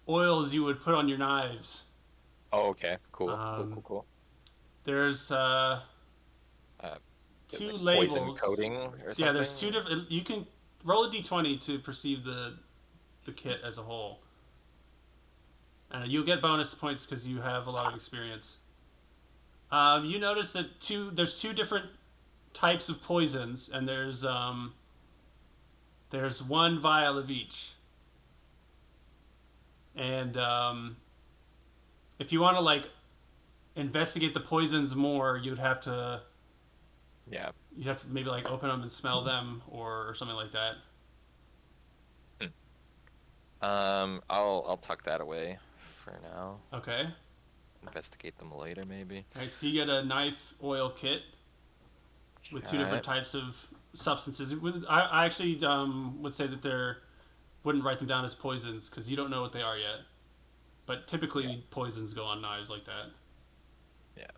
[SPEAKER 1] oils you would put on your knives.
[SPEAKER 3] Oh, okay. Cool. Cool.
[SPEAKER 1] There's 2
[SPEAKER 3] like
[SPEAKER 1] labels.
[SPEAKER 3] Poison coating or something?
[SPEAKER 1] Yeah, there's 2 different. You can roll a d20 to perceive the kit as a whole, and you'll get bonus points because you have a lot of experience. You notice that there's 2 different types of poisons, and there's 1 vial of each. And if you want to like investigate the poisons more, you'd have to.
[SPEAKER 3] Yeah.
[SPEAKER 1] You'd have to maybe like open them and smell them or something like that.
[SPEAKER 3] I'll tuck that away for now.
[SPEAKER 1] Okay.
[SPEAKER 3] Investigate them later, maybe.
[SPEAKER 1] Alright, so you get a knife oil kit with 2 different types of substances. I actually would say that wouldn't write them down as poisons because you don't know what they are yet. But typically poisons go on knives like that.
[SPEAKER 3] Yeah.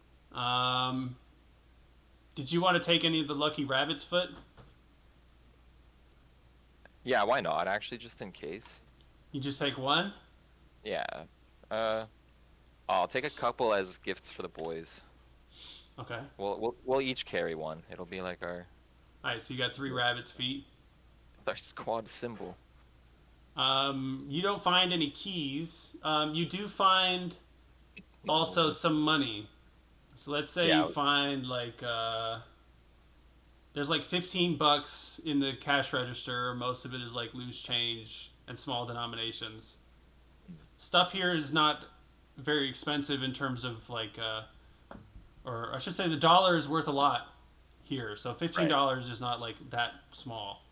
[SPEAKER 1] Did you want to take any of the lucky rabbit's foot?
[SPEAKER 3] Yeah, why not? Actually, just in case.
[SPEAKER 1] You just take 1?
[SPEAKER 3] Yeah. I'll take a couple as gifts for the boys.
[SPEAKER 1] Okay.
[SPEAKER 3] We'll each carry 1. It'll be like our
[SPEAKER 1] Alright, so you got 3 rabbit's feet.
[SPEAKER 3] squad symbol.
[SPEAKER 1] You don't find any keys. You do find also some money. So let's say you find like there's like $15 in the cash register. Most of it is like loose change and small denominations. Stuff here is not very expensive in terms of like, or I should say the dollar is worth a lot here. So $15 is not like that small.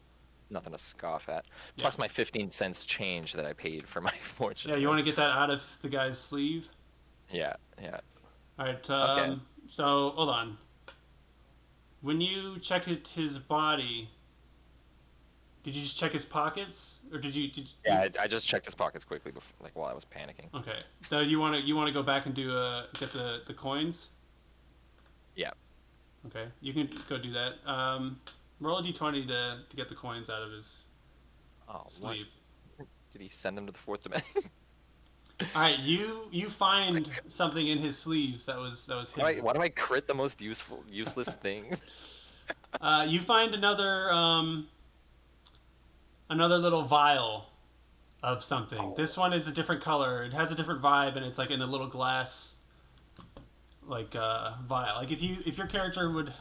[SPEAKER 3] Nothing to scoff at. Plus my 15 cents change that I paid for my fortune.
[SPEAKER 1] Yeah, you want to get that out of the guy's sleeve?
[SPEAKER 3] Yeah.
[SPEAKER 1] All right.
[SPEAKER 3] Okay.
[SPEAKER 1] So hold on. When you checked his body, did you just check his pockets, or did you?
[SPEAKER 3] Yeah, I just checked his pockets quickly, while I was panicking.
[SPEAKER 1] Okay. So you want to go back and get the coins?
[SPEAKER 3] Yeah.
[SPEAKER 1] Okay. You can go do that. Roll a d20 to get the coins out of his sleeve.
[SPEAKER 3] What? Did he send them to the 4th dimension?
[SPEAKER 1] All right, you find something in his sleeves that was hidden.
[SPEAKER 3] Why do I crit the most useless thing?
[SPEAKER 1] You find another little vial of something. This one is a different color. It has a different vibe, and it's like in a little glass, like vial. Like if your character would,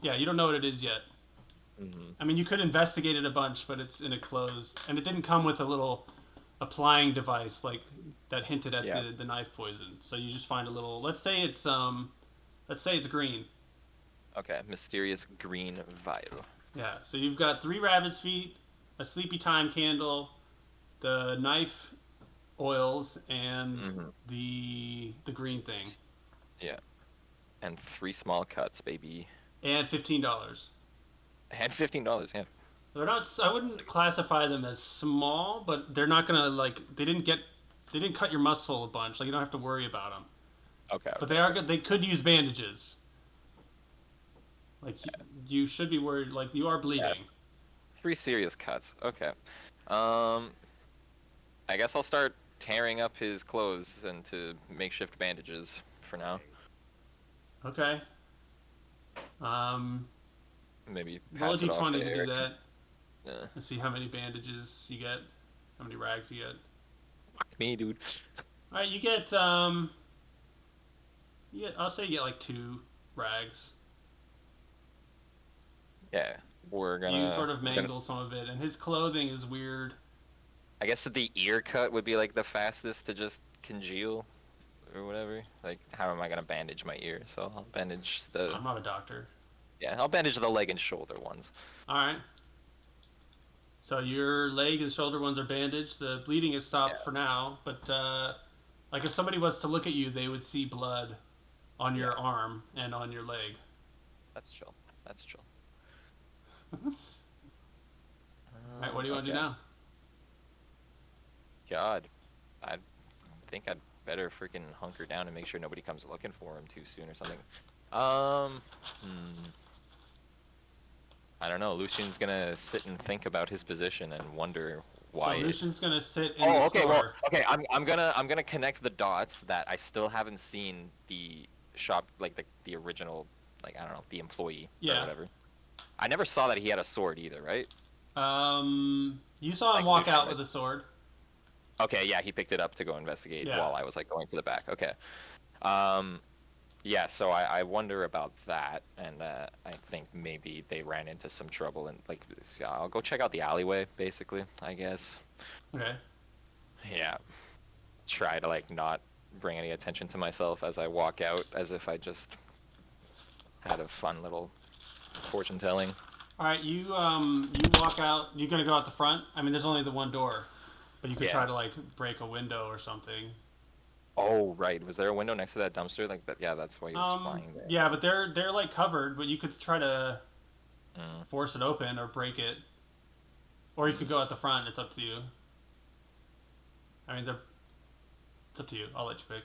[SPEAKER 1] yeah, you don't know what it is yet.
[SPEAKER 3] Mm-hmm.
[SPEAKER 1] I mean, you could investigate it a bunch, but it's in a closed, and it didn't come with a little applying device like that hinted at the knife poison. So you just find a little. Let's say it's green.
[SPEAKER 3] Okay, mysterious green vial.
[SPEAKER 1] Yeah. So you've got 3 rabbit's feet, a sleepy time candle, the knife oils, and the green thing.
[SPEAKER 3] Yeah. And 3 small cuts, baby.
[SPEAKER 1] And $15.
[SPEAKER 3] And $15, yeah.
[SPEAKER 1] They're not. I wouldn't classify them as small, but they're not gonna like. They didn't cut your muscle a bunch. Like you don't have to worry about them.
[SPEAKER 3] Okay.
[SPEAKER 1] But they are good. They could use bandages. Like you should be worried. Like you are bleeding.
[SPEAKER 3] Yeah. 3 serious cuts. Okay. I guess I'll start tearing up his clothes into makeshift bandages for now.
[SPEAKER 1] Okay.
[SPEAKER 3] Maybe
[SPEAKER 1] Roll a
[SPEAKER 3] pass it off
[SPEAKER 1] d20
[SPEAKER 3] to
[SPEAKER 1] to do
[SPEAKER 3] Eric.
[SPEAKER 1] that
[SPEAKER 3] Yeah.
[SPEAKER 1] and see how many bandages you get, how many rags you get.
[SPEAKER 3] Fuck me, dude.
[SPEAKER 1] All right, you get I'll say you get like 2 rags.
[SPEAKER 3] Yeah, we're gonna.
[SPEAKER 1] You sort of
[SPEAKER 3] we're gonna-
[SPEAKER 1] mangle some of it, and his clothing is weird.
[SPEAKER 3] I guess the ear cut would be like the fastest to just congeal, or whatever. Like, how am I gonna bandage my ear? So I'll bandage the.
[SPEAKER 1] I'm not a doctor.
[SPEAKER 3] Yeah, I'll bandage the leg and shoulder ones.
[SPEAKER 1] All right. So your leg and shoulder ones are bandaged. The bleeding is stopped for now, but like if somebody was to look at you, they would see blood on your arm and on your leg.
[SPEAKER 3] That's chill. That's chill.
[SPEAKER 1] All right, what do you want to do now?
[SPEAKER 3] God, I think I'd better freaking hunker down and make sure nobody comes looking for him too soon or something. I don't know. Lucian's gonna sit and think about his position and wonder why.
[SPEAKER 1] So Lucian's gonna sit in
[SPEAKER 3] Oh,
[SPEAKER 1] the
[SPEAKER 3] okay.
[SPEAKER 1] store.
[SPEAKER 3] Well, okay. I'm gonna connect the dots that I still haven't seen the shop, like the original, like I don't know, the employee or whatever. I never saw that he had a sword either, right?
[SPEAKER 1] You saw him
[SPEAKER 3] Like
[SPEAKER 1] walk
[SPEAKER 3] Lucian
[SPEAKER 1] out
[SPEAKER 3] did.
[SPEAKER 1] with a sword.
[SPEAKER 3] Okay, yeah, he picked it up to go investigate
[SPEAKER 1] Yeah.
[SPEAKER 3] while I was like going to the back. Okay. Yeah, so I wonder about that, and I think maybe they ran into some trouble, and like, I'll go check out the alleyway, basically, I guess.
[SPEAKER 1] Okay.
[SPEAKER 3] Yeah. Try to like not bring any attention to myself as I walk out, as if I just had a fun little fortune telling.
[SPEAKER 1] All right, you walk out. You're gonna go out the front. I mean, there's only the one door, but you could try to like break a window or something.
[SPEAKER 3] Oh, right. Was there a window next to that dumpster? Like that? Yeah, that's why he was flying there.
[SPEAKER 1] Yeah, but they're like covered. But you could try to force it open or break it, or you could go out the front. It's up to you. I mean, it's up to you. I'll let you pick.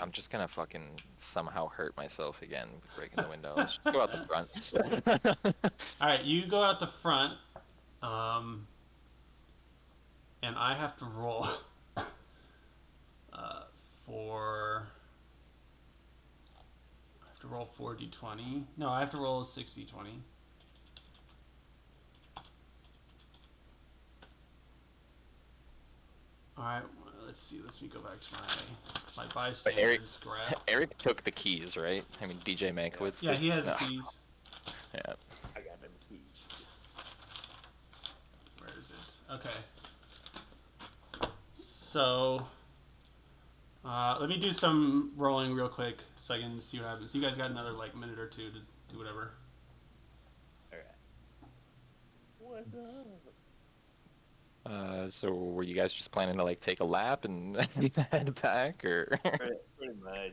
[SPEAKER 3] I'm just gonna fucking somehow hurt myself again with breaking the window. Let's just go out the front.
[SPEAKER 1] All right, you go out the front, and I have to roll for. I have to roll 4d20. No, I have to roll 60d20. All right, let's see. Let me go back to my bystanders graph.
[SPEAKER 3] Eric took the keys, right? I mean, DJ Mankiewicz.
[SPEAKER 1] Yeah,
[SPEAKER 3] did?
[SPEAKER 1] he has the
[SPEAKER 3] No.
[SPEAKER 1] keys.
[SPEAKER 3] Yeah.
[SPEAKER 2] I got them keys.
[SPEAKER 1] Where is it? Okay. So, let me do some rolling real quick so I can see what happens. You guys got another like minute or two to do whatever.
[SPEAKER 2] Alright. What's up?
[SPEAKER 3] So were you guys just planning to like take a lap and head back, or?
[SPEAKER 2] Pretty much.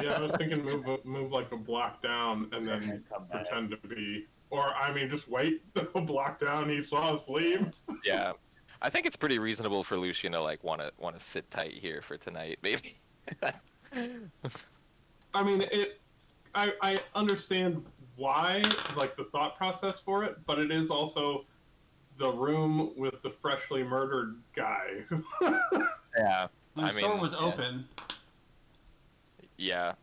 [SPEAKER 4] Yeah, I was thinking move like a block down and then
[SPEAKER 2] Come back.
[SPEAKER 4] pretend to be, or I mean, just wait a block down. He saw us leave.
[SPEAKER 3] Yeah, I think it's pretty reasonable for Lucian to like want to sit tight here for tonight, maybe.
[SPEAKER 4] I mean, I understand why, like the thought process for it, but it is also the room with the freshly murdered guy.
[SPEAKER 3] Yeah,
[SPEAKER 1] The store was open.
[SPEAKER 3] Yeah,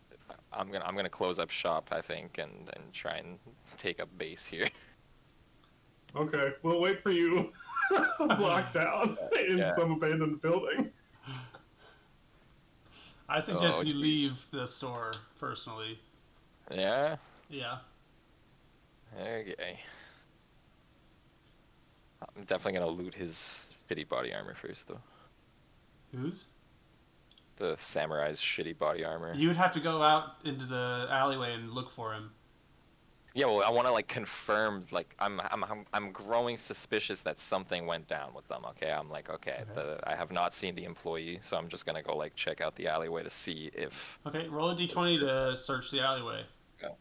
[SPEAKER 3] I'm gonna close up shop, I think, and try and take up base here.
[SPEAKER 4] Okay, we'll wait for you block down in some abandoned building.
[SPEAKER 1] I suggest
[SPEAKER 3] Oh,
[SPEAKER 1] you
[SPEAKER 3] geez.
[SPEAKER 1] leave the store personally.
[SPEAKER 3] Yeah.
[SPEAKER 1] Yeah.
[SPEAKER 3] Okay. I'm definitely gonna loot his shitty body armor first, though.
[SPEAKER 1] Whose?
[SPEAKER 3] The samurai's shitty body armor.
[SPEAKER 1] You would have to go out into the alleyway and look for him.
[SPEAKER 3] Yeah, well, I want to like confirm. Like, I'm growing suspicious that something went down with them. Okay, I'm like, okay, I have not seen the employee, so I'm just gonna go like check out the alleyway to see if.
[SPEAKER 1] Okay, roll a d20 to search the alleyway.
[SPEAKER 3] Go.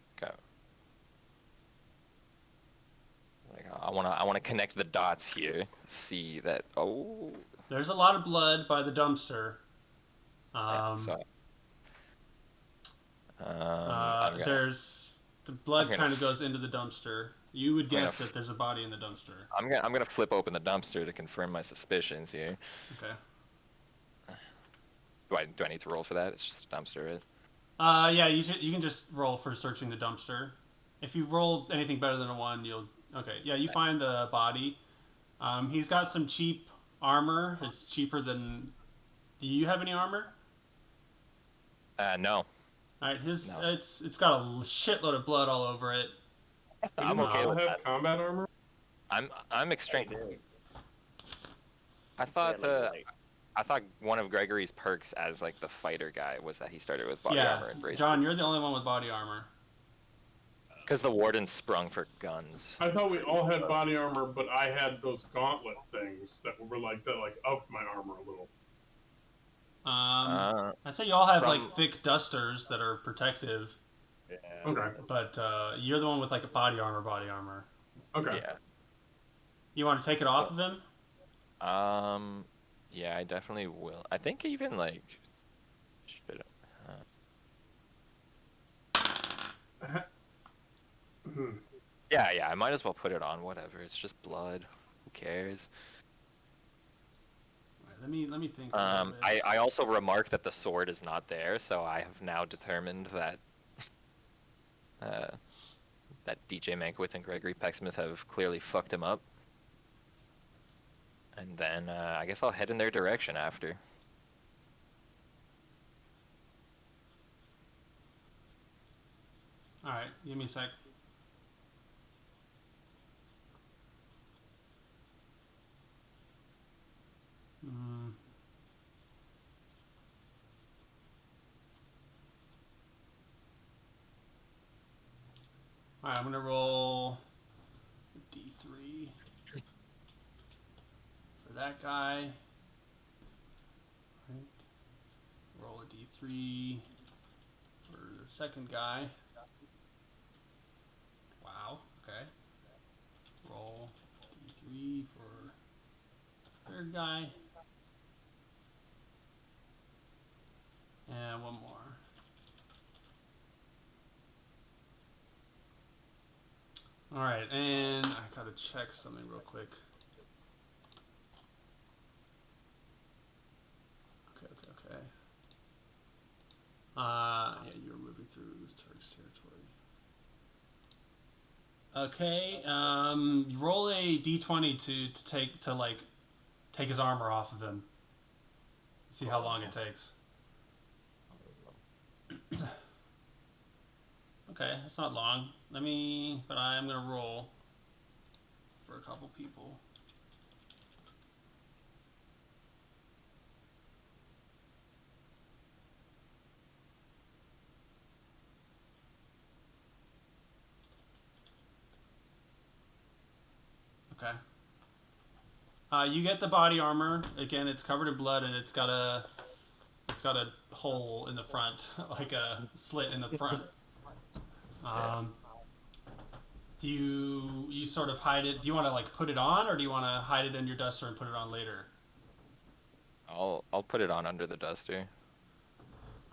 [SPEAKER 3] Like, I wanna connect the dots here. See that? Oh.
[SPEAKER 1] There's a lot of blood by the dumpster.
[SPEAKER 3] Yeah, so, I'm gonna-
[SPEAKER 1] There's The blood
[SPEAKER 3] gonna
[SPEAKER 1] kind of goes into the dumpster. You would
[SPEAKER 3] gonna
[SPEAKER 1] guess that there's a body in the dumpster.
[SPEAKER 3] I'm gonna flip open the dumpster to confirm my suspicions here.
[SPEAKER 1] Okay.
[SPEAKER 3] Do I need to roll for that? It's just a dumpster, right?
[SPEAKER 1] Yeah, you can just roll for searching the dumpster. If you roll anything better than a 1, you'll... Okay, yeah, you find the body. He's got some cheap armor. It's cheaper than... Do you have any armor?
[SPEAKER 3] No.
[SPEAKER 1] Alright,
[SPEAKER 3] No.
[SPEAKER 1] it's got a shitload of blood all over it.
[SPEAKER 3] I'm
[SPEAKER 4] Do you
[SPEAKER 3] okay
[SPEAKER 4] all
[SPEAKER 3] with
[SPEAKER 4] have
[SPEAKER 3] that.
[SPEAKER 4] combat armor?
[SPEAKER 3] I'm extreme. I
[SPEAKER 2] Yeah,
[SPEAKER 3] thought
[SPEAKER 2] like,
[SPEAKER 3] I thought one of Gregory's perks as like the fighter guy was that he started with body
[SPEAKER 1] Yeah,
[SPEAKER 3] armor and bracelet.
[SPEAKER 1] John, you're the only one with body armor.
[SPEAKER 3] Because the warden sprung for guns.
[SPEAKER 4] I thought we all had body armor, but I had those gauntlet things that were like that, like upped my armor a little.
[SPEAKER 1] I'd say you all have
[SPEAKER 3] from-
[SPEAKER 1] like thick dusters that are protective,
[SPEAKER 2] yeah.
[SPEAKER 4] Okay.
[SPEAKER 1] but you're the one with like a body armor.
[SPEAKER 4] Okay.
[SPEAKER 3] Yeah.
[SPEAKER 1] You want to take it off of him?
[SPEAKER 3] Yeah, I definitely will. I think even like, should yeah, I might as well put it on. Whatever. It's just blood. Who cares?
[SPEAKER 1] Let me think. A little bit.
[SPEAKER 3] I also remarked that the sword is not there, so I have now determined that that DJ Mankiewicz and Gregory Pecksmith have clearly fucked him up. And then I guess I'll head in their direction after.
[SPEAKER 1] All right, give me a sec. All right, I'm gonna roll D3 for that guy. Right. Roll a D3 for the second guy. Wow. Okay. Roll D3 for third guy. And one more. Alright, and I gotta check something real quick. Okay. Yeah, you're moving through Turk's territory. Okay, you roll a d20 to take his armor off of him. See how long it takes. Okay, that's not long. But I'm gonna roll for a couple people. Okay. You get the body armor. Again, it's covered in blood and it's got a hole in the front, like a slit in the front. Do you sort of hide it? Do you want to like put it on, or do you want to hide it in your duster and put it on later?
[SPEAKER 3] I'll put it on under the duster.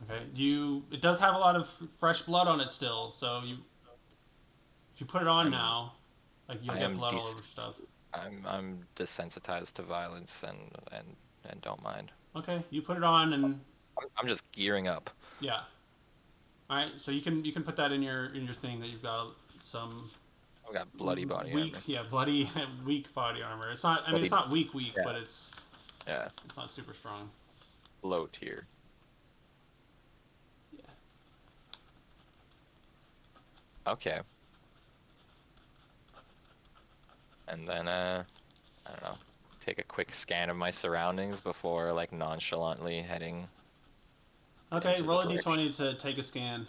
[SPEAKER 1] Okay. It does have a lot of fresh blood on it still, so if you put it on now, like you'll get blood all over stuff.
[SPEAKER 3] I'm desensitized to violence and don't mind.
[SPEAKER 1] Okay, you put it on and
[SPEAKER 3] I'm just gearing up.
[SPEAKER 1] yeah. All right, so you can put that in your thing that you've got some.
[SPEAKER 3] I've got bloody body
[SPEAKER 1] weak,
[SPEAKER 3] armor.
[SPEAKER 1] Yeah, bloody weak body armor. It's not. I mean, it's not weak,
[SPEAKER 3] yeah.
[SPEAKER 1] but it's not super strong.
[SPEAKER 3] Low tier.
[SPEAKER 1] Yeah.
[SPEAKER 3] Okay. And then I don't know, take a quick scan of my surroundings before like nonchalantly heading.
[SPEAKER 1] Okay,
[SPEAKER 3] into
[SPEAKER 1] roll a
[SPEAKER 3] the
[SPEAKER 1] d20 to take a scan.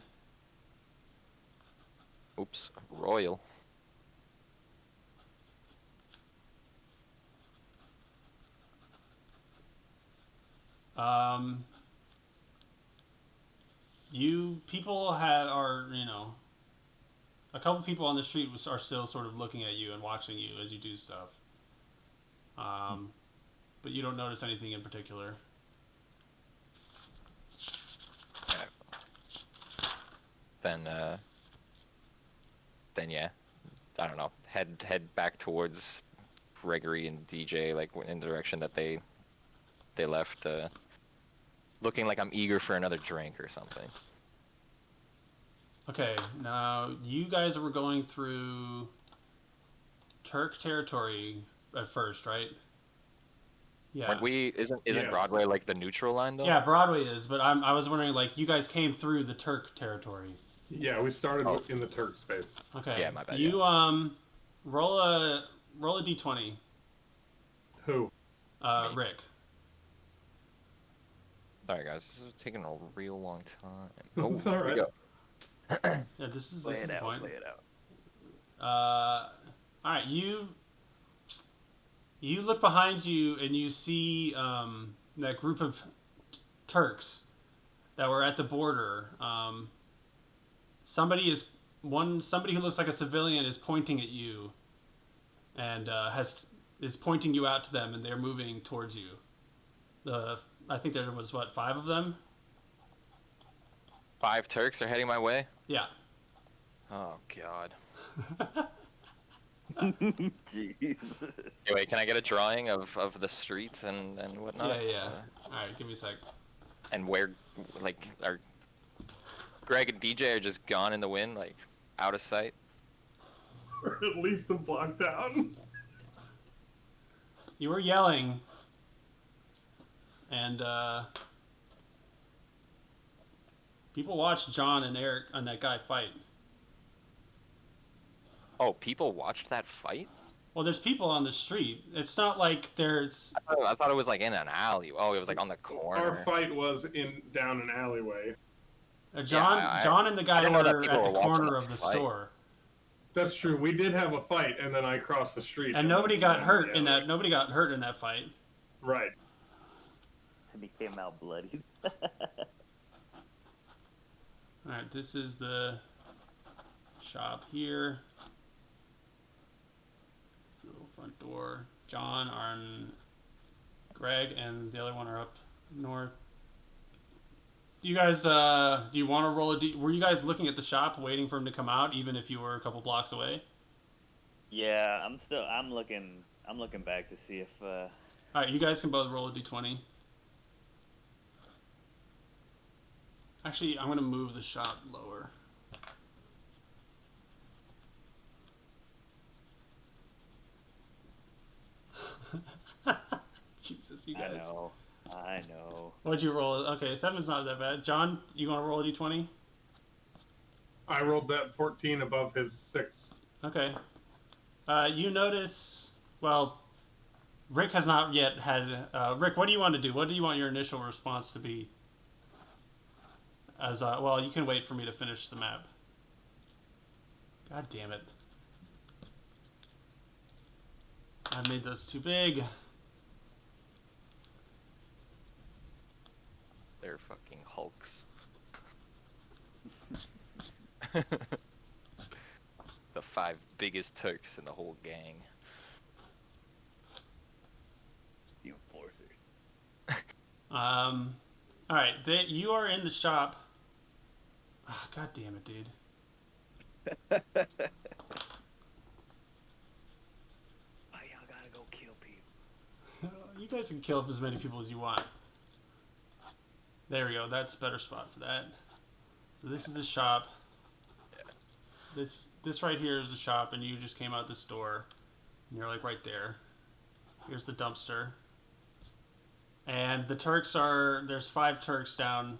[SPEAKER 3] Oops, royal. A couple people on the street are still sort of looking at you and watching you as you do stuff. But you don't notice anything in particular. Then then yeah, I don't know. Head back towards Gregory and DJ, like in the direction that they left, looking like I'm eager for another drink or something.
[SPEAKER 1] Okay, now you guys were going through Turk territory at first, right? Yeah.
[SPEAKER 3] Aren't we? Isn't
[SPEAKER 4] Yes.
[SPEAKER 3] Broadway like the neutral line though?
[SPEAKER 1] Yeah, Broadway is, but I was wondering, like, you guys came through the Turk territory.
[SPEAKER 4] Yeah, we started
[SPEAKER 3] Oh.
[SPEAKER 4] in the Turk space.
[SPEAKER 1] Okay.
[SPEAKER 3] Yeah, my bad,
[SPEAKER 1] You roll a d20.
[SPEAKER 4] Who?
[SPEAKER 3] Me.
[SPEAKER 1] Rick.
[SPEAKER 3] Sorry guys, this is taking a real long time.
[SPEAKER 4] It's all
[SPEAKER 3] here we
[SPEAKER 4] right.
[SPEAKER 3] go.
[SPEAKER 1] Yeah, this is
[SPEAKER 2] Play
[SPEAKER 1] the
[SPEAKER 2] it out.
[SPEAKER 1] point.
[SPEAKER 2] Play it out.
[SPEAKER 1] All right, you look behind you and you see that group of Turks that were at the border. Somebody who looks like a civilian is pointing at you, and is pointing you out to them, and they're moving towards you. I think there was 5 of them.
[SPEAKER 3] 5 Turks are heading my way.
[SPEAKER 1] Yeah.
[SPEAKER 3] Oh god.
[SPEAKER 2] Jeez.
[SPEAKER 3] Hey, wait, can I get a drawing of the street and whatnot?
[SPEAKER 1] Yeah. All right, give me a sec.
[SPEAKER 3] And where, like, are Greg and DJ are just gone in the wind, like, out of sight?
[SPEAKER 4] Or at least a block down.
[SPEAKER 1] You were yelling, and people watched John and Eric and that guy fight.
[SPEAKER 3] Oh, people watched that fight?
[SPEAKER 1] Well, there's people on the street. It's not like there's.
[SPEAKER 3] I thought it was like in an alley. Oh, it was like on the corner.
[SPEAKER 4] Our fight was down an alleyway.
[SPEAKER 1] John and the
[SPEAKER 3] I
[SPEAKER 1] guy
[SPEAKER 3] didn't
[SPEAKER 1] were
[SPEAKER 3] know that
[SPEAKER 1] at
[SPEAKER 3] people
[SPEAKER 1] the
[SPEAKER 3] were watching
[SPEAKER 1] corner
[SPEAKER 3] the
[SPEAKER 1] of the
[SPEAKER 3] fight.
[SPEAKER 1] store,
[SPEAKER 4] That's true. We did have a fight, and then I crossed the street.
[SPEAKER 1] and nobody got
[SPEAKER 4] went
[SPEAKER 1] hurt
[SPEAKER 4] down
[SPEAKER 1] in
[SPEAKER 4] the
[SPEAKER 1] that. Nobody got hurt in that fight.
[SPEAKER 4] alley. Right.
[SPEAKER 2] And he came out bloody.
[SPEAKER 1] All right, this is the shop here. It's the little front door. John, Greg, and the other one are up north. Do you guys, do you want to roll were you guys looking at the shop waiting for him to come out, even if you were a couple blocks away?
[SPEAKER 2] Yeah, I'm looking back to see if
[SPEAKER 1] Alright, you guys can both roll a d20. Actually, I'm going to move the shop lower. Jesus, you guys.
[SPEAKER 2] I know.
[SPEAKER 1] What'd you roll? Okay, 7's not that bad. John, you want to roll a d20?
[SPEAKER 4] I rolled that 14 above his 6.
[SPEAKER 1] Okay. You notice, well, Rick has not yet had, Rick, what do you want to do? What do you want your initial response to be? Well, you can wait for me to finish the map. God damn it. I made those too big.
[SPEAKER 3] They're fucking hulks. The 5 biggest Turks in the whole gang.
[SPEAKER 2] You enforcers.
[SPEAKER 1] Alright, you are in the shop. Oh, God damn it, dude.
[SPEAKER 2] Why y'all gotta go kill people?
[SPEAKER 1] You guys can kill as many people as you want. There we go. That's a better spot for that. So this is the shop. This right here is the shop, and you just came out this door, and you're like right there. Here's the dumpster, and the Turks are there's 5 Turks down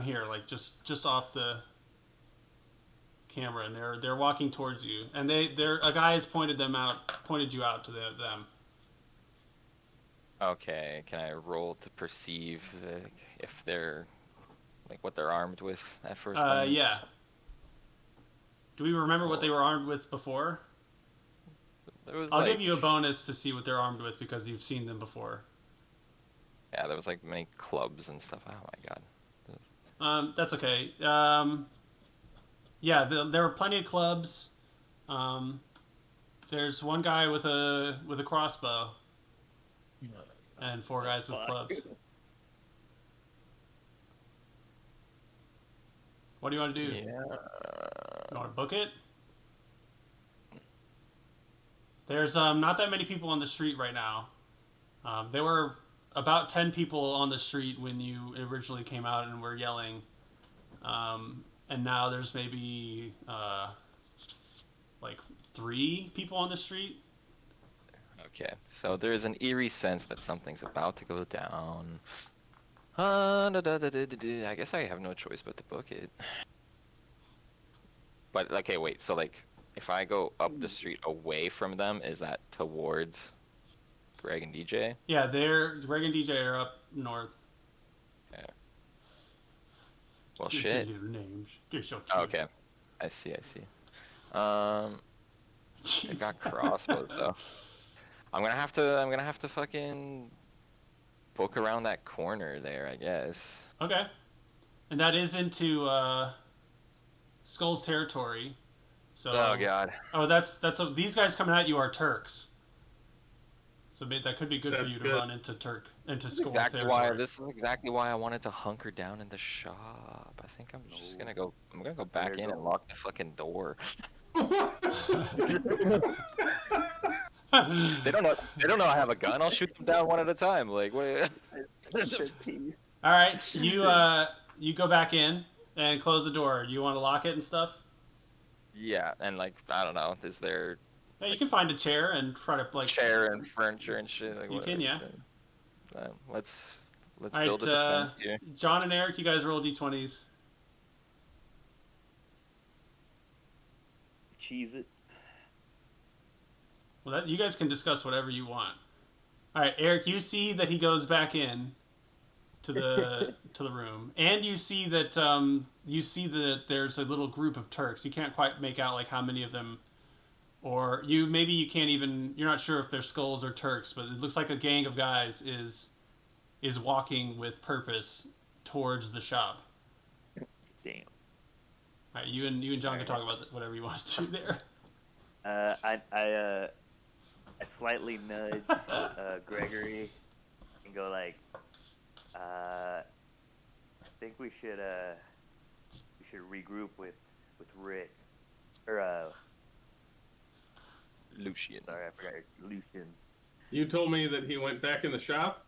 [SPEAKER 1] here, like just off the camera, and they're walking towards you, and a guy has pointed you out to them.
[SPEAKER 3] Okay, can I roll to perceive if they're, like, what they're armed with at first glance?
[SPEAKER 1] Yeah. Do we remember what they were armed with before?
[SPEAKER 3] There was,
[SPEAKER 1] I'll
[SPEAKER 3] like,
[SPEAKER 1] give you a bonus to see what they're armed with because you've seen them before.
[SPEAKER 3] Yeah, there was like many clubs and stuff. Oh my god.
[SPEAKER 1] That's okay. Yeah, there were plenty of clubs. There's one guy with a crossbow, and 4 guys with clubs. What do you want to do?
[SPEAKER 3] Yeah.
[SPEAKER 1] You want to book it? There's not that many people on the street right now. There were about 10 people on the street when you originally came out and were yelling. And now there's maybe like 3 people on the street.
[SPEAKER 3] Okay, so there's an eerie sense that something's about to go down. I guess I have no choice but to book it. But, okay, wait, so, like, if I go up the street away from them, is that towards Greg and DJ?
[SPEAKER 1] Yeah, Greg and DJ are up north.
[SPEAKER 3] Okay. Well,
[SPEAKER 1] Give
[SPEAKER 3] shit.
[SPEAKER 1] you their names. They're so cute.
[SPEAKER 3] Oh, okay. I see. I
[SPEAKER 1] Jeez.
[SPEAKER 3] got crossbows, though. I'm gonna have to fucking poke around that corner there, I guess.
[SPEAKER 1] Okay. And that is into Skull's territory. So.
[SPEAKER 3] Oh god.
[SPEAKER 1] Oh, these guys coming at you are Turks. So that could be good for
[SPEAKER 4] That's
[SPEAKER 1] you to
[SPEAKER 4] good.
[SPEAKER 1] run into Skull
[SPEAKER 3] Exactly
[SPEAKER 1] territory.
[SPEAKER 3] this is exactly why I wanted to hunker down in the shop. I think I'm just gonna go. I'm gonna go back in and lock the fucking door. They don't know. They don't know I have a gun. I'll shoot them down one at a time. Like, wait.
[SPEAKER 1] All right, you go back in and close the door. You want to lock it and stuff?
[SPEAKER 3] Yeah, and like I don't know. Is there
[SPEAKER 1] Yeah, you can find a chair and try to like.
[SPEAKER 3] chair and furniture and shit? Like,
[SPEAKER 1] You can, yeah.
[SPEAKER 3] Let's
[SPEAKER 1] All
[SPEAKER 3] build a
[SPEAKER 1] right,
[SPEAKER 3] defense here.
[SPEAKER 1] John and Eric, you guys roll d20s.
[SPEAKER 2] Cheese it.
[SPEAKER 1] Well, you guys can discuss whatever you want. All right, Eric, you see that he goes back in to the to the room, and you see that there's a little group of Turks. You can't quite make out like how many of them, or you can't even. You're not sure if they're Skulls or Turks, but it looks like a gang of guys is walking with purpose towards the shop.
[SPEAKER 2] Damn.
[SPEAKER 1] All right, you and John can talk about whatever you want to do there.
[SPEAKER 2] I slightly nudge Gregory and go like, I think we should regroup with Rick or
[SPEAKER 3] Lucian.
[SPEAKER 2] sorry, I forgot Lucian.
[SPEAKER 4] You told me that he went back in the shop.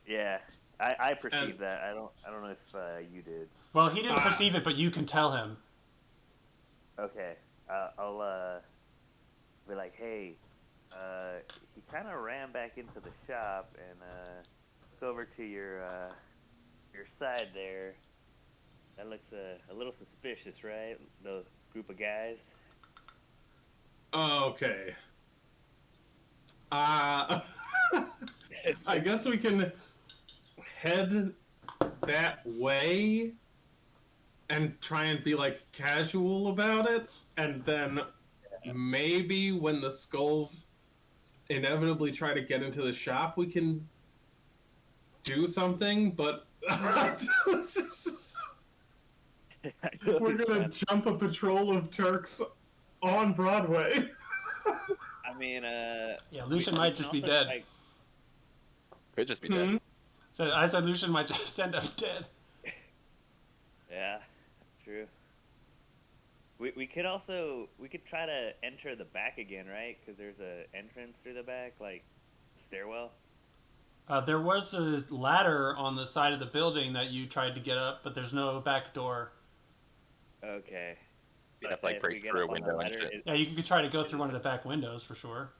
[SPEAKER 2] Yeah, I perceived that. I don't know if you did.
[SPEAKER 1] Well, he didn't perceive it, but you can tell him.
[SPEAKER 2] Okay, I'll be like, hey, he kind of ran back into the shop and look over to your side there. That looks a little suspicious, right? The group of guys.
[SPEAKER 4] Okay. I guess we can head that way and try and be like casual about it, and then maybe when the Skulls inevitably try to get into the shop, we can do something. But we're gonna jump a patrol of Turks on Broadway.
[SPEAKER 2] I mean,
[SPEAKER 1] Yeah, Lucian might just be dead.
[SPEAKER 3] Could just be dead.
[SPEAKER 1] So I said Lucian might just end up dead.
[SPEAKER 2] Yeah, true. We could try to enter the back again, right? Because there's a entrance through the back, like stairwell.
[SPEAKER 1] There was a ladder on the side of the building that you tried to get up, but there's no back door.
[SPEAKER 2] Okay.
[SPEAKER 3] You'd have to like
[SPEAKER 2] if we
[SPEAKER 3] break
[SPEAKER 2] get
[SPEAKER 3] through a
[SPEAKER 2] up on the
[SPEAKER 3] window and
[SPEAKER 2] ladder,
[SPEAKER 3] shit.
[SPEAKER 1] Yeah, you could try to go through one of the back windows for sure.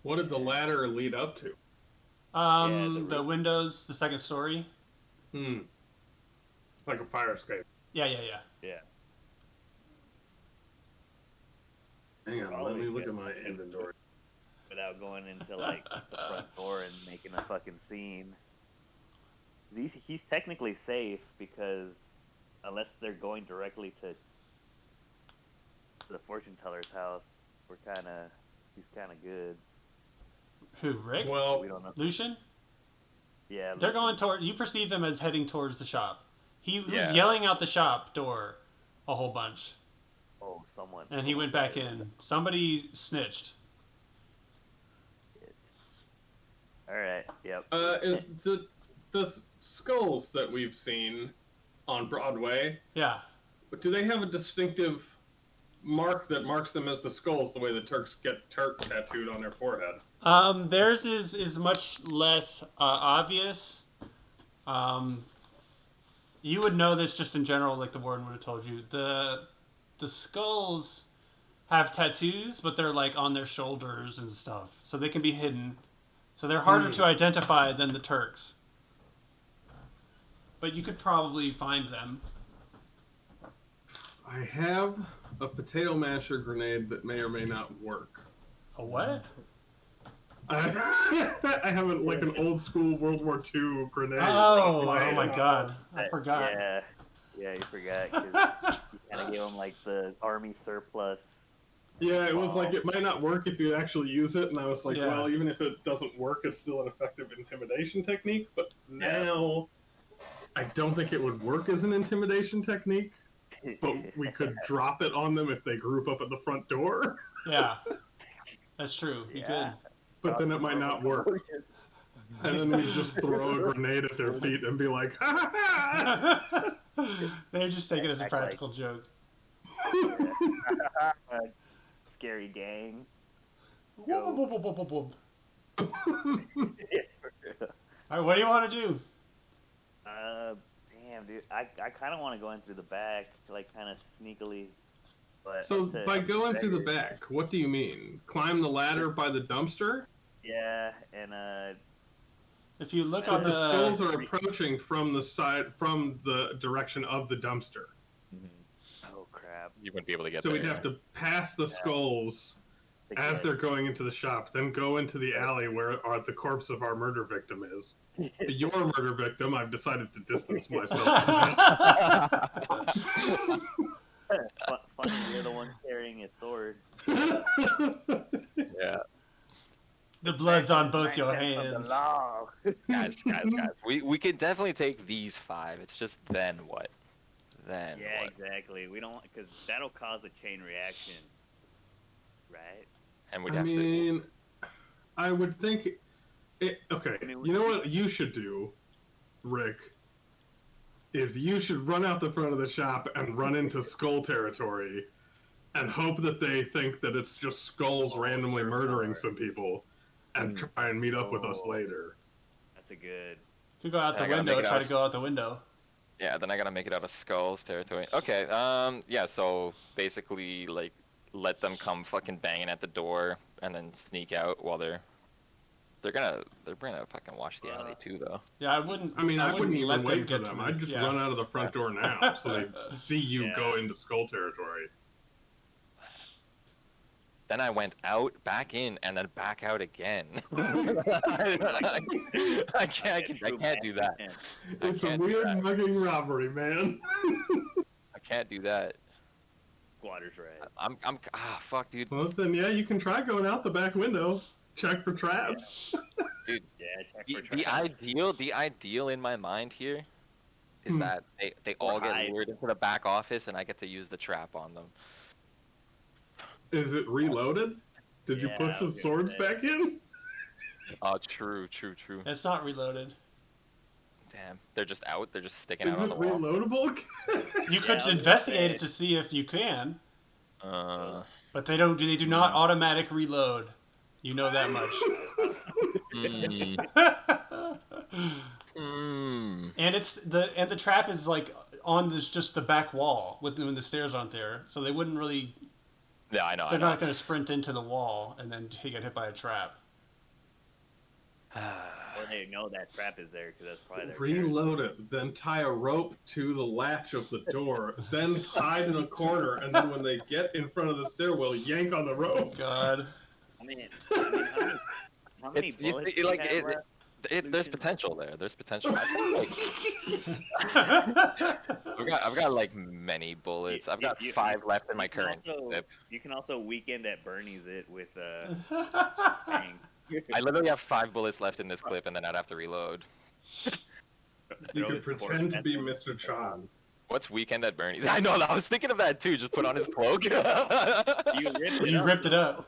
[SPEAKER 4] What did the ladder lead up to?
[SPEAKER 1] The windows, the second story.
[SPEAKER 4] Like a fire escape.
[SPEAKER 1] Yeah.
[SPEAKER 2] Yeah.
[SPEAKER 4] Hang on, let me look at my inventory.
[SPEAKER 2] Without going into like the front door and making a fucking scene. He's technically safe because unless they're going directly to the fortune teller's house, he's kind of good.
[SPEAKER 1] Who, Rick?
[SPEAKER 4] Well,
[SPEAKER 2] We don't know.
[SPEAKER 1] Lucian?
[SPEAKER 2] Yeah,
[SPEAKER 1] They're going toward. You perceive them as heading towards the shop. He was
[SPEAKER 3] Yeah.
[SPEAKER 1] yelling out the shop door a whole bunch,
[SPEAKER 2] Oh, someone.
[SPEAKER 1] and he went back in. Somebody snitched.
[SPEAKER 2] All right. Yep.
[SPEAKER 4] is the Skulls that we've seen on Broadway,
[SPEAKER 1] Yeah.
[SPEAKER 4] do they have a distinctive mark that marks them as the skulls the way the Turks get Turk tattooed on their forehead?
[SPEAKER 1] Theirs is much less obvious. You would know this just in general, like the warden would have told you. The skulls have tattoos, but they're like on their shoulders and stuff, so they can be hidden. So they're harder to identify than the Turks. But you could probably find them.
[SPEAKER 4] I have a potato masher grenade that may or may not work.
[SPEAKER 1] A what?
[SPEAKER 4] I have like an old school World War II grenade.
[SPEAKER 1] Oh my god. I forgot.
[SPEAKER 2] Yeah, you forgot, because you kind of gave him like the army surplus.
[SPEAKER 4] Yeah, it was like, it might not work if you actually use it, and I was like,
[SPEAKER 1] Yeah.
[SPEAKER 4] well, even if it doesn't work, it's still an effective intimidation technique, but now I don't think it would work as an intimidation technique, but we could drop it on them if they group up at the front door,
[SPEAKER 1] Yeah. That's true. You
[SPEAKER 2] Yeah.
[SPEAKER 4] but then it might not work. And then we just throw a grenade at their feet and be like, ha ha
[SPEAKER 1] could. They're just taking it as a practical joke.
[SPEAKER 2] Scary gang.
[SPEAKER 1] Whoop, whoop, whoop, whoop, whoop, whoop. Alright, what do you want to do?
[SPEAKER 2] Damn, dude. I kind of want to go in through the back, like kind of sneakily. But
[SPEAKER 4] So by going through the back, what do you mean? Climb the ladder by the dumpster?
[SPEAKER 2] Yeah, and
[SPEAKER 1] If you look
[SPEAKER 4] But
[SPEAKER 1] on
[SPEAKER 4] the skulls
[SPEAKER 1] the...
[SPEAKER 4] are approaching from the side, from the direction of the dumpster.
[SPEAKER 2] oh crap.
[SPEAKER 3] You wouldn't be able to get
[SPEAKER 4] So
[SPEAKER 3] there.
[SPEAKER 4] we'd have to pass the skulls as they're going into the shop, then go into the alley where the corpse of our murder victim is. Your murder victim, I've decided to distance myself from
[SPEAKER 2] Funny, you're the one carrying a sword.
[SPEAKER 3] Yeah.
[SPEAKER 1] The blood's on both your
[SPEAKER 2] Mindset from the
[SPEAKER 1] hands.
[SPEAKER 2] law.
[SPEAKER 3] Guys. We could definitely take these 5. It's just then what? Then
[SPEAKER 2] Yeah,
[SPEAKER 3] what?
[SPEAKER 2] exactly. We don't, because that'll cause a chain reaction, right?
[SPEAKER 3] And we'd
[SPEAKER 4] I
[SPEAKER 3] have to.
[SPEAKER 4] mean, I would think... okay,
[SPEAKER 2] I mean,
[SPEAKER 4] you know what you should do, Rick? Is you should run out the front of the shop and run into skull territory and hope that they think that it's just skulls randomly murdering some people and try and meet up with us later.
[SPEAKER 2] That's a good.
[SPEAKER 1] You go out the
[SPEAKER 3] I gotta
[SPEAKER 1] window,
[SPEAKER 3] make it
[SPEAKER 1] try
[SPEAKER 3] out
[SPEAKER 1] to go out the window.
[SPEAKER 3] Yeah, then I gotta make it out of skulls territory. Okay, yeah, so basically, like, let them come fucking banging at the door and then sneak out while they're gonna fucking watch the alley too, though.
[SPEAKER 1] Yeah, I wouldn't.
[SPEAKER 4] I mean, I wouldn't
[SPEAKER 1] let
[SPEAKER 4] even wait for
[SPEAKER 1] get
[SPEAKER 4] them.
[SPEAKER 1] to
[SPEAKER 4] I'd just
[SPEAKER 1] yeah.
[SPEAKER 4] run out of the front door now so they see you
[SPEAKER 2] Yeah.
[SPEAKER 4] go into skull territory.
[SPEAKER 3] Then I went out, back in, and then back out again. I can't do that. I
[SPEAKER 4] It's a
[SPEAKER 3] can't do
[SPEAKER 4] weird
[SPEAKER 3] that.
[SPEAKER 4] mugging robbery, man.
[SPEAKER 3] I can't do that.
[SPEAKER 2] Squatter's right.
[SPEAKER 3] I'm fuck, dude.
[SPEAKER 4] Well, then, yeah, you can try going out the back window. Check for traps.
[SPEAKER 3] Dude,
[SPEAKER 2] Yeah, check for
[SPEAKER 3] the
[SPEAKER 2] traps.
[SPEAKER 3] ideal in my mind here is
[SPEAKER 4] Hmm.
[SPEAKER 3] that they all get
[SPEAKER 2] hide.
[SPEAKER 3] lured into the back office and I get to use the trap on them.
[SPEAKER 4] Is it reloaded? Did you
[SPEAKER 2] Yeah,
[SPEAKER 4] push
[SPEAKER 2] I
[SPEAKER 4] the
[SPEAKER 2] was gonna
[SPEAKER 4] swords
[SPEAKER 2] say.
[SPEAKER 4] back in?
[SPEAKER 3] Oh, true.
[SPEAKER 1] It's not reloaded.
[SPEAKER 3] Damn, they're just out. They're just sticking
[SPEAKER 4] Is
[SPEAKER 3] out on
[SPEAKER 4] it
[SPEAKER 3] the wall.
[SPEAKER 4] reloadable?
[SPEAKER 1] You could
[SPEAKER 2] I was gonna
[SPEAKER 1] investigate
[SPEAKER 2] say.
[SPEAKER 1] it to see if you can,
[SPEAKER 3] Uh,
[SPEAKER 1] but they don't. They do not automatic reload. You know that much. And the trap is like on this just the back wall when the stairs aren't there, so they wouldn't really.
[SPEAKER 3] Yeah, I know.
[SPEAKER 1] They're not going to sprint into the wall and then get hit by a trap.
[SPEAKER 2] Or they know that trap is there because that's probably their
[SPEAKER 4] Reload it, then tie a rope to the latch of the door, then hide in a corner, and then when they get in front of the stairwell, yank on the rope.
[SPEAKER 1] God.
[SPEAKER 2] I mean, how many
[SPEAKER 3] It's,
[SPEAKER 2] bullets
[SPEAKER 3] you,
[SPEAKER 2] do you
[SPEAKER 3] like
[SPEAKER 2] have left?
[SPEAKER 3] there's potential there. There's potential. I think, like, I've got like many bullets. I've got 5 left in my current clip.
[SPEAKER 2] You can also weekend at Bernie's it with Bang.
[SPEAKER 3] I literally have 5 bullets left in this clip, and then I'd have to reload.
[SPEAKER 4] You
[SPEAKER 2] Throw
[SPEAKER 4] can
[SPEAKER 2] his quarter
[SPEAKER 4] pretend to be
[SPEAKER 2] pencil.
[SPEAKER 4] Mr. Chan.
[SPEAKER 3] What's weekend at Bernie's? I know. I was thinking of that too. Just put on his cloak.
[SPEAKER 2] You ripped
[SPEAKER 1] It up.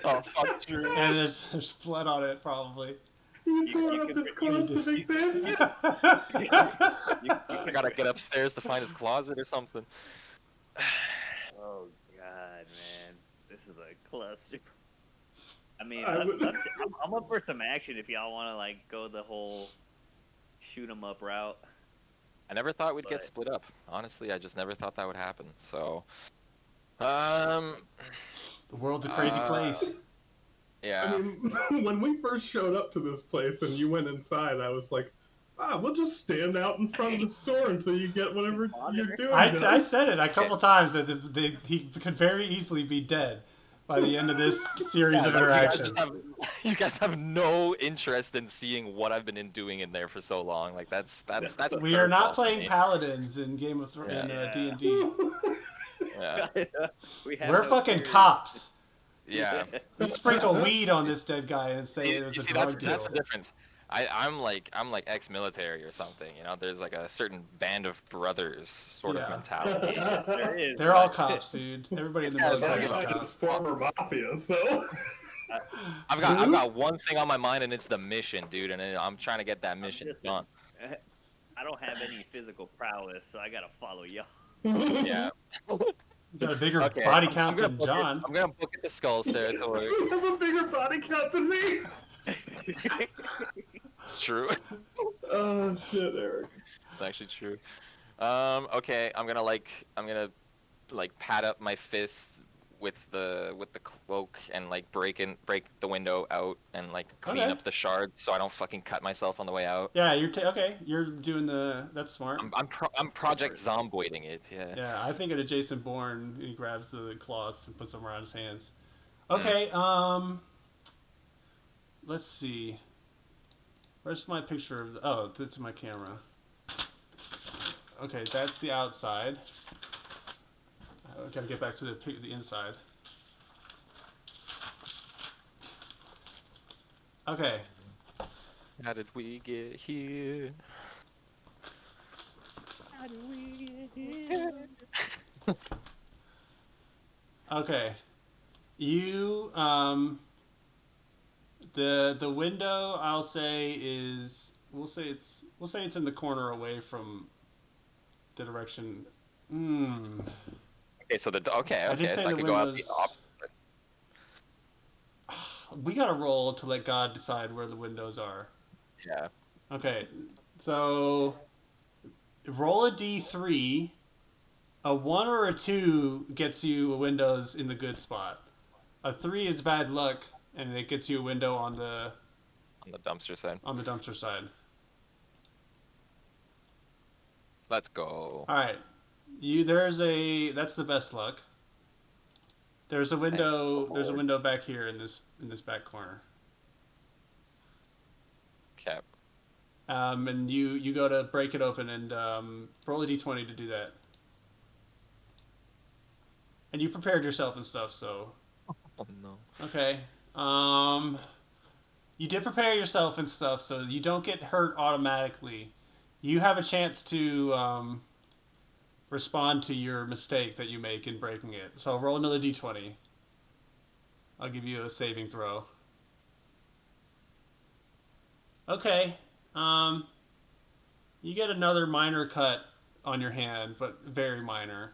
[SPEAKER 3] Oh fuck, true.
[SPEAKER 1] And there's blood on it probably.
[SPEAKER 4] You
[SPEAKER 2] You
[SPEAKER 4] tore up
[SPEAKER 2] could-
[SPEAKER 4] his clothes to make that?
[SPEAKER 3] I gotta get upstairs to find his closet or something.
[SPEAKER 2] Oh god. cluster. I mean,
[SPEAKER 4] I would-
[SPEAKER 2] I'm up for some action if y'all want to like go the whole shoot 'em up route.
[SPEAKER 3] I never thought we'd get
[SPEAKER 2] But-
[SPEAKER 3] split up. Honestly, I just never thought that would happen. So, um,
[SPEAKER 1] The world's a crazy place.
[SPEAKER 3] yeah.
[SPEAKER 4] I mean, when we first showed up to this place and you went inside, I was like, we'll just stand out in front of the store until you get whatever you're doing.
[SPEAKER 1] I
[SPEAKER 4] done."
[SPEAKER 1] said it a couple times that he could very easily be dead by the end of this series
[SPEAKER 3] Yeah,
[SPEAKER 1] of
[SPEAKER 3] but
[SPEAKER 1] interactions.
[SPEAKER 3] you guys have no interest in seeing what I've been doing in there for so long. Like that's
[SPEAKER 1] We
[SPEAKER 3] their
[SPEAKER 1] are not
[SPEAKER 3] fault for
[SPEAKER 1] playing
[SPEAKER 3] me.
[SPEAKER 1] paladins in Game of Thrones in
[SPEAKER 2] Yeah.
[SPEAKER 1] D&D.
[SPEAKER 3] Yeah.
[SPEAKER 1] We're fucking cops.
[SPEAKER 3] Yeah.
[SPEAKER 1] We sprinkle weed on this dead guy and say
[SPEAKER 3] You
[SPEAKER 1] it was a
[SPEAKER 3] see,
[SPEAKER 1] drug
[SPEAKER 3] that's
[SPEAKER 1] deal.
[SPEAKER 3] the difference. I'm like ex-military or something. You know, there's like a certain band of brothers sort
[SPEAKER 1] Yeah.
[SPEAKER 3] of mentality.
[SPEAKER 2] There is,
[SPEAKER 1] They're all
[SPEAKER 2] but-
[SPEAKER 1] cops, dude. Everybody in the
[SPEAKER 3] These guys
[SPEAKER 1] military
[SPEAKER 3] are
[SPEAKER 1] is
[SPEAKER 4] Like
[SPEAKER 1] cops.
[SPEAKER 4] his former mafia, so.
[SPEAKER 3] I've got one thing on my mind, and it's the mission, dude. And I'm trying to get that mission done.
[SPEAKER 2] I don't have any physical prowess, so I gotta follow y'all.
[SPEAKER 3] Yeah.
[SPEAKER 1] You got a bigger
[SPEAKER 3] Okay,
[SPEAKER 1] body
[SPEAKER 3] I'm
[SPEAKER 1] count
[SPEAKER 3] gonna
[SPEAKER 1] than
[SPEAKER 3] book it-
[SPEAKER 1] John.
[SPEAKER 3] I'm gonna book it to Skulls territory.
[SPEAKER 4] You have a bigger body count than me.
[SPEAKER 3] It's true.
[SPEAKER 4] Oh shit, Eric.
[SPEAKER 3] It's actually true. Okay, I'm gonna pad up my fists with the cloak and like break the window out and like clean
[SPEAKER 1] Okay.
[SPEAKER 3] up the shards so I don't fucking cut myself on the way out.
[SPEAKER 1] Yeah, okay. You're doing that's smart.
[SPEAKER 3] I'm Project Zomboiding it. Yeah.
[SPEAKER 1] Yeah, I think of Jason Bourne. He grabs the cloths and puts them around his hands. Okay, let's see. Where's my picture of? Oh, that's my camera. Okay, that's the outside. I gotta get back to the inside. Okay.
[SPEAKER 3] How did we get here?
[SPEAKER 1] Okay. You the window I'll say is we'll say it's in the corner away from the direction.
[SPEAKER 3] Okay, so
[SPEAKER 1] I did say
[SPEAKER 3] so I
[SPEAKER 1] the
[SPEAKER 3] could go out the
[SPEAKER 1] windows-
[SPEAKER 3] opposite.
[SPEAKER 1] We gotta roll to let God decide where the windows are.
[SPEAKER 3] Yeah.
[SPEAKER 1] Okay, so roll a d3. A 1 or a 2 gets you a windows in the good spot. A 3 is bad luck, and it gets you a window on the
[SPEAKER 3] dumpster side.
[SPEAKER 1] dumpster side.
[SPEAKER 3] Let's go.
[SPEAKER 1] All right, that's the best luck. There's a window. There's a window back here in this back corner.
[SPEAKER 3] Okay.
[SPEAKER 1] And you go to break it open and roll a d20 to do that. And you prepared yourself and stuff, so
[SPEAKER 3] Oh no.
[SPEAKER 1] okay. You did prepare yourself and stuff, so you don't get hurt automatically. You have a chance to respond to your mistake that you make in breaking it. So roll another d20. I'll give you a saving throw. Okay. You get another minor cut on your hand, but very minor.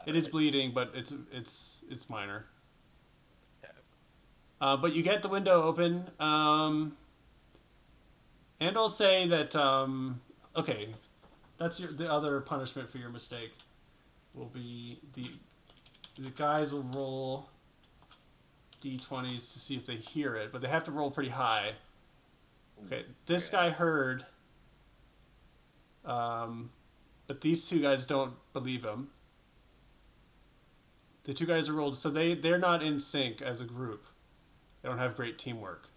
[SPEAKER 1] It is bleeding, but it's minor. But you get the window open, and I'll say that okay, that's the other punishment for your mistake. Will be the guys will roll d20s to see if they hear it, but they have to roll pretty high. Okay, this guy heard, but these two guys don't believe him. The two guys are rolled, so they're not in sync as a group. They don't have great teamwork.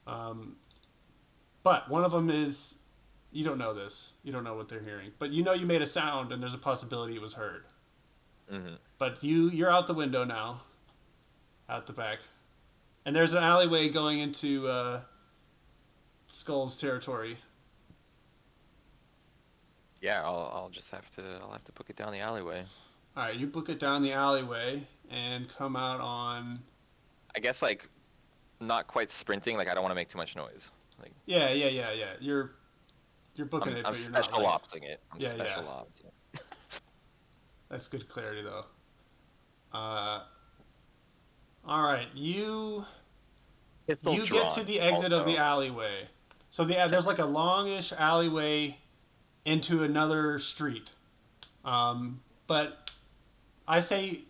[SPEAKER 1] But one of them is, you don't know this. You don't know what they're hearing. But you know you made a sound, and there's a possibility it was heard.
[SPEAKER 3] Mm-hmm.
[SPEAKER 1] But you're out the window now. Out the back. And there's an alleyway going into Skull's territory.
[SPEAKER 3] Yeah, I'll have to book it down the alleyway.
[SPEAKER 1] All right, you book it down the alleyway and come out on.
[SPEAKER 3] I guess like not quite sprinting. Like I don't want to make too much noise. Like
[SPEAKER 1] Yeah. You're booking it,
[SPEAKER 3] I'm
[SPEAKER 1] but you're not.
[SPEAKER 3] special
[SPEAKER 1] Like,
[SPEAKER 3] opsing it. I'm
[SPEAKER 1] Yeah,
[SPEAKER 3] special
[SPEAKER 1] yeah.
[SPEAKER 3] ops.
[SPEAKER 1] that's good clarity, though. All right, you
[SPEAKER 3] Pistol
[SPEAKER 1] get
[SPEAKER 3] drawn.
[SPEAKER 1] to the exit of the
[SPEAKER 3] Also.
[SPEAKER 1] alleyway. So there's like a longish alleyway into another street. But I say,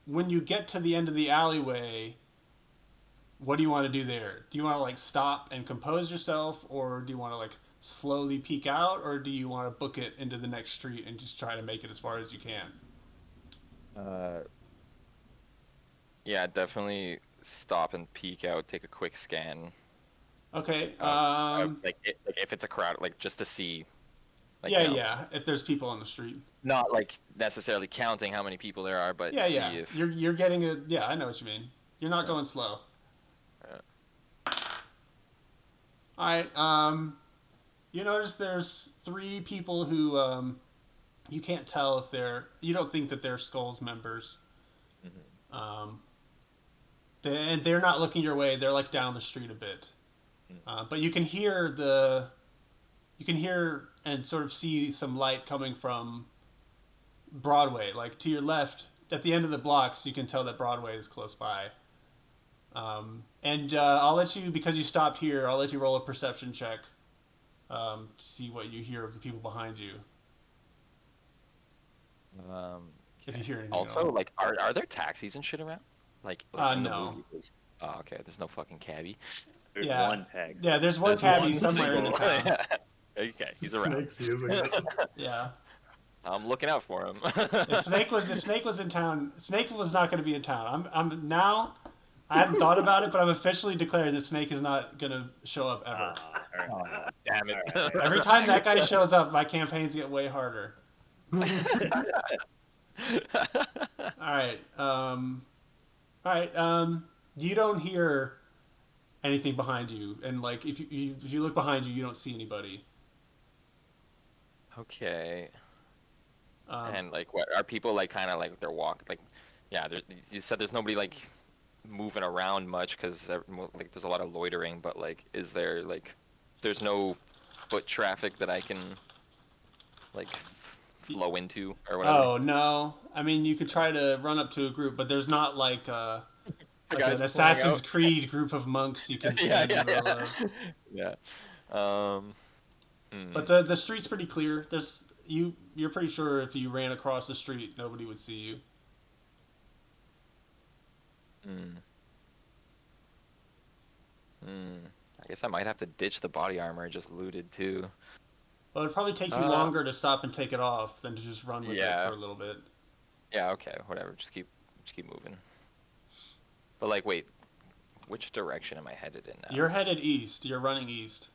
[SPEAKER 1] when you get to the end of the alleyway, what do you want to do there? Do you want to like stop and compose yourself, or do you want to like slowly peek out, or do you want to book it into the next street and just try to make it as far as you can?
[SPEAKER 3] Uh, yeah, definitely stop and peek out, take a quick scan.
[SPEAKER 1] Okay.
[SPEAKER 3] Like if it's a crowd, like just to see, like
[SPEAKER 1] Yeah, yeah. If there's people on the street.
[SPEAKER 3] not like necessarily counting how many people there are, but
[SPEAKER 1] Yeah,
[SPEAKER 3] see
[SPEAKER 1] yeah.
[SPEAKER 3] if.
[SPEAKER 1] You're getting a. Yeah, I know what you mean. You're not
[SPEAKER 3] Yeah.
[SPEAKER 1] going slow.
[SPEAKER 3] Yeah.
[SPEAKER 1] All right. You notice there's three people who you can't tell if they're. You don't think that they're Skull's members.
[SPEAKER 3] Mhm.
[SPEAKER 1] And they're not looking your way. They're like down the street a bit. But you can hear the. You can hear and sort of see some light coming from Broadway, like to your left, at the end of the blocks. You can tell that Broadway is close by. And I'll let you, because you stopped here, I'll let you roll a perception check to see what you hear of the people behind you. If you hear anything.
[SPEAKER 3] Also, like, are there taxis and shit around? Like in the
[SPEAKER 1] no.
[SPEAKER 3] movie, oh, okay. There's no fucking cabbie.
[SPEAKER 2] There's
[SPEAKER 1] Yeah.
[SPEAKER 2] one tag.
[SPEAKER 1] Yeah, there's one
[SPEAKER 3] There's
[SPEAKER 1] cabbie
[SPEAKER 3] one
[SPEAKER 1] somewhere in the
[SPEAKER 3] single-
[SPEAKER 1] town.
[SPEAKER 3] Okay, he's around.
[SPEAKER 4] Snake's using it.
[SPEAKER 1] Yeah.
[SPEAKER 3] I'm looking out for him.
[SPEAKER 1] If Snake was in town, Snake was not going to be in town. I'm now. I hadn't thought about it, but I'm officially declaring that Snake is not going to show up ever.
[SPEAKER 3] Oh, damn it.
[SPEAKER 1] Every time that guy shows up, my campaigns get way harder. All right. You don't hear anything behind you, and like if you look behind you, you don't see anybody.
[SPEAKER 3] Okay.
[SPEAKER 1] Um,
[SPEAKER 3] And like, what are people like? Kind of like they're walking. Like, yeah. You said there's nobody like moving around much because like there's a lot of loitering. But like, is there like, there's no foot traffic that I can like flow into or whatever?
[SPEAKER 1] oh no! I mean, you could try to run up to a group, but there's not like like
[SPEAKER 3] guys
[SPEAKER 1] an
[SPEAKER 3] pulling
[SPEAKER 1] Assassin's
[SPEAKER 3] out.
[SPEAKER 1] Creed group of monks you can stand in the middle of.
[SPEAKER 3] Yeah.
[SPEAKER 1] But the street's pretty clear. You're pretty sure if you ran across the street, nobody would see you.
[SPEAKER 3] I guess I might have to ditch the body armor I just looted too.
[SPEAKER 1] Well, it'd probably take you longer to stop and take it off than to just run with it
[SPEAKER 3] Yeah.
[SPEAKER 1] for a little bit.
[SPEAKER 3] Yeah, okay, whatever. Just keep moving. But like, wait, which direction am I headed in now?
[SPEAKER 1] You're headed east. You're running east.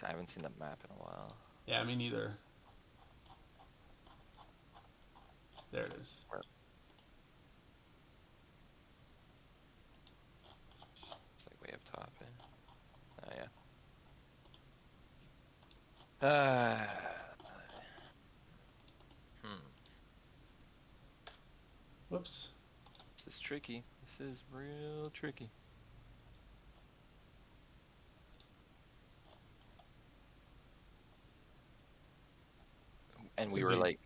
[SPEAKER 3] I haven't seen the map in a while.
[SPEAKER 1] Yeah, me neither. There it is.
[SPEAKER 3] It's like way up top. Oh yeah.
[SPEAKER 1] Whoops.
[SPEAKER 3] This is tricky. This is real tricky. And we were like,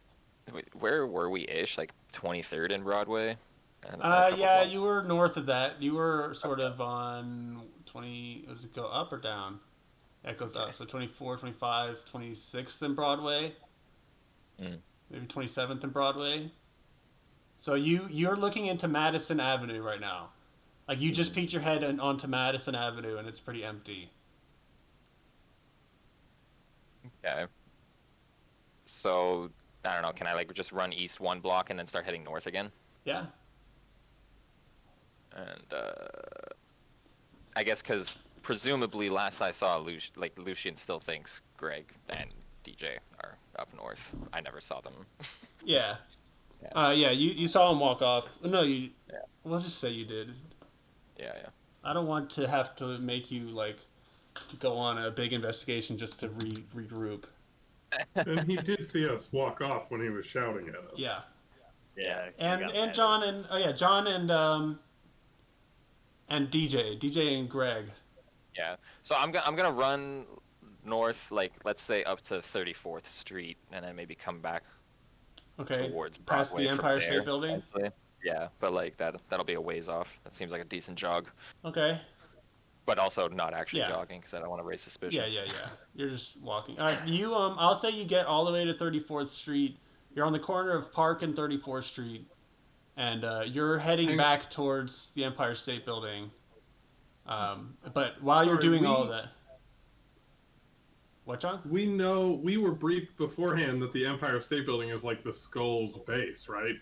[SPEAKER 3] where were we ish? Like 23rd and Broadway? And
[SPEAKER 1] Yeah, you were north of that. You were sort of on 20. Does it go up or down? Yeah, it goes up. So 24, 25, 26th and Broadway. Maybe 27th and Broadway. So you're looking into Madison Avenue right now. Like you just peeked your head onto Madison Avenue and it's pretty empty.
[SPEAKER 3] Okay. So, I don't know, can I like just run east one block and then start heading north again?
[SPEAKER 1] Yeah.
[SPEAKER 3] And, I guess because presumably last I saw, Lucian still thinks Greg and DJ are up north. I never saw them.
[SPEAKER 1] Yeah.
[SPEAKER 3] Yeah.
[SPEAKER 1] Yeah, you saw him walk off. No,
[SPEAKER 3] Yeah.
[SPEAKER 1] We'll just say you did.
[SPEAKER 3] Yeah.
[SPEAKER 1] I don't want to have to make you, like, go on a big investigation just to regroup.
[SPEAKER 4] And he did see us walk off when he was shouting at us.
[SPEAKER 1] Yeah.
[SPEAKER 2] Yeah.
[SPEAKER 1] And John and DJ and Greg.
[SPEAKER 3] Yeah. So I'm gonna run north, like let's say up to 34th Street, and then maybe come back
[SPEAKER 1] Okay.
[SPEAKER 3] towards
[SPEAKER 1] Past
[SPEAKER 3] Broadway
[SPEAKER 1] the
[SPEAKER 3] from
[SPEAKER 1] Empire
[SPEAKER 3] there,
[SPEAKER 1] State Building.
[SPEAKER 3] essentially. Yeah, but like that'll be a ways off. That seems like a decent jog,
[SPEAKER 1] Okay.
[SPEAKER 3] but also not actually
[SPEAKER 1] Yeah.
[SPEAKER 3] jogging because I don't want to raise suspicion.
[SPEAKER 1] Yeah. You're just walking. All right. You I'll say you get all the way to 34th Street. You're on the corner of Park and 34th Street, and you're heading
[SPEAKER 4] Hang-
[SPEAKER 1] back towards the Empire State Building. But while you're
[SPEAKER 4] Sorry,
[SPEAKER 1] doing all of that, what, John?
[SPEAKER 4] We were briefed beforehand that the Empire State Building is like the Skull's base, right?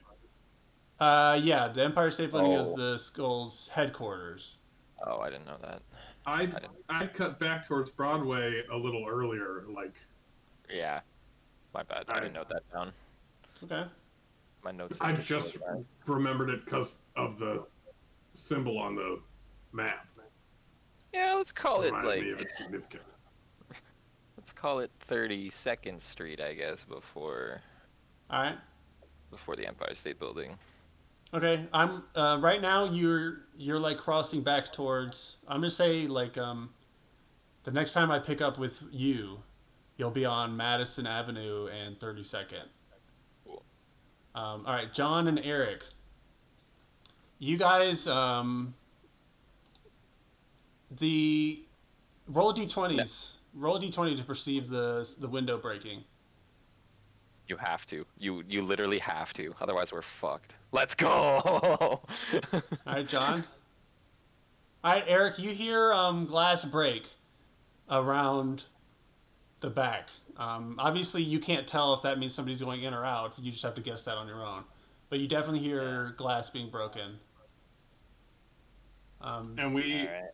[SPEAKER 1] Yeah, the Empire State Building is
[SPEAKER 3] Oh.
[SPEAKER 1] the Skull's headquarters.
[SPEAKER 3] Oh, I didn't know that.
[SPEAKER 4] I'd cut back towards Broadway a little earlier, like
[SPEAKER 3] Yeah, my bad. I didn't note that down.
[SPEAKER 1] Okay.
[SPEAKER 3] My notes.
[SPEAKER 4] I just remembered it because of the symbol on the map.
[SPEAKER 3] Yeah, let's call it
[SPEAKER 4] Reminded me of
[SPEAKER 3] like
[SPEAKER 4] its significance.
[SPEAKER 3] let's call it 32nd Street, I guess, before
[SPEAKER 1] All right.
[SPEAKER 3] the Empire State Building.
[SPEAKER 1] Okay. I'm right now. You're like crossing back towards. I'm gonna say like the next time I pick up with you, you'll be on Madison Avenue and 32nd.
[SPEAKER 3] Cool.
[SPEAKER 1] All right, John and Eric. You guys the roll d20s. Roll d20 to perceive the window breaking.
[SPEAKER 3] You have to. You literally have to. Otherwise, we're fucked. Let's go.
[SPEAKER 1] All right, John. All right, Eric. You hear glass break around the back. Obviously, you can't tell if that means somebody's going in or out. You just have to guess that on your own. But you definitely hear glass being broken.
[SPEAKER 4] And we
[SPEAKER 2] All right.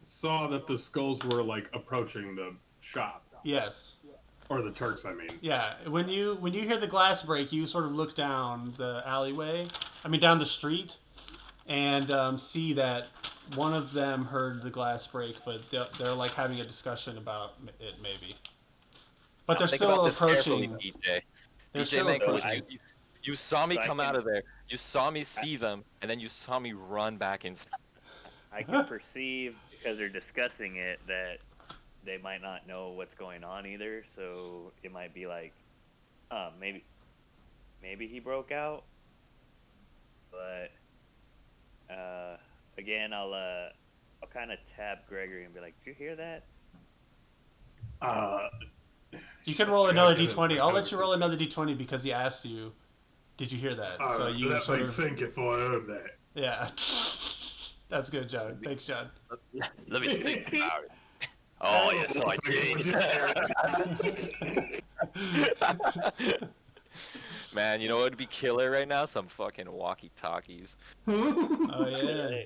[SPEAKER 4] saw that the Skulls were like approaching the shop,
[SPEAKER 1] Yes.
[SPEAKER 4] or the Turks, I mean.
[SPEAKER 1] Yeah. When you hear the glass break, you sort of look down the alleyway. I mean, down the street, and see that one of them heard the glass break, but they're like having a discussion about it, maybe. But they're
[SPEAKER 3] Think
[SPEAKER 1] still
[SPEAKER 3] about this carefully,
[SPEAKER 1] approaching.
[SPEAKER 3] DJ.
[SPEAKER 1] They're
[SPEAKER 3] DJ
[SPEAKER 1] still
[SPEAKER 3] Mancoach,
[SPEAKER 1] approaching.
[SPEAKER 3] you saw me
[SPEAKER 2] So I
[SPEAKER 3] come
[SPEAKER 2] can-
[SPEAKER 3] out of there. You saw me see them, and then you saw me run back inside.
[SPEAKER 2] I can perceive because they're discussing it that they might not know what's going on either. So it might be like, maybe he broke out. But again, I'll kind of tap Gregory and be like, "Did you hear that?"
[SPEAKER 1] You can roll another
[SPEAKER 4] goodness,
[SPEAKER 1] d20.
[SPEAKER 4] I
[SPEAKER 1] I'll
[SPEAKER 4] couldn't
[SPEAKER 1] let you roll another d20 because he asked you, "Did you hear that?" So you
[SPEAKER 4] let
[SPEAKER 1] sort
[SPEAKER 4] me
[SPEAKER 1] of
[SPEAKER 4] think if I heard that.
[SPEAKER 1] yeah. That's good, John. Thanks, John.
[SPEAKER 3] Let me think about it. Oh yes, I did. Man, you know what would be killer right now? Some fucking walkie-talkies.
[SPEAKER 1] Oh yeah.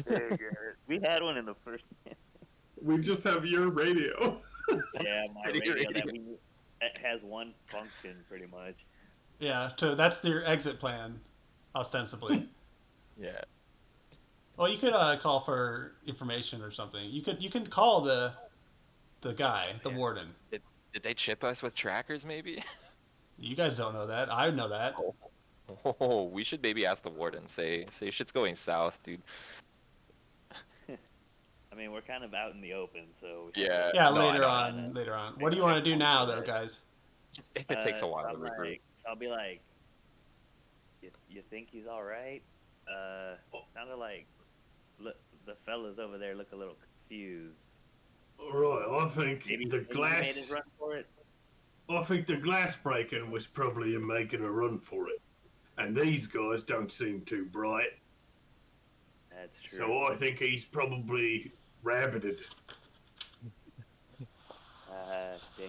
[SPEAKER 2] Very good. We had one in the first.
[SPEAKER 4] We just have your radio.
[SPEAKER 2] Yeah, my
[SPEAKER 3] Radio.
[SPEAKER 2] radio that has one function pretty much.
[SPEAKER 1] Yeah. So that's their exit plan, ostensibly.
[SPEAKER 3] Yeah.
[SPEAKER 1] Well, you could call for information or something. You can call the guy, the warden.
[SPEAKER 3] Did they chip us with trackers, maybe?
[SPEAKER 1] You guys don't know that. I know that.
[SPEAKER 3] Oh, we should maybe ask the warden. Say shit's going south, dude.
[SPEAKER 2] I mean, we're kind of out in the open, so
[SPEAKER 3] Yeah.
[SPEAKER 1] Yeah,
[SPEAKER 3] no, I
[SPEAKER 1] later
[SPEAKER 3] know.
[SPEAKER 1] on. Later on. What do you want to do now, though, guys?
[SPEAKER 3] If it takes a while
[SPEAKER 2] so
[SPEAKER 3] to
[SPEAKER 2] I'm
[SPEAKER 3] regroup.
[SPEAKER 2] like, so I'll be like, you think he's all right? Sounded like the fellas over there look a little confused.
[SPEAKER 4] Right, I think
[SPEAKER 2] Maybe
[SPEAKER 4] the
[SPEAKER 2] he
[SPEAKER 4] glass.
[SPEAKER 2] made his run for it.
[SPEAKER 4] I think the glass breaking was probably him making a run for it, and these guys don't seem too bright.
[SPEAKER 2] That's true.
[SPEAKER 4] So I think he's probably rabbited.
[SPEAKER 2] Damn.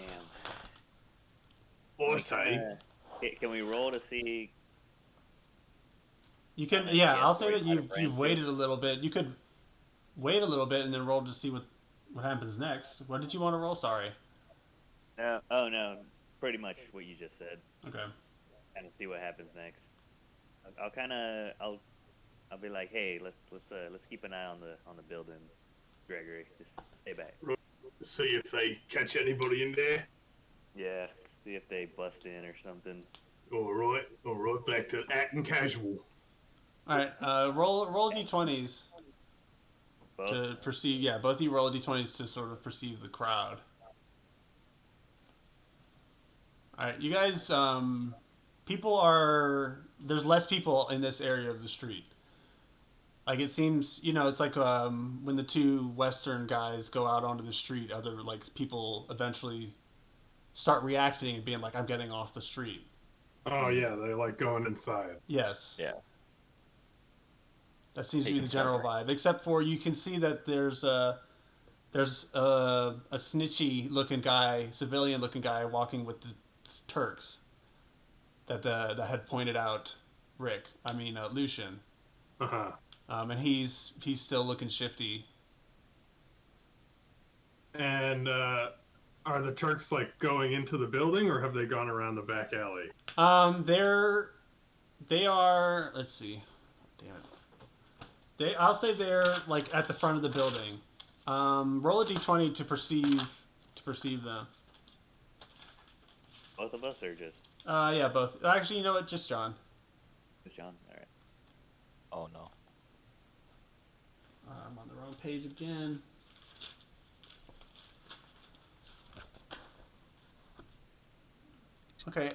[SPEAKER 4] I say,
[SPEAKER 2] Can we roll to see?
[SPEAKER 1] You can.
[SPEAKER 2] Yeah,
[SPEAKER 1] Yeah,
[SPEAKER 2] yeah,
[SPEAKER 1] I'll
[SPEAKER 2] so
[SPEAKER 1] say
[SPEAKER 2] we
[SPEAKER 1] that
[SPEAKER 2] might
[SPEAKER 1] you've
[SPEAKER 2] have ran
[SPEAKER 1] waited a little bit. You could wait a little bit and then roll to see what happens next. What did you want to roll? Sorry.
[SPEAKER 2] No. Oh no. Pretty much what you just said.
[SPEAKER 1] Okay.
[SPEAKER 2] Kind of see what happens next. I'll be like, hey, let's keep an eye on the building, Gregory. Just stay back.
[SPEAKER 4] see if they catch anybody in there.
[SPEAKER 2] Yeah. See if they bust in or something.
[SPEAKER 4] All right, back to acting casual.
[SPEAKER 1] All right. Roll d20s
[SPEAKER 2] Well,
[SPEAKER 1] to perceive. Yeah, both of you roll d20s to sort of perceive the crowd. All right, you guys there's less people in this area of the street. Like it seems, it's like when the two Western guys go out onto the street, other like people eventually start reacting and being like, "I'm getting off the street."
[SPEAKER 4] Oh yeah, they like going inside.
[SPEAKER 1] Yes,
[SPEAKER 3] Yeah.
[SPEAKER 1] that seems to be the
[SPEAKER 3] Taking
[SPEAKER 1] general
[SPEAKER 3] cover.
[SPEAKER 1] vibe. Except for you can see that there's a snitchy looking guy, civilian looking guy, walking with the Turks that had pointed out Lucian.
[SPEAKER 4] Uh-huh.
[SPEAKER 1] And he's still looking shifty.
[SPEAKER 4] And are the Turks like going into the building, or have they gone around the back alley?
[SPEAKER 1] They are. Let's see. Damn it. I'll say they're like at the front of the building. Roll a d20 to perceive them.
[SPEAKER 2] Both of us, or just
[SPEAKER 1] Yeah, both. Actually, you know what? Just John.
[SPEAKER 2] John? All right.
[SPEAKER 3] Oh no.
[SPEAKER 1] I'm on the wrong page again. Okay.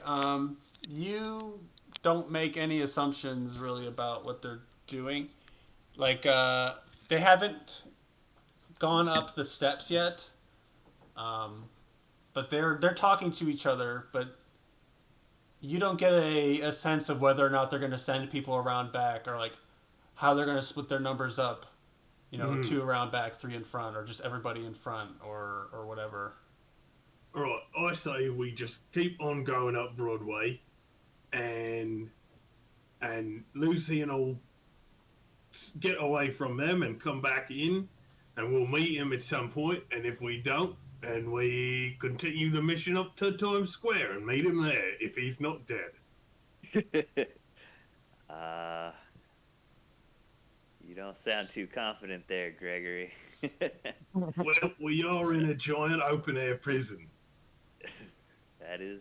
[SPEAKER 1] You don't make any assumptions really about what they're doing. Like, they haven't gone up the steps yet. But they're talking to each other, but you don't get a sense of whether or not they're going to send people around back, or like how they're going to split their numbers up. 2 around back, 3 in front, or just everybody in front, or whatever.
[SPEAKER 4] All right, I say we just keep on going up Broadway, and Lucy and I'll get away from them and come back in, and we'll meet him at some point. And if we don't, then we continue the mission up to Times Square and meet him there if he's not dead.
[SPEAKER 2] You don't sound too confident there, Gregory.
[SPEAKER 4] Well, we are in a giant open air prison.
[SPEAKER 2] That is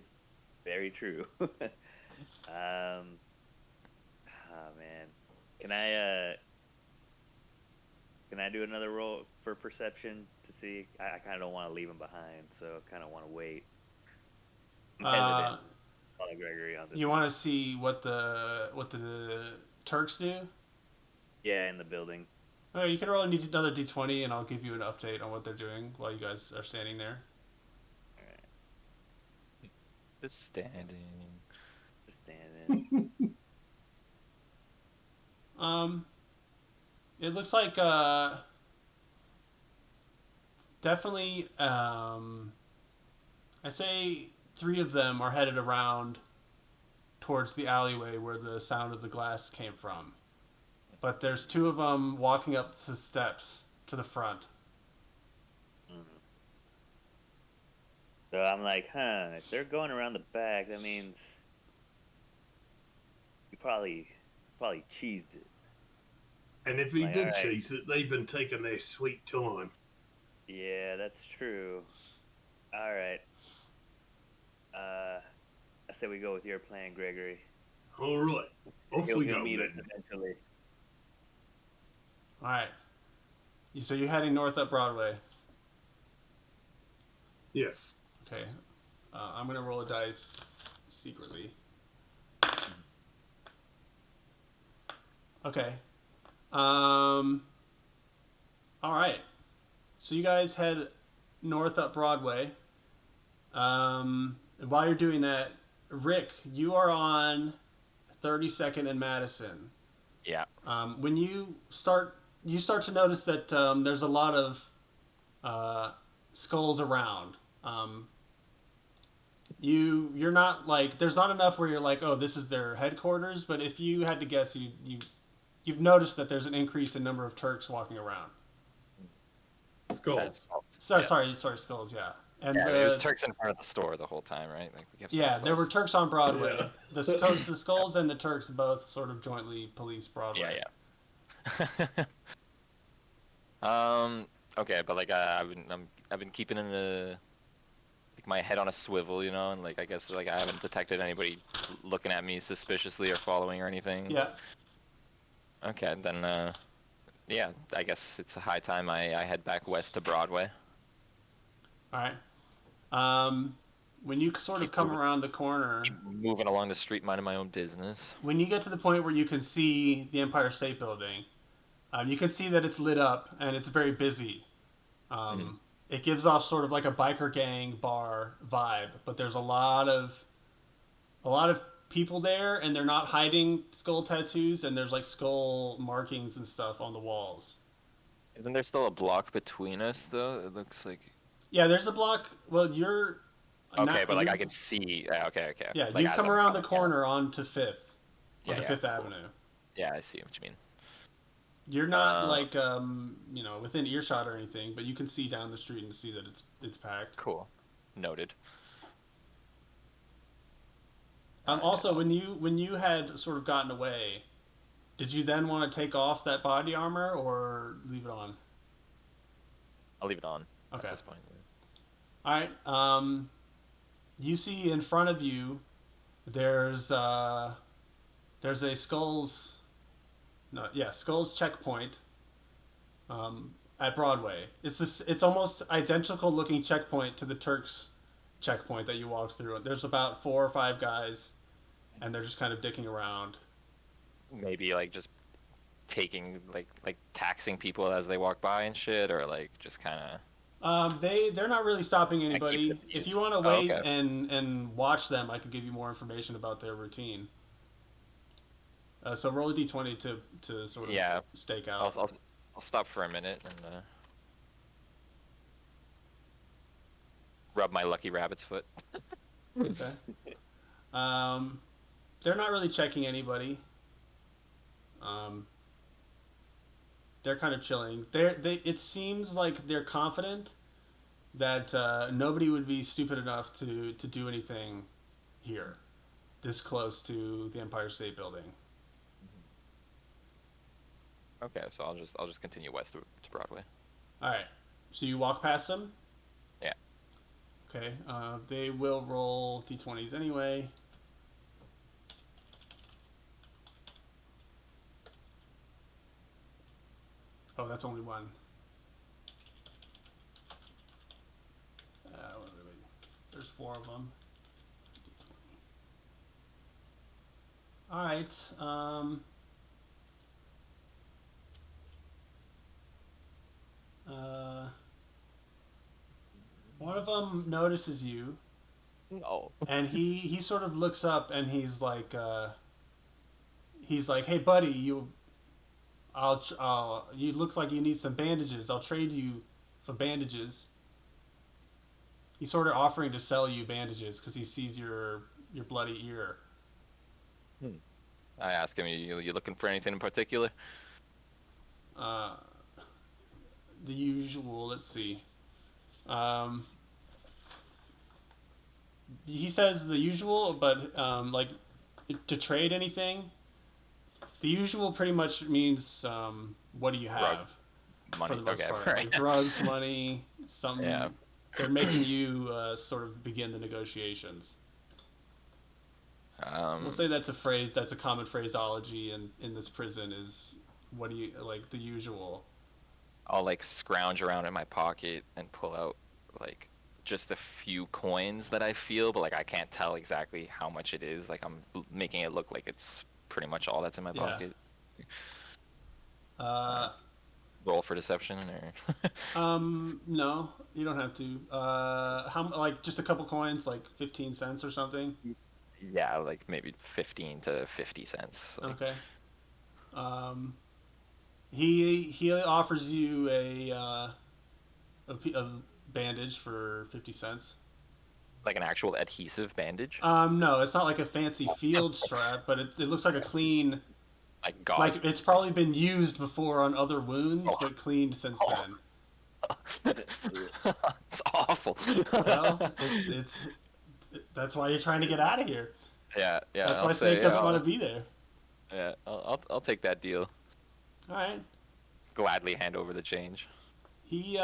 [SPEAKER 2] very true. Oh man, can I do another roll for perception to see? I kind of don't want to leave him behind, so I kind of want to wait. I'm hesitant. Follow Gregory on this.
[SPEAKER 1] You want to see what the Turks do?
[SPEAKER 2] Yeah, in the building.
[SPEAKER 1] Oh, you can roll another d20, and I'll give you an update on what they're doing while you guys are standing there.
[SPEAKER 2] All right,
[SPEAKER 3] Just standing.
[SPEAKER 2] just standing.
[SPEAKER 1] It looks like definitely. I'd say 3 of them are headed around towards the alleyway where the sound of the glass came from. But there's 2 of them walking up the steps to the front.
[SPEAKER 2] So I'm like, if they're going around the back, that means you probably cheesed it.
[SPEAKER 4] And if he
[SPEAKER 2] Like,
[SPEAKER 4] did
[SPEAKER 2] all right.
[SPEAKER 4] cheese it, they've been taking their sweet time.
[SPEAKER 2] Yeah, that's true. All right. I say we go with your plan, Gregory.
[SPEAKER 4] All right, off
[SPEAKER 2] He'll
[SPEAKER 4] we go
[SPEAKER 2] meet us
[SPEAKER 4] then.
[SPEAKER 2] eventually.
[SPEAKER 1] All right. So you're heading north up Broadway.
[SPEAKER 4] Yes.
[SPEAKER 1] Okay. I'm gonna roll a dice secretly. Okay. All right. So you guys head north up Broadway. While you're doing that, Rick, you are on 32nd and Madison.
[SPEAKER 3] Yeah.
[SPEAKER 1] When you start to notice that there's a lot of skulls around. You're not like, there's not enough where you're like, oh, this is their headquarters. But if you had to guess, you've noticed that there's an increase in number of Turks walking around.
[SPEAKER 4] Skulls.
[SPEAKER 1] Sorry, skulls. Yeah. And
[SPEAKER 3] Yeah, there's Turks in front of the store the whole time, right? Like we kept
[SPEAKER 1] yeah, there were Turks on Broadway.
[SPEAKER 4] Yeah.
[SPEAKER 1] The skulls and the Turks both sort of jointly police Broadway.
[SPEAKER 3] Yeah. Okay, but like I've been keeping my head on a swivel, and like I guess like I haven't detected anybody looking at me suspiciously or following or anything.
[SPEAKER 1] Yeah.
[SPEAKER 3] Okay, then yeah, I guess it's a high time I head back west to Broadway.
[SPEAKER 1] All right. when you sort of
[SPEAKER 3] Keep
[SPEAKER 1] come
[SPEAKER 3] moving,
[SPEAKER 1] around the corner,
[SPEAKER 3] keep moving along the street, minding my own business.
[SPEAKER 1] when you get to the point where you can see the Empire State Building, you can see that it's lit up and it's very busy.
[SPEAKER 3] Mhm.
[SPEAKER 1] It gives off sort of like a biker gang bar vibe, but there's a lot of people there, and they're not hiding skull tattoos, and there's like skull markings and stuff on the walls.
[SPEAKER 3] Isn't there still a block between us, though? It looks like.
[SPEAKER 1] Yeah, there's a block. Well, you're
[SPEAKER 3] Okay, but like
[SPEAKER 1] you're
[SPEAKER 3] I can see. Yeah, okay, okay.
[SPEAKER 1] yeah,
[SPEAKER 3] Like
[SPEAKER 1] you've
[SPEAKER 3] as
[SPEAKER 1] come
[SPEAKER 3] I'm
[SPEAKER 1] around the
[SPEAKER 3] coming. Yeah,
[SPEAKER 1] corner onto Fifth,
[SPEAKER 3] yeah,
[SPEAKER 1] onto
[SPEAKER 3] yeah.
[SPEAKER 1] Fifth
[SPEAKER 3] Cool.
[SPEAKER 1] Avenue.
[SPEAKER 3] Yeah, I see what you mean.
[SPEAKER 1] You're not
[SPEAKER 3] Uh,
[SPEAKER 1] like within earshot or anything, but you can see down the street and see that it's packed.
[SPEAKER 3] cool. Noted.
[SPEAKER 1] Also, when you had sort of gotten away, did you then want to take off that body armor or leave it on?
[SPEAKER 3] I'll leave it on
[SPEAKER 1] Okay.
[SPEAKER 3] at this point.
[SPEAKER 1] All right. You see in front of you, there's a Skulls, no, yeah, Skulls checkpoint, at Broadway. It's this. It's almost identical looking checkpoint to the Turks checkpoint that you walked through. There's about 4 or 5 guys, and they're just kind of dicking around.
[SPEAKER 3] Maybe like just taking like taxing people as they walk by and shit, or like just kind of.
[SPEAKER 1] They're not really stopping
[SPEAKER 3] I keep
[SPEAKER 1] anybody.
[SPEAKER 3] the
[SPEAKER 1] If
[SPEAKER 3] peace.
[SPEAKER 1] you want to
[SPEAKER 3] Oh,
[SPEAKER 1] wait
[SPEAKER 3] okay.
[SPEAKER 1] and watch them, I could give you more information about their routine. So roll a d20 to sort of
[SPEAKER 3] Yeah,
[SPEAKER 1] stake
[SPEAKER 3] I'll,
[SPEAKER 1] out.
[SPEAKER 3] I'll I'll stop for a minute and rub my lucky rabbit's foot.
[SPEAKER 1] Okay. Um, they're not really checking anybody. Um, they're kind of chilling. They. It seems like they're confident that nobody would be stupid enough to do anything here, this close to the Empire State Building.
[SPEAKER 3] Okay, so I'll just continue west to Broadway.
[SPEAKER 1] All right. So you walk past them.
[SPEAKER 3] Yeah.
[SPEAKER 1] Okay. They will roll d20s anyway. Oh, that's only one. Wait. There's 4 of them. All right. Uh, One of them notices you,
[SPEAKER 3] No.
[SPEAKER 1] and he sort of looks up, and he's like, "Hey, buddy, you look like you need some bandages. I'll trade you for bandages." He's sort of offering to sell you bandages because he sees your bloody ear.
[SPEAKER 3] I ask him, you looking for anything in particular?
[SPEAKER 1] Uh, the usual. Let's see. Um, he says the usual, but like to trade anything. The usual pretty much means what do you have
[SPEAKER 3] Money.
[SPEAKER 1] for the most
[SPEAKER 3] Okay,
[SPEAKER 1] part,
[SPEAKER 3] right.
[SPEAKER 1] like drugs, money, some.
[SPEAKER 3] Yeah.
[SPEAKER 1] They're making you sort of begin the negotiations. We'll say that's a phrase. That's a common phraseology in this prison. Is what do you like the usual?
[SPEAKER 3] I'll like scrounge around in my pocket and pull out like just a few coins that I feel, but like I can't tell exactly how much it is. Like I'm making it look like it's pretty much all that's in my
[SPEAKER 1] Yeah.
[SPEAKER 3] pocket.
[SPEAKER 1] Uh,
[SPEAKER 3] Roll for deception or
[SPEAKER 1] no, you don't have to. How like just a couple coins, like 15 cents or something.
[SPEAKER 3] yeah, like maybe 15 to 50 cents. Like,
[SPEAKER 1] Okay. He offers you a bandage for 50 cents.
[SPEAKER 3] like an actual adhesive bandage,
[SPEAKER 1] No, it's not like a fancy field strap, but it looks like a clean.
[SPEAKER 3] like gauze.
[SPEAKER 1] Like it's probably been used before on other wounds,
[SPEAKER 3] Oh.
[SPEAKER 1] but cleaned since then.
[SPEAKER 3] It's awful.
[SPEAKER 1] Well, it's that's why you're trying to get out of here.
[SPEAKER 3] yeah.
[SPEAKER 1] That's
[SPEAKER 3] I'll
[SPEAKER 1] why
[SPEAKER 3] say,
[SPEAKER 1] Snake doesn't want to be there.
[SPEAKER 3] Yeah, I'll take that deal.
[SPEAKER 1] All right.
[SPEAKER 3] Gladly hand over the change.
[SPEAKER 1] He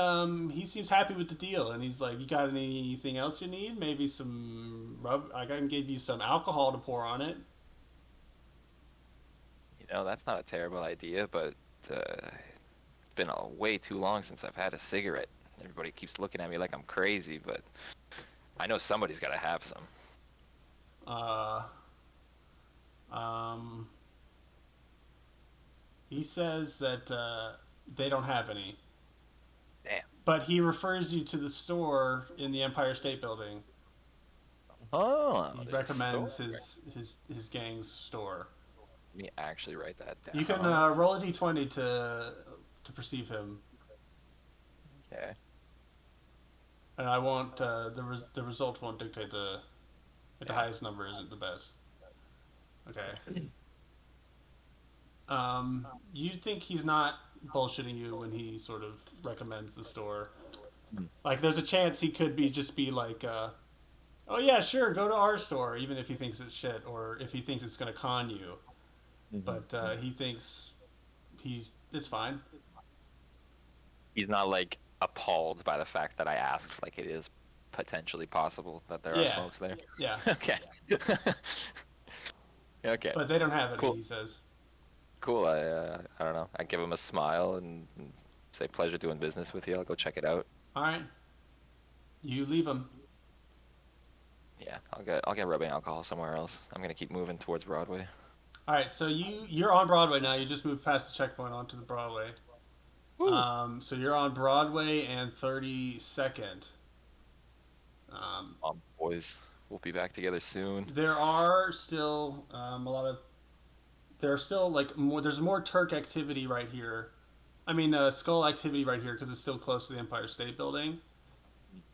[SPEAKER 1] seems happy with the deal, and he's like, "You got anything else you need? Maybe some rub. I can give you some alcohol to pour on it."
[SPEAKER 3] You know, that's not a terrible idea, but it's been way too long since I've had a cigarette. Everybody keeps looking at me like I'm crazy, but I know somebody's got to have some.
[SPEAKER 1] He says that they don't have any.
[SPEAKER 3] Damn.
[SPEAKER 1] But he refers you to the store in the Empire State Building.
[SPEAKER 3] Oh,
[SPEAKER 1] He
[SPEAKER 3] there's a
[SPEAKER 1] recommends
[SPEAKER 3] store.
[SPEAKER 1] his gang's store.
[SPEAKER 3] Let me actually write that down.
[SPEAKER 1] You can roll a d20 to perceive him,
[SPEAKER 3] Okay.
[SPEAKER 1] and I won't. The result won't dictate the highest number isn't the best. Okay. You think he's not bullshitting you when he sort of recommends the store? Like, there's a chance he could just be like, "Oh yeah, sure, go to our store," even if he thinks it's shit or if he thinks it's gonna con you. But he thinks it's fine.
[SPEAKER 3] He's not like appalled by the fact that I asked. Like it is potentially possible that there are
[SPEAKER 1] Yeah.
[SPEAKER 3] smokes there.
[SPEAKER 1] Yeah,
[SPEAKER 3] Okay. Okay.
[SPEAKER 1] but they don't have it.
[SPEAKER 3] Cool.
[SPEAKER 1] He says.
[SPEAKER 3] Cool. I don't know. I give him a smile and say pleasure doing business with you. I'll go check it out.
[SPEAKER 1] All right. You leave him.
[SPEAKER 3] Yeah, I'll get rubbing alcohol somewhere else. I'm gonna keep moving towards Broadway.
[SPEAKER 1] All right. So you're on Broadway now. You just moved past the checkpoint onto the Broadway.
[SPEAKER 3] Woo.
[SPEAKER 1] So you're on Broadway and 32nd.
[SPEAKER 3] Boys, we'll be back together soon.
[SPEAKER 1] There are still there are still like more. There's more Turk activity right here. I mean, Skull activity right here because it's still close to the Empire State Building.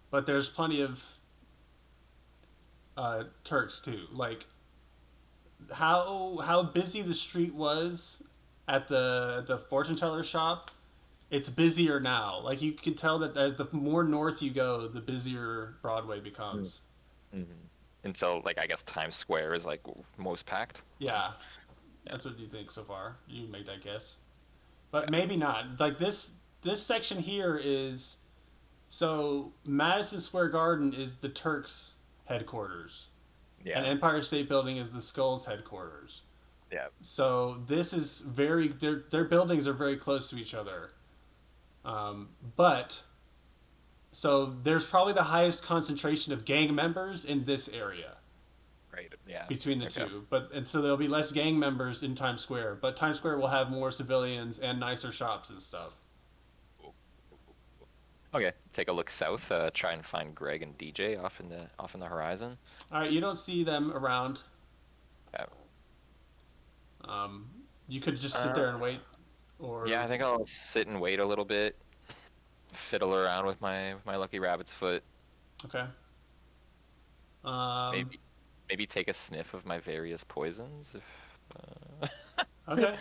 [SPEAKER 1] But there's plenty of Turks too. Like how busy the street was at the fortune teller shop. It's busier now. Like you can tell that as the more north you go, the busier Broadway becomes.
[SPEAKER 3] Mm-hmm. Until like I guess Times Square is like most packed.
[SPEAKER 1] Yeah, that's what you think so far. You make that guess, but maybe not. Like this section here is so Madison Square Garden is the Turks' headquarters,
[SPEAKER 3] Yeah.
[SPEAKER 1] and Empire State Building is the Skulls' headquarters.
[SPEAKER 3] Yeah.
[SPEAKER 1] So this is their buildings are very close to each other. But so there's probably the highest concentration of gang members in this area
[SPEAKER 3] Right. Yeah.
[SPEAKER 1] between the
[SPEAKER 3] Okay.
[SPEAKER 1] two. And so there'll be less gang members in Times Square, but Times Square will have more civilians and nicer shops and stuff.
[SPEAKER 3] Okay. Take a look south. Try and find Greg and DJ off in the horizon.
[SPEAKER 1] All right, you don't see them around.
[SPEAKER 3] Yeah.
[SPEAKER 1] You could just sit there and wait, or
[SPEAKER 3] Yeah, I think I'll sit and wait a little bit, fiddle around with my lucky rabbit's foot.
[SPEAKER 1] Okay.
[SPEAKER 3] Maybe take a sniff of my various poisons. If
[SPEAKER 1] Okay.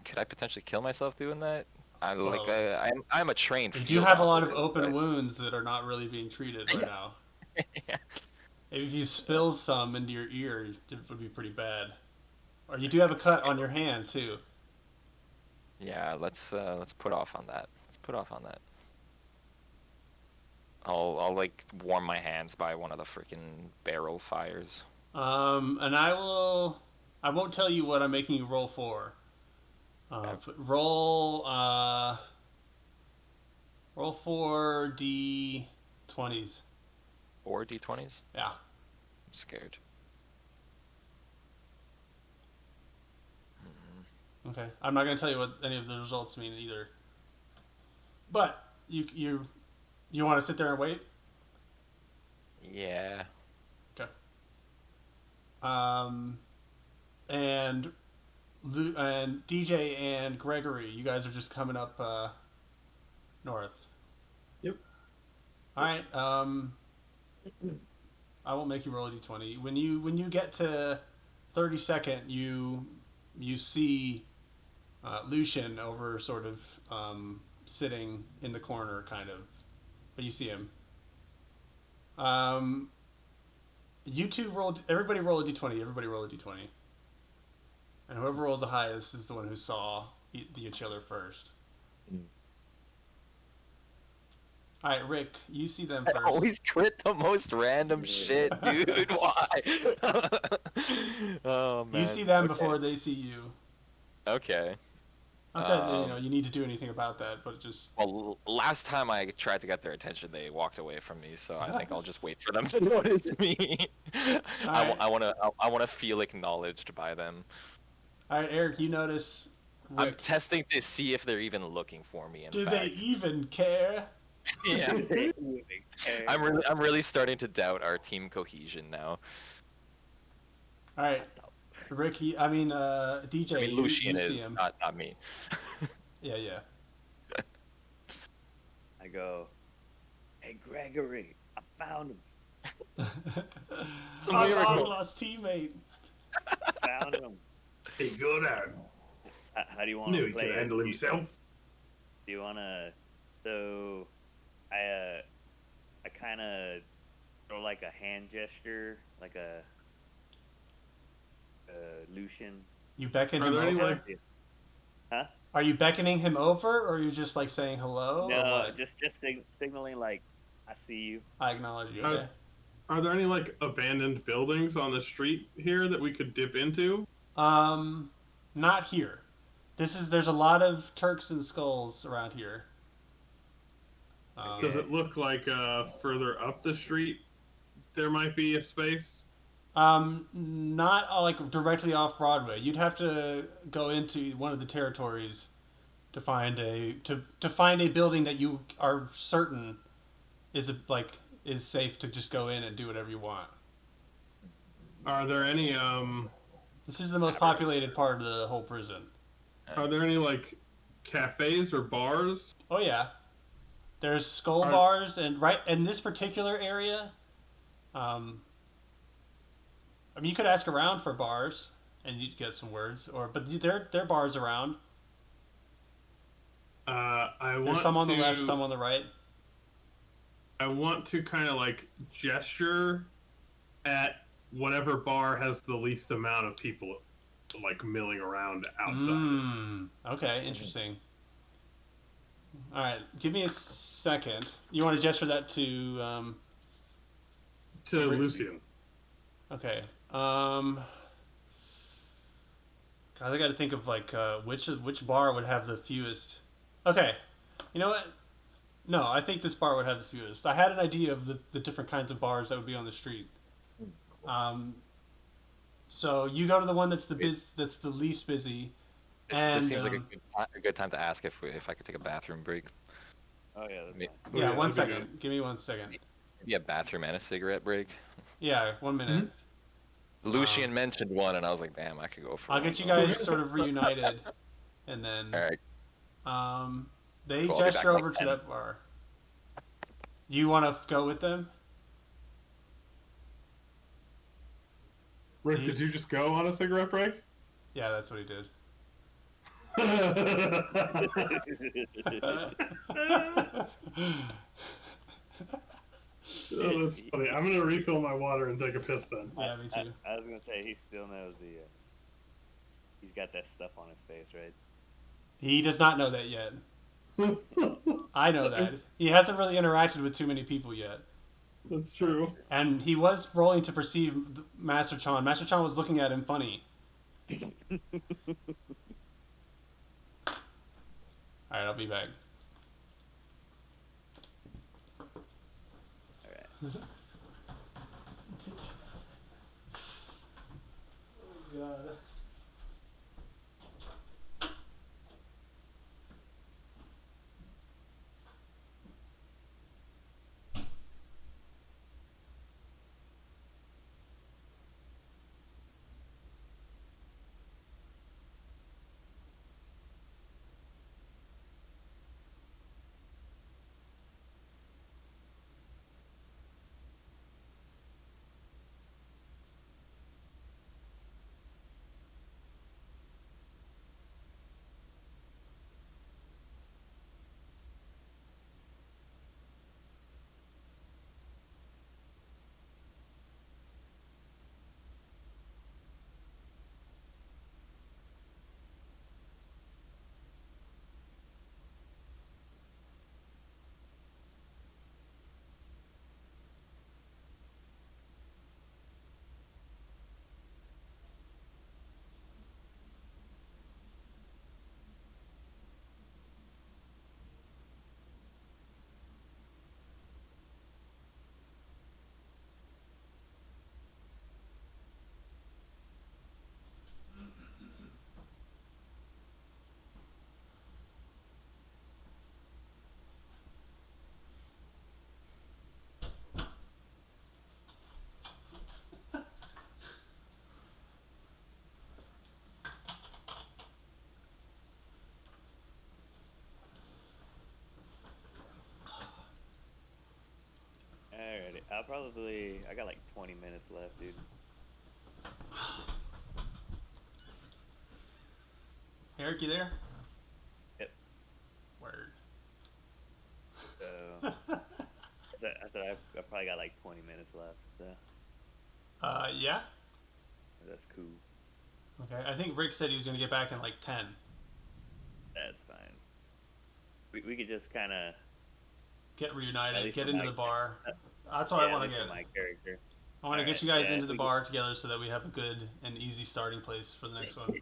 [SPEAKER 3] could I potentially kill myself doing that?
[SPEAKER 1] Well,
[SPEAKER 3] I'm a trained.
[SPEAKER 1] You do
[SPEAKER 3] field
[SPEAKER 1] have a lot of
[SPEAKER 3] operative,
[SPEAKER 1] open
[SPEAKER 3] but-
[SPEAKER 1] wounds that are not really being treated right now.
[SPEAKER 3] Yeah.
[SPEAKER 1] If you spill some into your ear, it would be pretty bad. Or you do have a cut on your hand too.
[SPEAKER 3] Yeah, let's put off on that. Let's put off on that. I'll like warm my hands by one of the freaking barrel fires.
[SPEAKER 1] And I won't tell you what I'm making you roll for. Roll for D20s.
[SPEAKER 3] 4 d20s.
[SPEAKER 1] Yeah.
[SPEAKER 3] I'm scared.
[SPEAKER 1] Okay. I'm not gonna tell you what any of the results mean either. But you want to sit there and wait?
[SPEAKER 3] Yeah.
[SPEAKER 1] And DJ and Gregory, you guys are just coming up north.
[SPEAKER 4] Yep.
[SPEAKER 1] All right. I won't make you roll a d20. When you get to 32nd, you see Lucian over sort of sitting in the corner, kind of, but you see him. You two rolled. Everybody roll a d20. Everybody roll a d20. And whoever rolls the highest is the one who saw each other first. All right, Rick, you see them
[SPEAKER 3] I
[SPEAKER 1] first.
[SPEAKER 3] always quit the most random shit, dude. Why? Oh man.
[SPEAKER 1] You see them
[SPEAKER 3] Okay.
[SPEAKER 1] before they see you.
[SPEAKER 3] Okay.
[SPEAKER 1] Not that you need to do anything about that, but just
[SPEAKER 3] Well, last time I tried to get their attention, they walked away from me. So I think I'll just wait for them to notice me.
[SPEAKER 1] Alright.
[SPEAKER 3] I wanna feel acknowledged by them.
[SPEAKER 1] All right, Eric, you notice
[SPEAKER 3] I'm
[SPEAKER 1] Rick.
[SPEAKER 3] testing to see if they're even looking for me. In
[SPEAKER 1] Do
[SPEAKER 3] fact,
[SPEAKER 1] they even care?
[SPEAKER 3] yeah.
[SPEAKER 2] They wouldn't care.
[SPEAKER 3] I'm really starting to doubt our team cohesion now.
[SPEAKER 1] All right, Rick. DJ.
[SPEAKER 3] I mean, Lucian
[SPEAKER 1] you see
[SPEAKER 3] is
[SPEAKER 1] him.
[SPEAKER 3] not me.
[SPEAKER 1] Yeah.
[SPEAKER 2] I go, hey Gregory, I found him.
[SPEAKER 3] Some
[SPEAKER 1] Our
[SPEAKER 3] miracle.
[SPEAKER 1] long-lost teammate.
[SPEAKER 2] I found him.
[SPEAKER 4] Hey, go down.
[SPEAKER 2] How do you want
[SPEAKER 4] Knew
[SPEAKER 2] to
[SPEAKER 4] he
[SPEAKER 2] play?
[SPEAKER 4] could handle himself.
[SPEAKER 2] Do you want to? So, I kind of throw like a hand gesture, like a Lucian.
[SPEAKER 1] You beckon
[SPEAKER 4] Are
[SPEAKER 1] him
[SPEAKER 4] there any,
[SPEAKER 1] over.
[SPEAKER 4] like-
[SPEAKER 2] Huh?
[SPEAKER 1] Are you beckoning him over, or are you just like saying hello? or
[SPEAKER 2] No,
[SPEAKER 1] what?
[SPEAKER 2] just signaling like I see you.
[SPEAKER 1] I acknowledge you. Okay.
[SPEAKER 4] Are there any like abandoned buildings on the street here that we could dip into?
[SPEAKER 1] Not here. There's a lot of Turks and skulls around here.
[SPEAKER 4] Does it look like further up the street there might be a space?
[SPEAKER 1] Not like directly off Broadway. You'd have to go into one of the territories to find a building that you are certain is safe to just go in and do whatever you want.
[SPEAKER 4] Are there any
[SPEAKER 1] This is the most populated part of the whole prison.
[SPEAKER 4] Are there any like cafes or bars?
[SPEAKER 1] Oh yeah, there's skull
[SPEAKER 4] Are-
[SPEAKER 1] bars and right in this particular area. I mean, you could ask around for bars and you'd get some words, but there are bars around.
[SPEAKER 4] I want
[SPEAKER 1] There's some on
[SPEAKER 4] to,
[SPEAKER 1] the left, some on the right.
[SPEAKER 4] I want to kind of like gesture at whatever bar has the least amount of people like milling around outside.
[SPEAKER 1] Okay, interesting. All right, give me a second. You want to gesture that to?
[SPEAKER 4] To Lucian.
[SPEAKER 1] Okay. God, I got to think of like which bar would have the fewest. Okay, you know what? No, I think this bar would have the fewest. I had an idea of the different kinds of bars that would be on the street. So you go to the one that's that's the least busy.
[SPEAKER 3] This seems like a good time to ask if I could take a bathroom break.
[SPEAKER 2] Oh yeah, that's
[SPEAKER 3] Me-
[SPEAKER 2] fine.
[SPEAKER 1] Yeah,
[SPEAKER 4] Yeah,
[SPEAKER 1] one
[SPEAKER 4] that'd be
[SPEAKER 1] second. Give me 1 second.
[SPEAKER 3] Maybe a bathroom and a cigarette break.
[SPEAKER 1] Yeah, 1 minute.
[SPEAKER 3] Lucian mentioned one, and I was like, "Damn, I could go for."
[SPEAKER 1] I'll
[SPEAKER 3] one.
[SPEAKER 1] get you guys sort of reunited, and then
[SPEAKER 3] All right.
[SPEAKER 1] they
[SPEAKER 3] Cool, I'll be
[SPEAKER 1] gesture
[SPEAKER 3] back in like
[SPEAKER 1] over to
[SPEAKER 3] 10.
[SPEAKER 1] that bar. You want to go with them?
[SPEAKER 4] Rick, did you just go on a cigarette break?
[SPEAKER 1] Yeah, that's what he did.
[SPEAKER 4] Oh, that's funny. I'm gonna refill my water and take a piss then.
[SPEAKER 1] Yeah, me too.
[SPEAKER 2] I was gonna say he still knows he's got that stuff on his face, right?
[SPEAKER 1] He does not know that yet. I know that. He hasn't really interacted with too many people yet.
[SPEAKER 4] That's true.
[SPEAKER 1] And he was rolling to perceive Master Chan. Master Chan was looking at him funny. Alright, I'll be back.
[SPEAKER 2] Alright.
[SPEAKER 1] Oh, God.
[SPEAKER 2] I got like 20 minutes left, dude.
[SPEAKER 1] Eric, you there?
[SPEAKER 2] Yep.
[SPEAKER 1] Word.
[SPEAKER 2] So I said I probably got like 20 minutes left. So
[SPEAKER 1] Yeah.
[SPEAKER 2] that's cool.
[SPEAKER 1] Okay. I think Rick said he was gonna get back in like 10.
[SPEAKER 2] That's fine. We could just kind of
[SPEAKER 1] Get
[SPEAKER 2] At
[SPEAKER 1] reunited.
[SPEAKER 2] least
[SPEAKER 1] Get
[SPEAKER 2] for
[SPEAKER 1] into
[SPEAKER 2] my-
[SPEAKER 1] the bar. That's what I want to get.
[SPEAKER 2] my character.
[SPEAKER 1] I want to get
[SPEAKER 2] Alright,
[SPEAKER 1] you guys
[SPEAKER 2] yeah,
[SPEAKER 1] into the
[SPEAKER 2] we
[SPEAKER 1] bar together so that we have a good and easy starting place for the next one.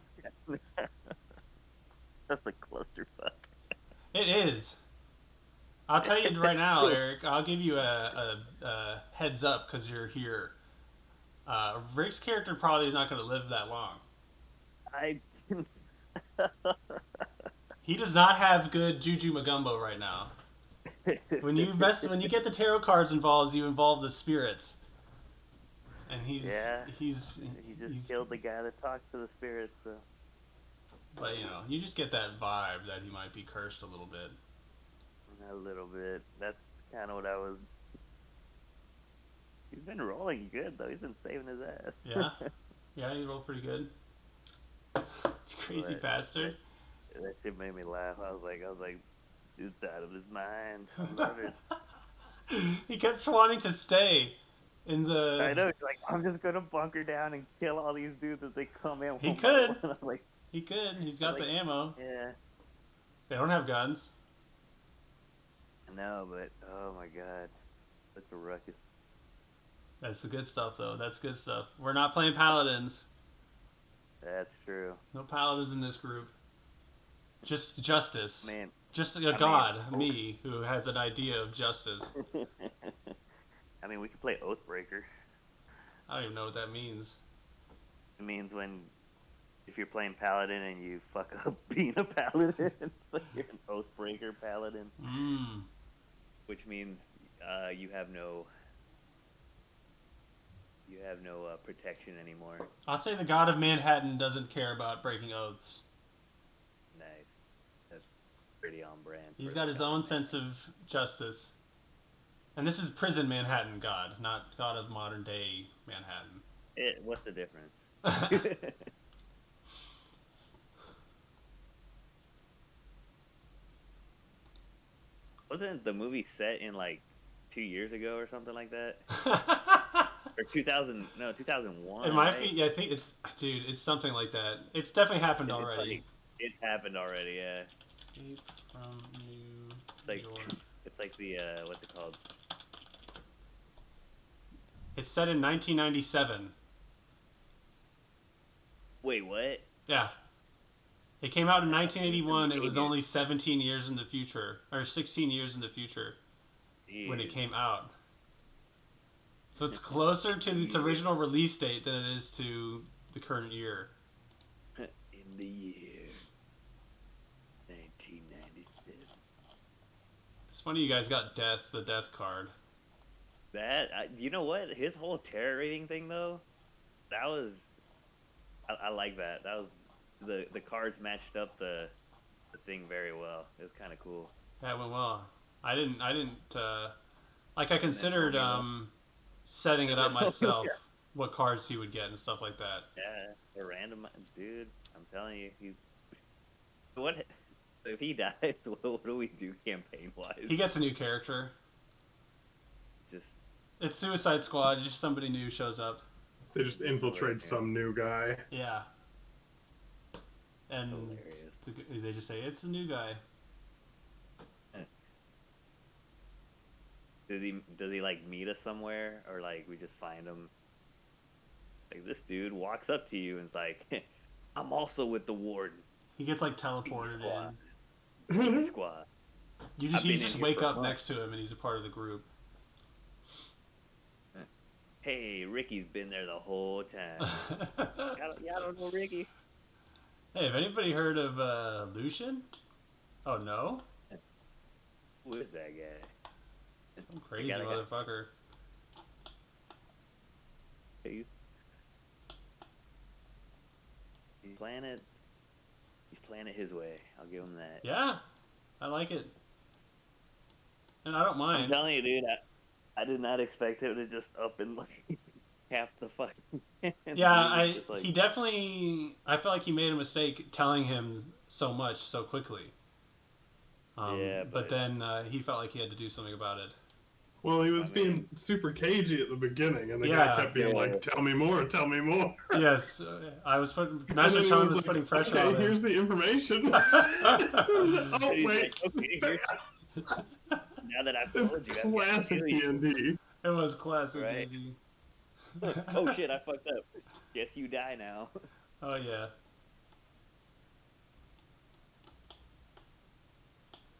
[SPEAKER 2] That's a clusterfuck.
[SPEAKER 1] It is. I'll tell you right now, Eric. I'll give you a heads up because you're here. Rick's character probably is not going to live that long.
[SPEAKER 2] I
[SPEAKER 1] He does not have good Juju Magumbo right now. When you get the tarot cards involved, you involve the spirits, and
[SPEAKER 2] he just
[SPEAKER 1] he's
[SPEAKER 2] killed the guy that talks to the spirits. So
[SPEAKER 1] But you just get that vibe that he might be cursed a little bit.
[SPEAKER 2] a little bit. That's kind of what I was. He's been rolling good though. He's been saving his ass.
[SPEAKER 1] Yeah, he rolled pretty good. It's crazy bastard.
[SPEAKER 2] That shit made me laugh. I was like, dude's out of his mind. I love it.
[SPEAKER 1] He kept wanting to stay in the.
[SPEAKER 2] I know. He's like, I'm just gonna bunker down and kill all these dudes as they come in.
[SPEAKER 1] He
[SPEAKER 2] one by
[SPEAKER 1] could.
[SPEAKER 2] one. I'm like,
[SPEAKER 1] He could. He's got the ammo.
[SPEAKER 2] yeah.
[SPEAKER 1] They don't have guns.
[SPEAKER 2] No, but oh my god, such a ruckus.
[SPEAKER 1] That's the good stuff, though. That's good stuff. We're not playing paladins.
[SPEAKER 2] That's true.
[SPEAKER 1] No paladins in this group. Just justice.
[SPEAKER 2] Man.
[SPEAKER 1] Just a god, me, who has an idea of justice.
[SPEAKER 2] I mean, we could play Oathbreaker.
[SPEAKER 1] I don't even know what that means.
[SPEAKER 2] It means if you're playing Paladin and you fuck up being a Paladin, it's like you're an Oathbreaker Paladin. Which means you have no protection anymore.
[SPEAKER 1] I'll say the god of Manhattan doesn't care about breaking oaths.
[SPEAKER 2] Nice. That's pretty on brand.
[SPEAKER 1] He's got his own sense of justice. And this is prison Manhattan god, not god of modern day Manhattan.
[SPEAKER 2] What's the difference? Wasn't the movie set in like 2 years ago or something like that? Or 2000? No, 2001.
[SPEAKER 1] It might
[SPEAKER 2] right?
[SPEAKER 1] be. Yeah, I think it's something like that. It's definitely happened already.
[SPEAKER 2] It's happened already. Yeah.
[SPEAKER 1] Escape from New York.
[SPEAKER 2] It's like the what's it called?
[SPEAKER 1] It's set in 1997.
[SPEAKER 2] Wait, what?
[SPEAKER 1] Yeah. It came out in 1981. It was only 17 years in the future, or 16 years in the future, when it came out. So it's closer to its original release date than it is to the current year.
[SPEAKER 2] In the year 1997.
[SPEAKER 1] It's funny you guys got the death card.
[SPEAKER 2] You know what? His whole terror rating thing though, that was. I like that. That was the cards matched up the thing very well. It was kind of cool.
[SPEAKER 1] That went well. I didn't. I considered setting it up myself.
[SPEAKER 2] Yeah.
[SPEAKER 1] What cards he would get and stuff like that.
[SPEAKER 2] Yeah, a random dude. I'm telling you, he's what. If he dies, what do we do campaign wise?
[SPEAKER 1] He gets a new character. It's Suicide Squad. Just somebody new shows up.
[SPEAKER 4] They just infiltrate some new guy.
[SPEAKER 1] Yeah. And they just say, it's a new guy.
[SPEAKER 2] Does he like meet us somewhere, or like we just find him? Like this dude walks up to you and is like, "I'm also with the warden."
[SPEAKER 1] He gets like teleported
[SPEAKER 2] in. Squad.
[SPEAKER 1] You just wake up next to him and he's a part of the group.
[SPEAKER 2] Hey, Ricky's been there the whole time. I don't know Ricky.
[SPEAKER 1] Hey, have anybody heard of Lucian? Oh no?
[SPEAKER 2] Who is that guy?
[SPEAKER 1] Some crazy motherfucker.
[SPEAKER 2] He's playing it his way. I'll give him that.
[SPEAKER 1] Yeah, I like it. And I don't mind.
[SPEAKER 2] I'm telling you, dude, I did not expect him to just up and like cap the fucking.
[SPEAKER 1] Yeah,
[SPEAKER 2] Just, like,
[SPEAKER 1] he definitely. I felt like he made a mistake telling him so much so quickly.
[SPEAKER 2] Yeah,
[SPEAKER 1] But
[SPEAKER 2] but
[SPEAKER 1] then he felt like he had to do something about it.
[SPEAKER 4] Well, he
[SPEAKER 2] I
[SPEAKER 4] was
[SPEAKER 2] mean,
[SPEAKER 4] being super cagey at the beginning, and the
[SPEAKER 1] Yeah.
[SPEAKER 4] guy kept being
[SPEAKER 2] Yeah.
[SPEAKER 4] like, "Tell me more, tell me more."
[SPEAKER 1] Yes, I was putting.
[SPEAKER 4] And
[SPEAKER 1] Master
[SPEAKER 4] then he
[SPEAKER 1] Sean
[SPEAKER 4] was
[SPEAKER 1] was
[SPEAKER 4] like,
[SPEAKER 1] putting pressure
[SPEAKER 4] "Okay,
[SPEAKER 1] on him.
[SPEAKER 4] here's the information."
[SPEAKER 2] and
[SPEAKER 4] Oh
[SPEAKER 2] he's
[SPEAKER 4] wait,
[SPEAKER 2] like, okay, here's, now that I've told you, I've got to
[SPEAKER 4] classic
[SPEAKER 2] kill you.
[SPEAKER 4] D&D.
[SPEAKER 1] It was classic.
[SPEAKER 2] Right.
[SPEAKER 1] D&D.
[SPEAKER 2] Oh shit, I fucked up. Guess you die now.
[SPEAKER 1] Oh yeah.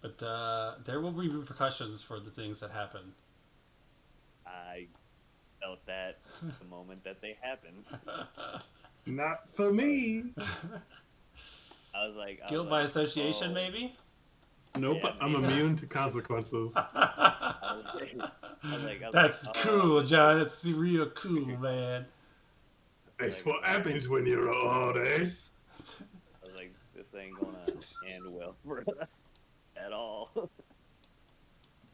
[SPEAKER 1] But there will be repercussions for the things that happen.
[SPEAKER 2] I felt that the moment that they happened.
[SPEAKER 4] Not for me.
[SPEAKER 2] I was like,
[SPEAKER 1] Guilt by association,
[SPEAKER 2] oh.
[SPEAKER 1] maybe.
[SPEAKER 4] Nope,
[SPEAKER 2] Yeah,
[SPEAKER 4] I'm
[SPEAKER 2] maybe.
[SPEAKER 4] immune to consequences.
[SPEAKER 2] I was like,
[SPEAKER 1] That's
[SPEAKER 2] oh,
[SPEAKER 1] cool, John. That's real cool, man.
[SPEAKER 4] That's what happens when you're a hard ass.
[SPEAKER 2] I was like, this ain't gonna end well for us at all.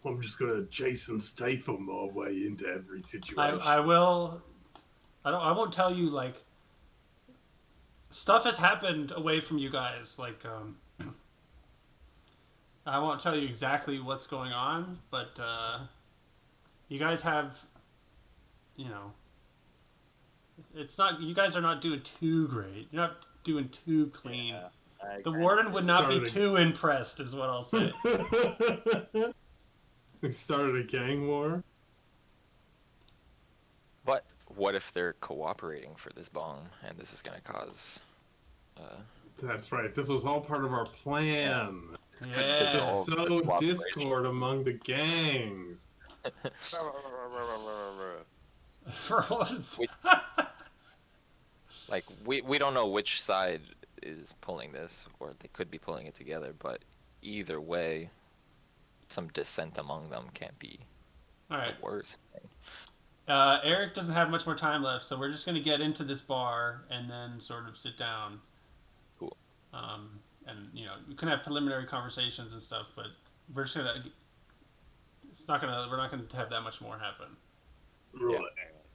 [SPEAKER 4] I'm just gonna Jason Statham my way into every situation.
[SPEAKER 1] I will. I won't tell you like. Stuff has happened away from you guys. Like, I won't tell you exactly what's going on, but you guys have, you know, it's not. You guys are not doing too great. You're not doing too clean.
[SPEAKER 2] Yeah,
[SPEAKER 1] The warden would not be
[SPEAKER 4] started-
[SPEAKER 1] too impressed, is what I'll say.
[SPEAKER 4] We started a gang war.
[SPEAKER 3] But what if they're cooperating for this bomb, and this is gonna cause?
[SPEAKER 4] That's right. This was all part of our plan.
[SPEAKER 3] Could
[SPEAKER 1] Yeah.
[SPEAKER 4] Just
[SPEAKER 3] dissolve the
[SPEAKER 4] sow
[SPEAKER 3] cooperation.
[SPEAKER 4] discord among the gangs.
[SPEAKER 1] For once.
[SPEAKER 3] Wait. Like we don't know which side is pulling this, or they could be pulling it together. But either way, some dissent among them can't be
[SPEAKER 1] All right.
[SPEAKER 3] the worst thing.
[SPEAKER 1] Eric doesn't have much more time left, so we're just going to get into this bar and then sort of sit down.
[SPEAKER 3] Cool.
[SPEAKER 1] And you know, you can have preliminary conversations and stuff, but we're just gonna. It's not gonna. We're not gonna have that much more happen.
[SPEAKER 4] Right.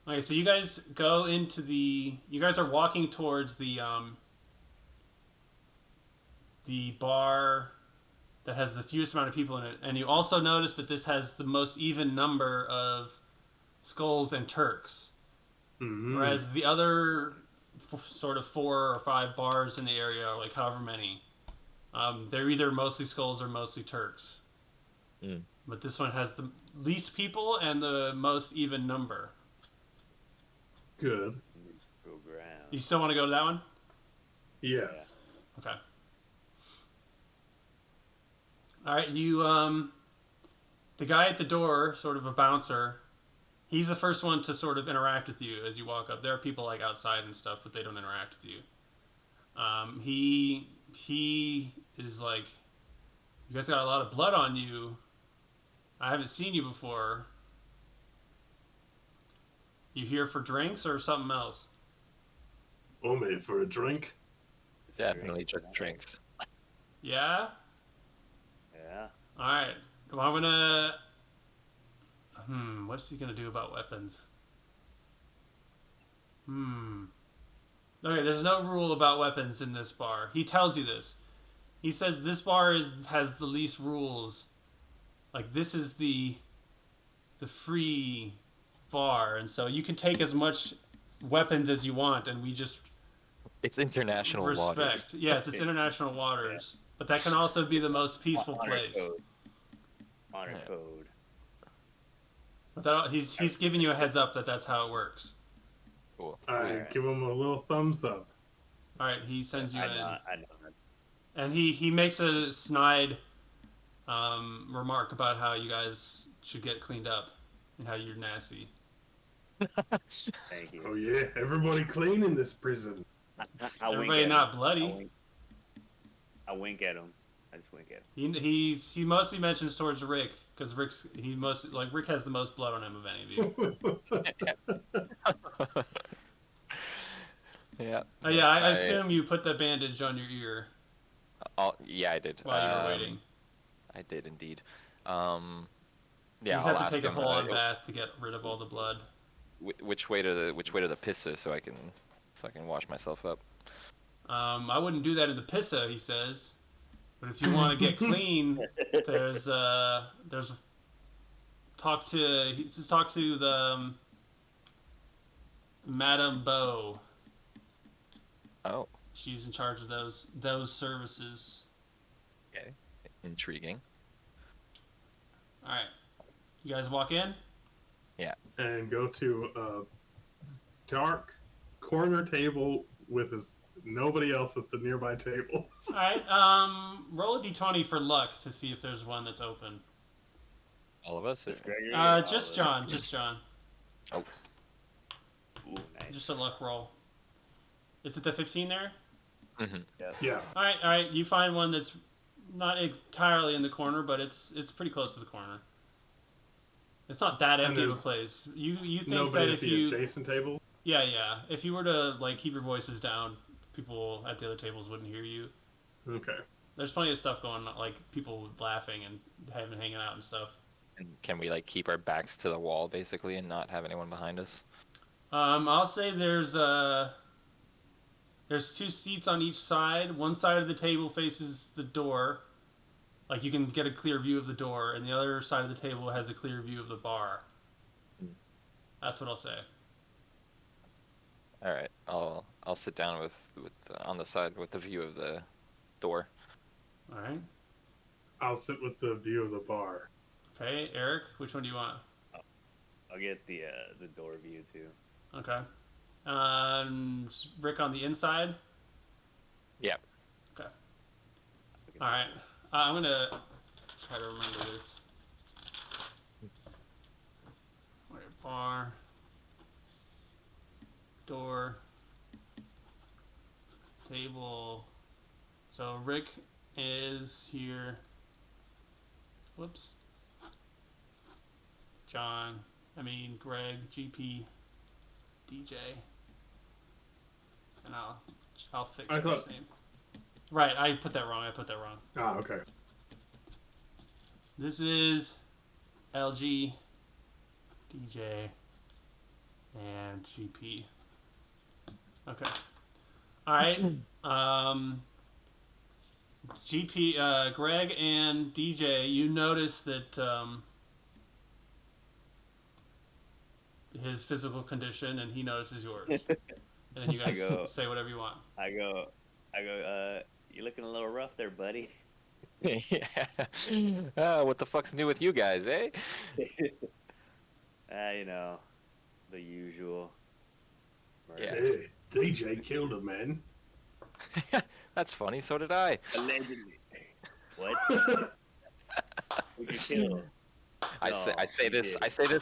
[SPEAKER 1] Okay, so you guys go into the. You guys are walking towards the bar that has the fewest amount of people in it, and you also notice that this has the most even number of skulls and Turks.
[SPEAKER 4] Mm-hmm.
[SPEAKER 1] Whereas the other sort of 4 or 5 bars in the area, or like however many, they're either mostly skulls or mostly Turks.
[SPEAKER 3] Mm.
[SPEAKER 1] But this one has the least people and the most even number.
[SPEAKER 4] Good.
[SPEAKER 1] You still want to go to that one?
[SPEAKER 4] Yes.
[SPEAKER 1] Okay. All right, you the guy at the door, sort of a bouncer, he's the first one to sort of interact with you as you walk up. There are people like outside and stuff, but they don't interact with you. He is like, you guys got a lot of blood on you. I haven't seen you before. You here for drinks or something else?
[SPEAKER 4] Only for a drink.
[SPEAKER 3] Definitely just drinks.
[SPEAKER 1] Yeah?
[SPEAKER 2] Yeah.
[SPEAKER 1] Alright. Well, I'm gonna... what's he gonna do about weapons? Okay, there's no rule about weapons in this bar. He tells you this. He says this bar has the least rules. Like, this is the free bar, and so you can take as much weapons as you want, and we just
[SPEAKER 3] It's international
[SPEAKER 1] respect.
[SPEAKER 3] waters.
[SPEAKER 1] Yes, it's international waters. But that can also be the most peaceful place.
[SPEAKER 2] Honor
[SPEAKER 1] Yeah.
[SPEAKER 2] code.
[SPEAKER 1] But that, he's giving you a heads up that that's how it works.
[SPEAKER 3] Cool.
[SPEAKER 4] I give him a little thumbs up.
[SPEAKER 1] All right, he sends you
[SPEAKER 2] I
[SPEAKER 1] in,
[SPEAKER 2] know that.
[SPEAKER 1] and he makes a snide remark about how you guys should get cleaned up and how you're nasty.
[SPEAKER 2] Thank you.
[SPEAKER 4] Oh yeah, everybody clean in this prison.
[SPEAKER 2] I wink
[SPEAKER 1] Everybody
[SPEAKER 2] at
[SPEAKER 1] not
[SPEAKER 2] him.
[SPEAKER 1] bloody.
[SPEAKER 2] I wink at him. I just wink at him.
[SPEAKER 1] He mostly mentions towards Rick because Rick has the most blood on him of any of you.
[SPEAKER 3] Yeah.
[SPEAKER 1] Oh yeah, I assume you put the bandage on your ear
[SPEAKER 3] Yeah, I did.
[SPEAKER 1] while you were waiting.
[SPEAKER 3] I did indeed. Yeah,
[SPEAKER 1] you
[SPEAKER 3] I'll
[SPEAKER 1] have to
[SPEAKER 3] ask
[SPEAKER 1] take a
[SPEAKER 3] him.
[SPEAKER 1] full-on bath to get rid of all the blood.
[SPEAKER 3] Which way to the pisser so I can wash myself up.
[SPEAKER 1] I wouldn't do that in the pissa, he says. But if you want to get clean, there's he says talk to the Madame Bow.
[SPEAKER 3] Oh,
[SPEAKER 1] She's in charge of those services.
[SPEAKER 3] okay, intriguing.
[SPEAKER 1] All right, you guys walk in.
[SPEAKER 4] And go to a dark corner table with nobody else at the nearby table.
[SPEAKER 1] All right, roll a d20 for luck to see if there's one that's open.
[SPEAKER 3] All of us? Or...
[SPEAKER 2] Just Gregory?
[SPEAKER 1] Just John. Just John.
[SPEAKER 3] Oh.
[SPEAKER 2] Ooh, nice.
[SPEAKER 1] Just a luck roll. Is it the 15 there?
[SPEAKER 3] Mm-hmm.
[SPEAKER 4] Yeah.
[SPEAKER 1] All right. You find one that's not entirely in the corner, but it's pretty close to the corner. It's not that empty of a place. You think
[SPEAKER 4] nobody
[SPEAKER 1] that
[SPEAKER 4] at
[SPEAKER 1] if
[SPEAKER 4] the
[SPEAKER 1] you
[SPEAKER 4] adjacent tables?
[SPEAKER 1] yeah, if you were to like keep your voices down, people at the other tables wouldn't hear you.
[SPEAKER 4] Okay.
[SPEAKER 1] There's plenty of stuff going on, like people laughing and hanging out and stuff.
[SPEAKER 3] And can we like keep our backs to the wall basically and not have anyone behind us?
[SPEAKER 1] I'll say there's 2 seats on each side. One side of the table faces the door. Like, you can get a clear view of the door, and the other side of the table has a clear view of the bar. That's what I'll say.
[SPEAKER 3] All right, I'll sit down with on the side with the view of the door.
[SPEAKER 1] All right.
[SPEAKER 4] I'll sit with the view of the bar.
[SPEAKER 1] Okay, Eric, which one do you want?
[SPEAKER 2] I'll get the door view too.
[SPEAKER 1] Okay. Rick on the inside?
[SPEAKER 3] Yeah.
[SPEAKER 1] Okay. All right. I'm going to try to remember this. Wait, bar. Door. Table. So Rick is here. Whoops. Greg, GP, DJ. And I'll fix his name. Right, I put that wrong.
[SPEAKER 4] Ah, okay.
[SPEAKER 1] This is LG, DJ, and GP. Okay. All right. GP, Greg and DJ, you notice that his physical condition, and he notices yours. And then you guys say whatever you want.
[SPEAKER 2] I go. You're looking a little rough there, buddy.
[SPEAKER 3] Yeah. What the fuck's new with you guys, eh?
[SPEAKER 2] You know, the usual.
[SPEAKER 3] Yes.
[SPEAKER 4] Hey, DJ killed a man.
[SPEAKER 3] That's funny. So did I.
[SPEAKER 2] Allegedly. What? Who'd you kill?
[SPEAKER 3] I say this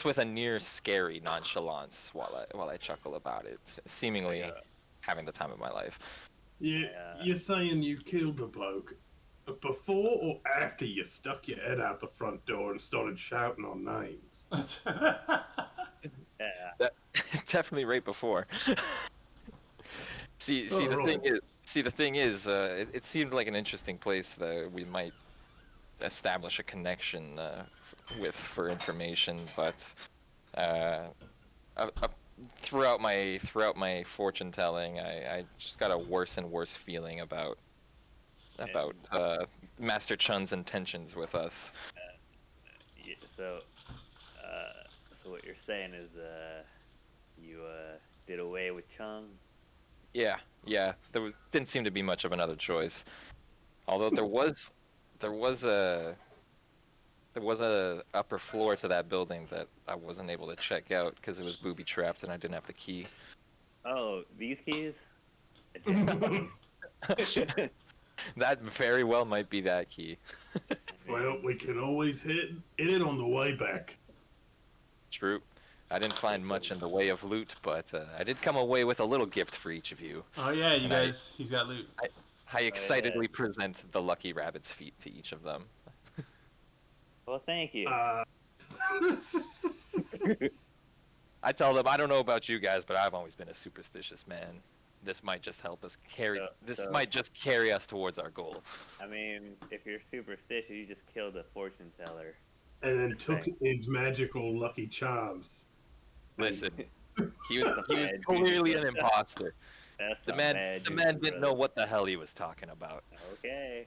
[SPEAKER 3] with a near scary nonchalance while I chuckle about it, seemingly having the time of my life.
[SPEAKER 4] You're saying you killed a bloke before or after you stuck your head out the front door and started shouting on names?
[SPEAKER 2] Yeah.
[SPEAKER 3] Definitely right before. The thing is, it seemed like an interesting place that we might establish a connection with for information, but throughout my fortune telling, I just got a worse and worse feeling about Master Chun's intentions with us.
[SPEAKER 2] So what you're saying is you did away with Chung?
[SPEAKER 3] Yeah. There didn't seem to be much of another choice. Although there was a upper floor to that building that I wasn't able to check out because it was booby trapped and I didn't have the key.
[SPEAKER 2] Oh, these keys?
[SPEAKER 3] That very well might be that key.
[SPEAKER 4] Well, we can always hit it on the way back.
[SPEAKER 3] True. I didn't find much in the way of loot, but I did come away with a little gift for each of you.
[SPEAKER 1] Oh yeah, you guys, he's got loot.
[SPEAKER 3] I excitedly present the lucky rabbit's feet to each of them.
[SPEAKER 2] Well, thank you.
[SPEAKER 3] I tell them, I don't know about you guys, but I've always been a superstitious man. This might just help us might just carry us towards our goal.
[SPEAKER 2] I mean, if you're superstitious, you just killed a fortune teller.
[SPEAKER 4] and then took his magical Lucky Charms.
[SPEAKER 3] Listen, he was
[SPEAKER 2] That's a bad
[SPEAKER 3] clearly
[SPEAKER 2] beat.
[SPEAKER 3] an imposter.
[SPEAKER 2] That's
[SPEAKER 3] The
[SPEAKER 2] a
[SPEAKER 3] man
[SPEAKER 2] bad
[SPEAKER 3] the
[SPEAKER 2] juju,
[SPEAKER 3] man didn't know
[SPEAKER 2] brother.
[SPEAKER 3] what the hell he was talking about.
[SPEAKER 2] Okay.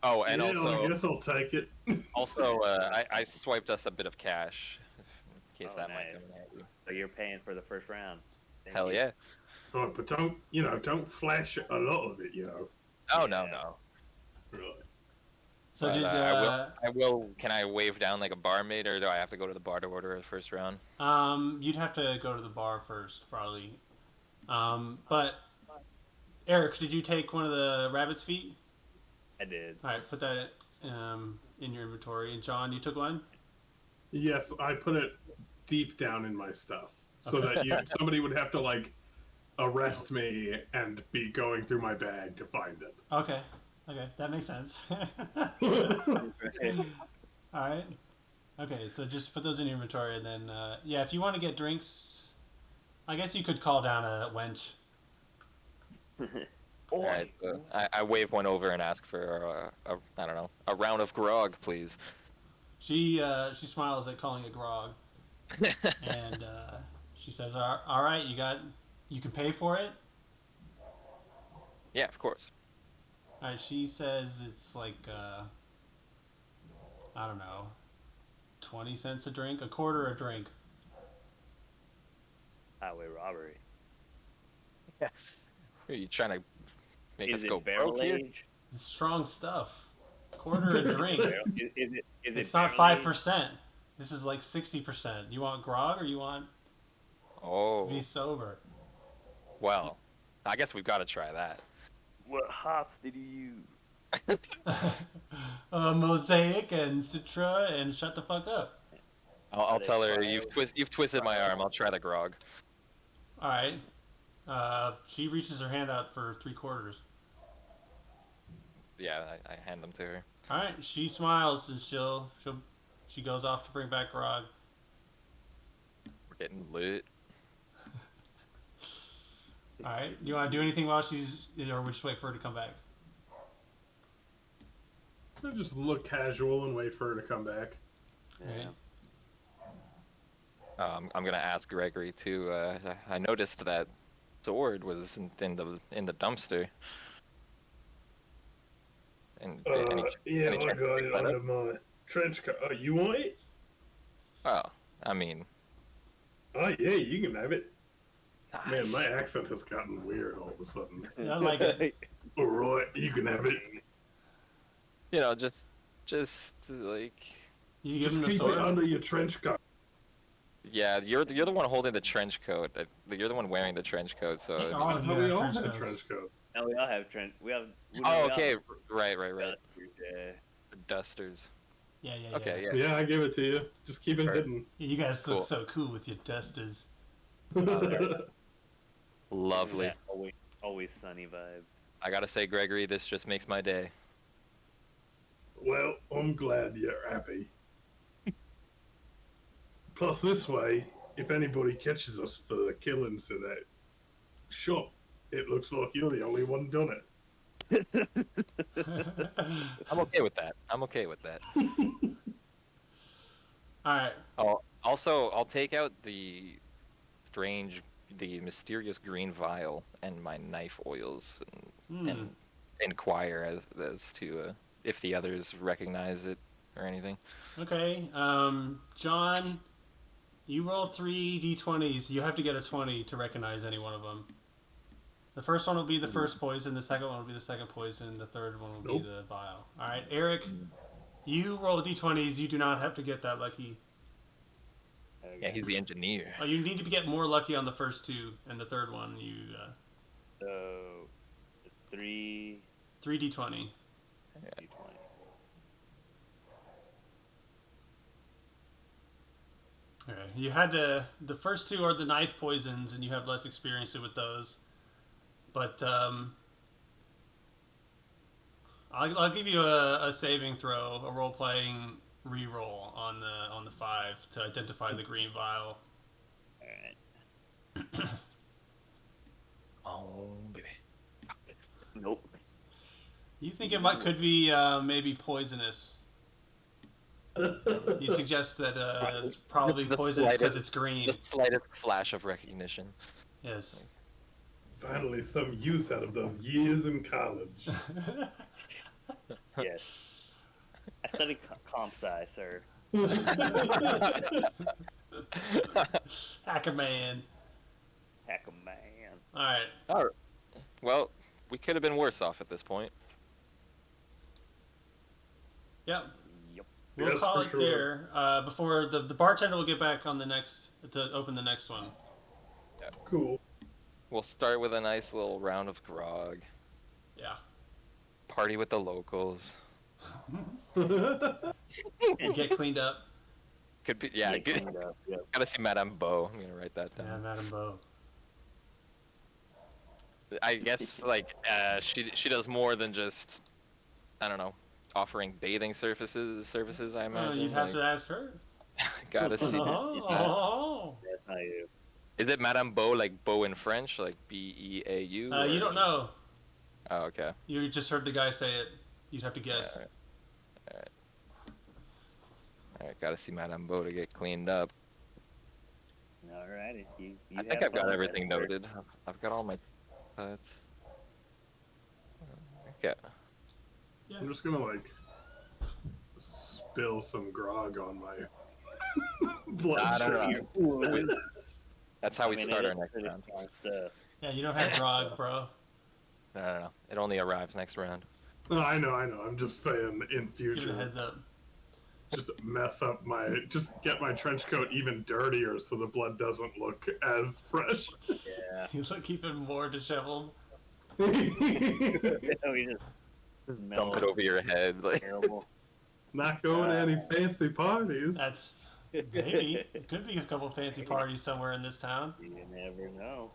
[SPEAKER 3] Oh, and
[SPEAKER 4] yeah,
[SPEAKER 3] also
[SPEAKER 4] I guess I'll take it.
[SPEAKER 3] I swiped us a bit of cash in case
[SPEAKER 2] Oh,
[SPEAKER 3] that might
[SPEAKER 2] nice.
[SPEAKER 3] come in handy.
[SPEAKER 2] So you're paying for the first round. Thank
[SPEAKER 3] Hell
[SPEAKER 2] you.
[SPEAKER 3] yeah.
[SPEAKER 4] Oh, but don't flash a lot of it,
[SPEAKER 3] Oh no
[SPEAKER 2] Yeah.
[SPEAKER 3] no.
[SPEAKER 4] Really.
[SPEAKER 1] So
[SPEAKER 3] But,
[SPEAKER 1] did
[SPEAKER 3] I will. Can I wave down like a barmaid, or do I have to go to the bar to order a first round?
[SPEAKER 1] you'd have to go to the bar first, probably. But Eric, did you take one of the rabbit's feet?
[SPEAKER 2] I did.
[SPEAKER 1] All right, put that in your inventory. And John, you took one.
[SPEAKER 4] Yes, I put it deep down in my stuff so
[SPEAKER 1] Okay.
[SPEAKER 4] that somebody would have to like arrest me and be going through my bag to find it.
[SPEAKER 1] Okay, that makes sense. All right. Okay, so just put those in your inventory, and then yeah, if you want to get drinks, I guess you could call down a wench.
[SPEAKER 3] All right. I wave one over and ask for I don't know, a round of grog, please.
[SPEAKER 1] She smiles at calling it grog, and she says, "All right, you can pay for it."
[SPEAKER 3] Yeah, of course.
[SPEAKER 1] All right, she says it's like I don't know, 20 cents a drink, a quarter a drink.
[SPEAKER 2] Highway robbery.
[SPEAKER 3] Are you trying to make
[SPEAKER 2] Is
[SPEAKER 3] us go
[SPEAKER 2] it barrel
[SPEAKER 3] broke here?
[SPEAKER 2] age?
[SPEAKER 1] It's strong stuff. Quarter a drink.
[SPEAKER 2] Is it?
[SPEAKER 1] It's not
[SPEAKER 2] barrel age?
[SPEAKER 1] 5%. This is like 60%. You want grog or you want
[SPEAKER 3] Oh,
[SPEAKER 1] be sober?
[SPEAKER 3] well, I guess we've got to try that.
[SPEAKER 2] What hops did you use?
[SPEAKER 1] Mosaic and Citra and shut the fuck up.
[SPEAKER 3] I'll
[SPEAKER 2] they
[SPEAKER 3] tell her
[SPEAKER 2] file?
[SPEAKER 3] you've twisted my arm. I'll try the grog.
[SPEAKER 1] All right. She reaches her hand out for 3/4.
[SPEAKER 3] Yeah, I hand them to her.
[SPEAKER 1] All right. She smiles and she goes off to bring back grog.
[SPEAKER 3] We're getting lit.
[SPEAKER 1] All right. You want to do anything while she's, or we just wait for her to come back?
[SPEAKER 4] I just look casual and wait for her to come back.
[SPEAKER 1] Right.
[SPEAKER 3] I'm gonna ask Gregory too. I noticed that sword was in the dumpster. And
[SPEAKER 4] Yeah,
[SPEAKER 3] any
[SPEAKER 4] I
[SPEAKER 3] chance
[SPEAKER 4] got
[SPEAKER 3] to
[SPEAKER 4] it
[SPEAKER 3] pick that
[SPEAKER 4] under my trench coat. Oh, you want it?
[SPEAKER 3] Oh, I mean,
[SPEAKER 4] Oh, yeah, you can have it. Man,
[SPEAKER 3] nice.
[SPEAKER 4] my accent has gotten weird all of a sudden.
[SPEAKER 1] I like it.
[SPEAKER 4] All right, you can have it.
[SPEAKER 3] You know, just like,
[SPEAKER 1] You give
[SPEAKER 4] Just
[SPEAKER 1] him the
[SPEAKER 4] keep
[SPEAKER 1] sword.
[SPEAKER 4] it under your trench coat.
[SPEAKER 3] yeah, you're the one holding the trench coat. You're the one wearing the trench coat. So.
[SPEAKER 1] Hey, all of you
[SPEAKER 4] Oh, we
[SPEAKER 1] have
[SPEAKER 4] all
[SPEAKER 1] trench
[SPEAKER 4] have
[SPEAKER 1] coats.
[SPEAKER 4] trench coats.
[SPEAKER 2] No, we all have Trent. We have.
[SPEAKER 3] Oh, okay. Right.
[SPEAKER 2] Yeah.
[SPEAKER 3] The dusters.
[SPEAKER 1] Yeah.
[SPEAKER 3] Okay, yeah.
[SPEAKER 4] Yeah, I give it to you. Just keep it
[SPEAKER 3] Sure.
[SPEAKER 4] hidden.
[SPEAKER 1] Yeah, you guys look
[SPEAKER 3] Cool.
[SPEAKER 1] so cool with your dusters.
[SPEAKER 3] Lovely.
[SPEAKER 2] Yeah, always sunny vibe.
[SPEAKER 3] I gotta say, Gregory, this just makes my day.
[SPEAKER 4] Well, I'm glad you're happy. Plus, this way, if anybody catches us for the killings in that shop, it looks like you're the only one done it.
[SPEAKER 3] I'm okay with that.
[SPEAKER 1] All right.
[SPEAKER 3] I'll take out the mysterious green vial and my knife oils and inquire as to if the others recognize it or anything.
[SPEAKER 1] Okay. John, you roll 3 d20s. You have to get a 20 to recognize any one of them. The first one will be the first poison. The second one will be the second poison. The third one will be the vial. All right, Eric, you roll d20s. You do not have to get that lucky.
[SPEAKER 3] Yeah, he's the engineer.
[SPEAKER 1] Oh, you need to get more lucky on the first two, and the third one you
[SPEAKER 2] So it's 3
[SPEAKER 1] 3d20.
[SPEAKER 2] d20.
[SPEAKER 1] Okay, you had to. The first two are the knife poisons, and you have less experience with those. But I'll give you a saving throw, a role playing re-roll on the 5 to identify the green vial.
[SPEAKER 2] All right.
[SPEAKER 3] Oh, baby.
[SPEAKER 2] Nope.
[SPEAKER 1] You think it could be maybe poisonous? You suggest that it's probably
[SPEAKER 3] The
[SPEAKER 1] poisonous because
[SPEAKER 3] slightest-
[SPEAKER 1] it's green.
[SPEAKER 3] The slightest flash of recognition.
[SPEAKER 1] Yes.
[SPEAKER 4] Finally, some use out of those years in college.
[SPEAKER 2] Yes. I studied comp sci, sir.
[SPEAKER 1] Hacker man.
[SPEAKER 2] Heck, man.
[SPEAKER 1] All right.
[SPEAKER 3] Alright. Well, we could have been worse off at this point.
[SPEAKER 1] Yep.
[SPEAKER 2] Yep.
[SPEAKER 1] We'll
[SPEAKER 4] Yes,
[SPEAKER 1] call
[SPEAKER 4] for
[SPEAKER 1] it
[SPEAKER 4] sure.
[SPEAKER 1] there. Before the bartender will get back on the next to open the next one.
[SPEAKER 4] Cool.
[SPEAKER 3] We'll start with a nice little round of grog.
[SPEAKER 1] Yeah.
[SPEAKER 3] Party with the locals.
[SPEAKER 1] And get cleaned up.
[SPEAKER 3] Could be, yeah.
[SPEAKER 2] Get cleaned up, yep.
[SPEAKER 3] Gotta see Madame Beau. I'm gonna write that
[SPEAKER 1] Yeah,
[SPEAKER 3] down.
[SPEAKER 1] Madame Beau.
[SPEAKER 3] I guess like she does more than just, I don't know, offering bathing services. I imagine.
[SPEAKER 1] You'd have
[SPEAKER 3] like,
[SPEAKER 1] to ask her.
[SPEAKER 3] Gotta see.
[SPEAKER 1] Oh.
[SPEAKER 2] That's not you.
[SPEAKER 3] Is it Madame Beau like Beau in French, like Beau?
[SPEAKER 1] You don't know.
[SPEAKER 3] Oh, okay.
[SPEAKER 1] You just heard the guy say it. You'd have to guess.
[SPEAKER 3] Alright, gotta see Madame Beau to get cleaned up.
[SPEAKER 2] Alrighty.
[SPEAKER 3] I think I've got everything noted. I've got all my cuts. Okay.
[SPEAKER 1] Yeah.
[SPEAKER 4] I'm just gonna like spill some grog on my blood.
[SPEAKER 3] I don't
[SPEAKER 4] shirt.
[SPEAKER 3] know. That's how we start our next round.
[SPEAKER 2] Stuff.
[SPEAKER 1] Yeah, you don't have grog, bro.
[SPEAKER 3] No. It only arrives next round.
[SPEAKER 4] No, I know. I'm just saying in
[SPEAKER 1] Give it a
[SPEAKER 4] future,
[SPEAKER 1] heads up.
[SPEAKER 4] just just get my trench coat even dirtier so the blood doesn't look as fresh.
[SPEAKER 2] Yeah.
[SPEAKER 1] You look even more disheveled.
[SPEAKER 2] We just
[SPEAKER 3] Dump it over your head. Like,
[SPEAKER 2] terrible.
[SPEAKER 4] Not going to any fancy parties.
[SPEAKER 1] That's maybe. It could be a couple fancy parties somewhere in this town.
[SPEAKER 2] You never know.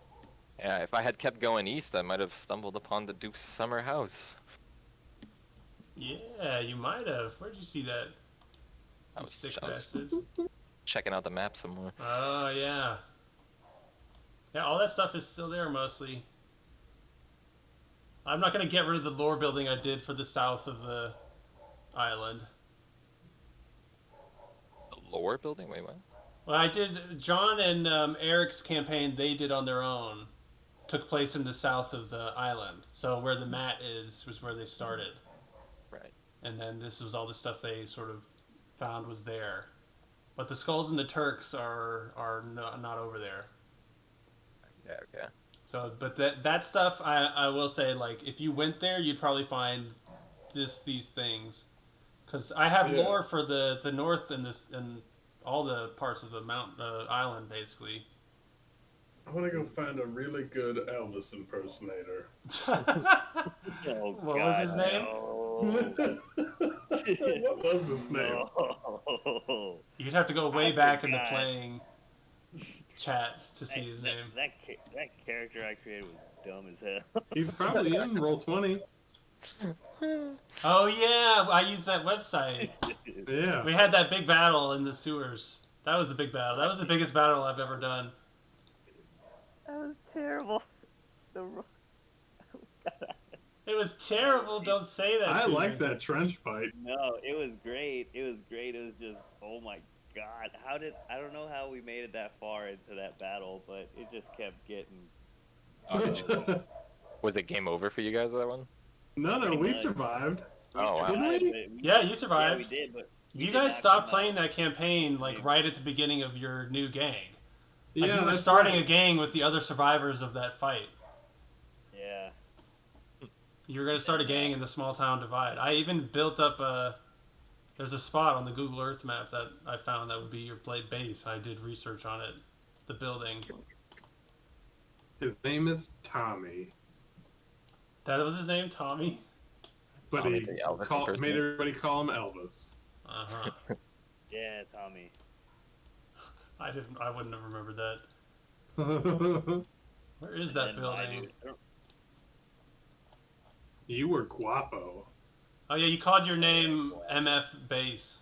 [SPEAKER 3] yeah, if I had kept going east, I might have stumbled upon the Duke's summer house.
[SPEAKER 1] Yeah, you might have. Where'd you see that?
[SPEAKER 3] I
[SPEAKER 1] You
[SPEAKER 3] was,
[SPEAKER 1] sick
[SPEAKER 3] I was
[SPEAKER 1] bastard.
[SPEAKER 3] checking out the map some more.
[SPEAKER 1] Oh, yeah. Yeah, all that stuff is still there mostly. I'm not going to get rid of the lore building I did for the south of the island.
[SPEAKER 3] The lore building? Wait, what?
[SPEAKER 1] Well, I did. John and Eric's campaign they did on their own took place in the south of the island. So where the mat is was where they started.
[SPEAKER 3] Right.
[SPEAKER 1] And then this was all the stuff they sort of found was there. But the skulls and the Turks are not over there.
[SPEAKER 3] Yeah, okay.
[SPEAKER 1] So, but that stuff, I will say, like, if you went there, you'd probably find these things, because I have
[SPEAKER 4] Yeah.
[SPEAKER 1] lore for the north and all the parts of the island, basically.
[SPEAKER 4] I want to go find a really good Elvis impersonator.
[SPEAKER 2] Oh,
[SPEAKER 1] What was his name?
[SPEAKER 2] No.
[SPEAKER 4] What was his name?
[SPEAKER 2] No.
[SPEAKER 1] You'd have to go way
[SPEAKER 2] I
[SPEAKER 1] back in the
[SPEAKER 2] forgot.
[SPEAKER 1] playing chat to see his name.
[SPEAKER 2] That character I created was dumb as hell.
[SPEAKER 4] He's probably in Roll20.
[SPEAKER 1] Oh yeah, I used that website.
[SPEAKER 4] Yeah.
[SPEAKER 1] We had that big battle in the sewers. That was a big battle. That was the biggest battle I've ever done.
[SPEAKER 2] That was terrible.
[SPEAKER 1] It was terrible. Don't say that.
[SPEAKER 4] I
[SPEAKER 1] to
[SPEAKER 4] like
[SPEAKER 1] me.
[SPEAKER 4] that trench fight.
[SPEAKER 2] No, it was great. It was great. It was just, oh my god. I don't know how we made it that far into that battle, but it just kept getting.
[SPEAKER 3] Was it game over for you guys, that one?
[SPEAKER 4] No, we survived.
[SPEAKER 3] Oh, wow.
[SPEAKER 4] Didn't we?
[SPEAKER 1] Yeah, you
[SPEAKER 2] Yeah,
[SPEAKER 1] survived.
[SPEAKER 2] we did, but we
[SPEAKER 1] You
[SPEAKER 2] did
[SPEAKER 1] guys
[SPEAKER 2] not
[SPEAKER 1] stopped
[SPEAKER 2] come out.
[SPEAKER 1] playing that campaign like right at the beginning of your new gang. Like
[SPEAKER 4] Yeah,
[SPEAKER 1] you were
[SPEAKER 4] that's
[SPEAKER 1] starting
[SPEAKER 4] right.
[SPEAKER 1] a gang with the other survivors of that fight.
[SPEAKER 2] Yeah.
[SPEAKER 1] You were going to start a gang in the small town divide. I even built up there's a spot on the Google Earth map that I found that would be your play base. I did research on it. The building.
[SPEAKER 4] His name is Tommy,
[SPEAKER 1] That was his name, Tommy?
[SPEAKER 4] but
[SPEAKER 3] Tommy
[SPEAKER 4] he
[SPEAKER 3] the Elvis
[SPEAKER 4] made everybody call him Elvis.
[SPEAKER 1] Uh-huh.
[SPEAKER 2] Yeah, Tommy.
[SPEAKER 1] I wouldn't have remembered that. Where is that
[SPEAKER 2] And
[SPEAKER 1] building?
[SPEAKER 4] You were guapo.
[SPEAKER 1] Oh yeah, you called your name MF Base.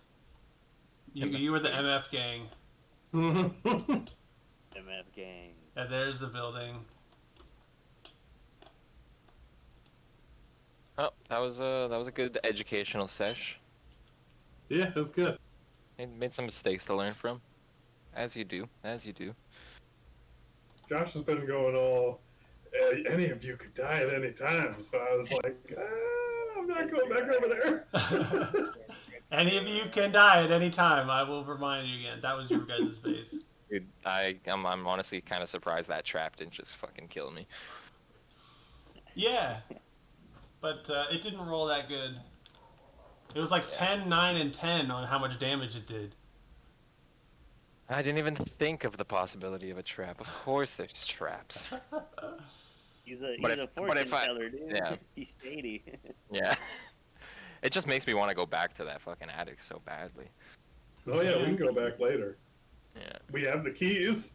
[SPEAKER 1] You were the MF gang.
[SPEAKER 2] MF gang.
[SPEAKER 1] And there's the building.
[SPEAKER 3] Oh, that was a good educational sesh.
[SPEAKER 4] Yeah, that's good.
[SPEAKER 3] Made some mistakes to learn from, as you do, as you do.
[SPEAKER 4] Josh has been going all, any of you could die at any time, so I was like, I'm not going back over there.
[SPEAKER 1] Any of you can die at any time. I will remind you again. That was your guys' base.
[SPEAKER 3] Dude, I'm honestly kind of surprised that trap didn't just fucking kill me.
[SPEAKER 1] Yeah, but it didn't roll that good. It was like
[SPEAKER 3] Yeah.
[SPEAKER 1] 10, 9, and 10 on how much damage it did.
[SPEAKER 3] I didn't even think of the possibility of a trap. Of course, there's traps.
[SPEAKER 2] He's a
[SPEAKER 3] But if
[SPEAKER 2] fortune
[SPEAKER 3] I-
[SPEAKER 2] teller, dude.
[SPEAKER 3] yeah.
[SPEAKER 2] He's shady.
[SPEAKER 3] Yeah. It just makes me want to go back to that fucking attic so badly.
[SPEAKER 4] Oh yeah, we can go back later.
[SPEAKER 3] Yeah.
[SPEAKER 4] We have the keys.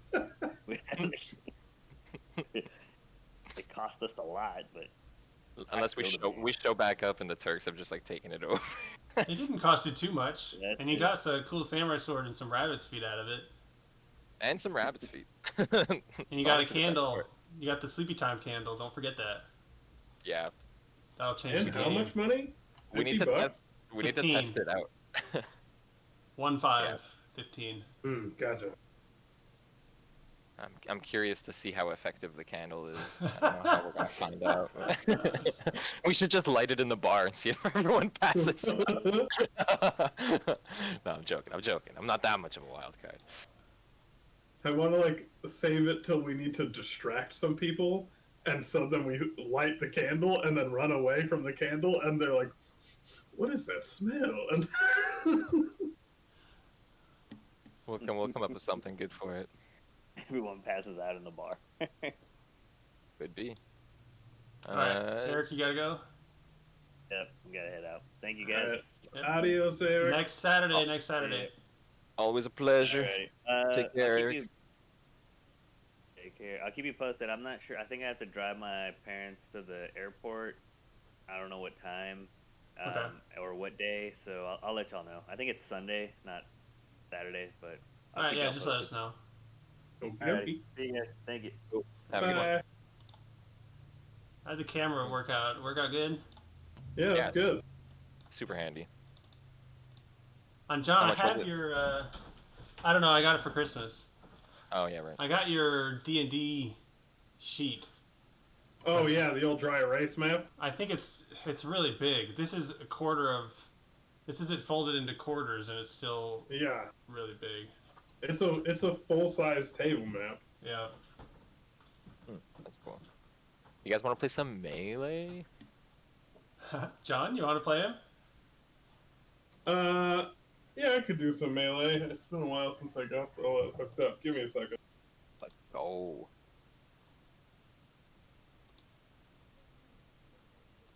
[SPEAKER 2] It cost us a lot, but
[SPEAKER 3] Unless we show back up and the Turks have just like taken it over.
[SPEAKER 1] It didn't cost you too much.
[SPEAKER 2] That's
[SPEAKER 1] And you
[SPEAKER 2] it.
[SPEAKER 1] got a cool samurai sword and some rabbit's feet out of it.
[SPEAKER 3] And some rabbit's feet.
[SPEAKER 1] And you got a candle. You got the sleepy time candle. Don't forget that.
[SPEAKER 3] Yeah.
[SPEAKER 1] That'll change
[SPEAKER 4] And
[SPEAKER 1] the
[SPEAKER 4] how
[SPEAKER 1] game.
[SPEAKER 4] much money?
[SPEAKER 3] We need
[SPEAKER 4] 50
[SPEAKER 3] to
[SPEAKER 4] bucks?
[SPEAKER 3] test. We need to
[SPEAKER 1] 15.
[SPEAKER 3] test it out.
[SPEAKER 1] 1, 5, 15.
[SPEAKER 4] Gotcha.
[SPEAKER 3] I'm curious to see how effective the candle is. I don't know how we're gonna find out. We should just light it in the bar and see if everyone passes. No, I'm joking. I'm not that much of a wild card.
[SPEAKER 4] I want to like save it till we need to distract some people, and so then we light the candle and then run away from the candle, and they're like, "What is that smell?" And
[SPEAKER 3] We'll come up with something good for it.
[SPEAKER 2] everyone passes out in the bar.
[SPEAKER 3] Could be.
[SPEAKER 1] Alright, Eric, you gotta go?
[SPEAKER 2] Yep, we gotta head out. Thank you guys.
[SPEAKER 1] Yep.
[SPEAKER 4] Adios, Eric.
[SPEAKER 1] Next Saturday.
[SPEAKER 3] Always a pleasure.
[SPEAKER 2] Alright.
[SPEAKER 3] Take care, Eric.
[SPEAKER 2] Take care. I'll keep you posted. I'm not sure. I think I have to drive my parents to the airport. I don't know what time or what day, so I'll let y'all know. I think it's Sunday, not Saturday, but I'll
[SPEAKER 1] Alright,
[SPEAKER 2] keep
[SPEAKER 1] yeah,
[SPEAKER 2] y'all
[SPEAKER 1] just let
[SPEAKER 2] posted.
[SPEAKER 1] us know.
[SPEAKER 2] Alright, see you guys. Thank you.
[SPEAKER 3] Have a good one.
[SPEAKER 4] Bye.
[SPEAKER 1] How'd the camera work out? Work out good?
[SPEAKER 4] Yeah,
[SPEAKER 3] Yeah.
[SPEAKER 4] that's good.
[SPEAKER 3] Super handy.
[SPEAKER 1] John,
[SPEAKER 3] How
[SPEAKER 1] I
[SPEAKER 3] much
[SPEAKER 1] have
[SPEAKER 3] was it?
[SPEAKER 1] your, I don't know, I got it for Christmas.
[SPEAKER 3] Oh yeah, right.
[SPEAKER 1] I got your D&D sheet.
[SPEAKER 4] Oh yeah, the old dry erase map.
[SPEAKER 1] I think it's really big. This is it folded into quarters and it's still
[SPEAKER 4] Yeah,
[SPEAKER 1] really big.
[SPEAKER 4] it's a full size table map.
[SPEAKER 1] Yeah.
[SPEAKER 3] That's cool. You guys want to play some Melee?
[SPEAKER 1] John, you want to play him?
[SPEAKER 4] Yeah, I could do some melee. It's been a while since I got all that hooked up. Give me a second.
[SPEAKER 3] Let's go.